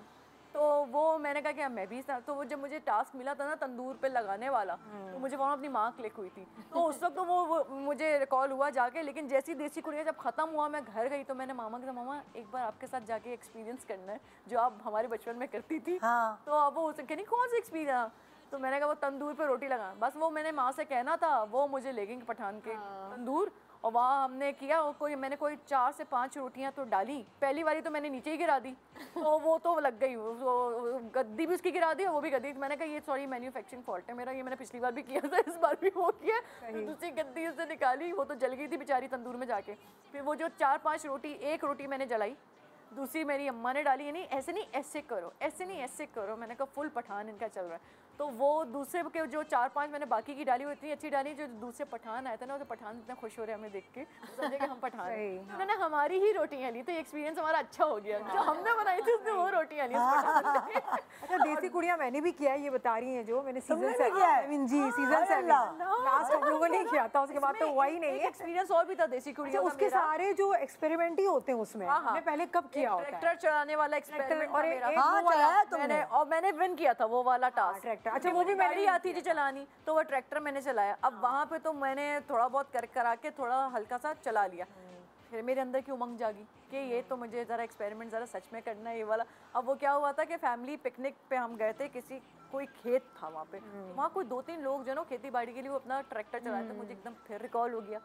तो वो मैंने कहा कि मैं भी, तो वो जब मुझे टास्क मिला था ना तंदूर पे लगाने वाला, तो मुझे वहाँ अपनी माँ क्लिक हुई थी। तो उस वक्त तो वो मुझे रिकॉल हुआ जाके। लेकिन जैसी देसी कुड़ियाँ जब ख़त्म हुआ, मैं घर गई तो मैंने मामा के साथ, मामा एक बार आपके साथ जाके एक्सपीरियंस करना है जो आप हमारे बचपन में करती थी। हाँ। तो अब वो उसे कहनी कौन सा एक्सपीरियंस? तो मैंने कहा वो तंदूर पे रोटी लगाना। बस वो मैंने माँ से कहना था, वो मुझे ले गई पठान के तंदूर, और वहाँ हमने किया और मैंने कोई 4 से 5 रोटियाँ तो डाली, पहली बारी तो मैंने नीचे ही गिरा दी, तो वो तो लग गई, वो गद्दी भी उसकी गिरा दी और वो भी गद्दी। मैंने कहा ये सॉरी मैन्युफैक्चरिंग फॉल्ट है मेरा, ये मैंने पिछली बार भी किया था, इस बार भी हो किया। तो दूसरी गद्दी उससे निकाली, वो तो जल गई थी बेचारी तंदूर में जाके। फिर वो जो 4-5 रोटी, एक रोटी मैंने जलाई, दूसरी मेरी अम्मा ने डाली, नहीं ऐसे नहीं ऐसे करो, ऐसे नहीं ऐसे करो। मैंने कहा फुल पठान इनका चल रहा है। तो वो दूसरे के जो 4-5 मैंने बाकी की डाली, वो इतनी अच्छी डाली, जो दूसरे पठान आया था ना, वो तो पठान इतना खुश हो रहे हैं हमें देख के, समझे कि हम पठान हैं। उन्होंने हमारी ही रोटियाँ ली, तो ये एक्सपीरियंस हमारा अच्छा हो गया। जो हमने बनाई थी उसने वो रोटियाँ ली। अच्छा देसी कुड़ियाँ मैंने भी किया है, ये बता रही हैं जो मैंने सीजन 7 जी सीजन 7 लास्ट हम लोगों ने किया था, उसके बाद तो हुआ ही नहीं है। एक्सपीरियंस और भी था देसी कुड़ियों का। उसके सारे जो एक्सपेरिमेंट ही होते हैं उसमें, हमने पहले कब किया होता है? ट्रैक्टर चलाने वाला एक्सपेरिमेंट और मेरा। हाँ चलाया तुमने? और मैंने विन किया था वो वाला टास्क। ट्रैक्टर, अच्छा वो भी गाड़ी आती थी चलानी, तो वो ट्रैक्टर मैंने चलाया। अब वहाँ पे तो मैंने थोड़ा बहुत करा के थोड़ा हल्का सा चला लिया। फिर मेरे अंदर की उमंग जागी कि ये तो मुझे ज़रा एक्सपेरिमेंट ज़रा सच में करना है ये वाला। अब वो क्या हुआ था कि फैमिली पिकनिक पे हम गए थे, किसी कोई खेत था वहाँ पे, वहाँ कोई 2-3 लोग जो ना खेती बाड़ी के लिए वो अपना ट्रैक्टर चलाते थे। मुझे एकदम फिर रिकॉल हो गया,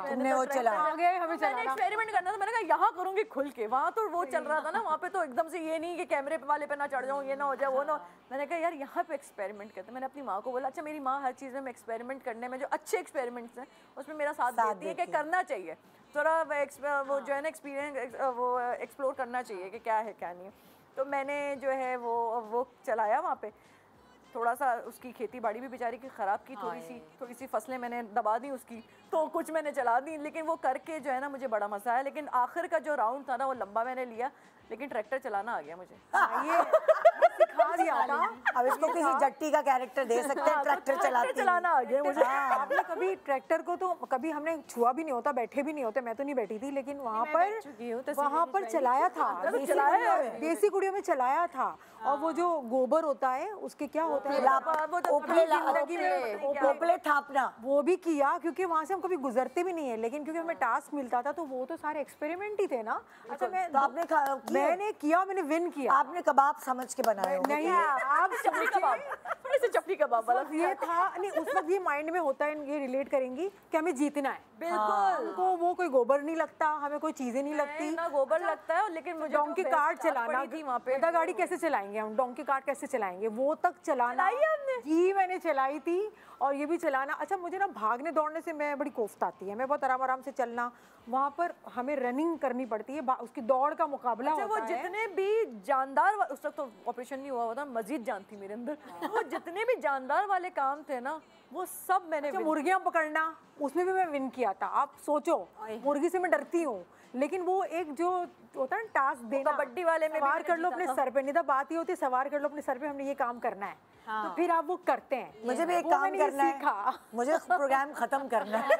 तुमने वो चला मैंने एक्सपेरिमेंट करना था। मैंने कहा यहाँ करूँगी खुल के, वहाँ तो वो चल रहा था ना, वहाँ पे तो एकदम से ये नहीं कि कैमरे वाले पे ना चढ़ जाऊँ, ये ना हो जाए वो ना। मैंने कहा यार यहाँ पे एक्सपेरिमेंट करते। मैंने अपनी माँ को बोला, अच्छा मेरी माँ हर चीज़ में एक्सपेरिमेंट करने में, जो अच्छे एक्सपेरिमेंट्स हैं उसमें मेरा साथ देती है कि करना चाहिए, थोड़ा वो जो है ना एक्सपीरियंस वो एक्सप्लोर करना चाहिए कि क्या है क्या नहीं है। तो मैंने जो है वो चलाया वहाँ पे, थोड़ा सा उसकी खेती बाड़ी भी बेचारी की ख़राब की, थोड़ी सी फसलें मैंने दबा दी उसकी, तो कुछ मैंने चला दी। लेकिन वो करके जो है ना मुझे बड़ा मज़ा आया। लेकिन आखिर का जो राउंड था ना वो लंबा मैंने लिया, लेकिन ट्रैक्टर चलाना आ गया मुझे। ये सिखा दिया था। अब इसको किसी जट्टी का कैरेक्टर दे सकते हैं, ट्रैक्टर चलाना आ गया मुझे। आपने कभी ट्रैक्टर को तो कभी हमने छुआ भी नहीं होता, बैठे भी नहीं होते, मैं तो नहीं बैठी थी, लेकिन वहाँ पर चलाया था, देसी कुड़ियों में चलाया था। और वो जो गोबर होता है उसके क्या होता है, पोपले थापना, वो भी किया, क्योंकि वहाँ से हम कभी गुजरते भी नहीं है, लेकिन क्योंकि हमें टास्क मिलता था तो वो तो सारे एक्सपेरिमेंट ही थे ना। अच्छा मैंने किया, मैंने विन किया। आपने कबाब समझ के बनाए होंगे? नहीं, आप चपली कबाब वाला ये था नहीं, उस वक्त ये माइंड में होता है, ये रिलेट करेंगी कि हमें जीतना है। बिल्कुल, हमको वो कोई गोबर नहीं लगता, हमें कोई चीजें नहीं लगती ना लगता लगता है। लेकिन मुझे डोंकी कार्ट चलाना थी वहाँ पे, गधा गाड़ी कैसे चलाएंगे हम, डोंकी कार्ट कैसे चलाएंगे, वो तक चलाना जी मैंने चलाई थी। और ये भी चलाना, अच्छा मुझे ना भागने दौड़ने से मैं बड़ी कोफ्त आती है, मैं बहुत आराम आराम से चलना, वहाँ पर हमें रनिंग करनी पड़ती है, उसकी दौड़ का मुकाबला होता है। वो जितने भी जानदार, उस वक्त तो ऑपरेशन नहीं हुआ होता, मजीद जान थी मेरे अंदर, वो जितने भी जानदार वाले काम थे ना वो सब मैंने मुर्गियाँ पकड़ना, उसमें भी मैं विन किया था। आप सोचो, मुर्गी से मैं डरती हूँ, लेकिन वो एक जो होता है टास्क देना, कबड्डी वाले में सवार कर लो अपने सर पे, नहीं तो बात ही होती है सवार कर लो अपने सर पे, हमने ये काम करना है। तो फिर आप वो करते हैं। मुझे भी एक काम करना है, मुझे प्रोग्राम खत्म करना है।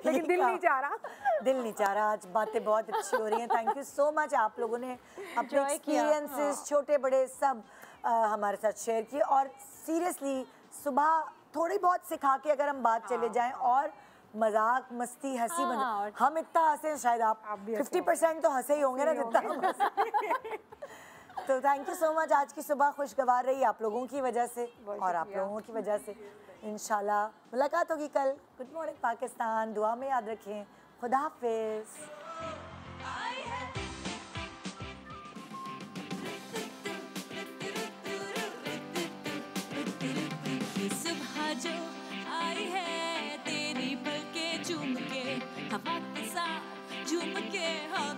लेकिन दिल नहीं चाह रहा, दिल नहीं चाह रहा। आज बातें बहुत अच्छी हो रही हैं, थैंक यू सो मच। आप लोगों ने अपने एक्सपीरियंसेस छोटे बड़े सब हमारे साथ शेयर किए। और सीरियसली सुबह थोड़ी बहुत सिखा के अगर हम बात चले जाएं और मजाक मस्ती हंसी बन, हम इतना हंसे, शायद आप 50% तो हंसे ही होंगे ना जितना। तो थैंक यू सो मच। आज की सुबह खुशगवार रही आप लोगों की वजह से और आप लोगों की वजह से। इंशाल्लाह मुलाकात होगी कल। गुड मॉर्निंग पाकिस्तान, दुआ में याद रखें। खुदा हाफिज। सुबह जो आई है तेरी पलके चूम के, हवा के साथ झूम के, हाँ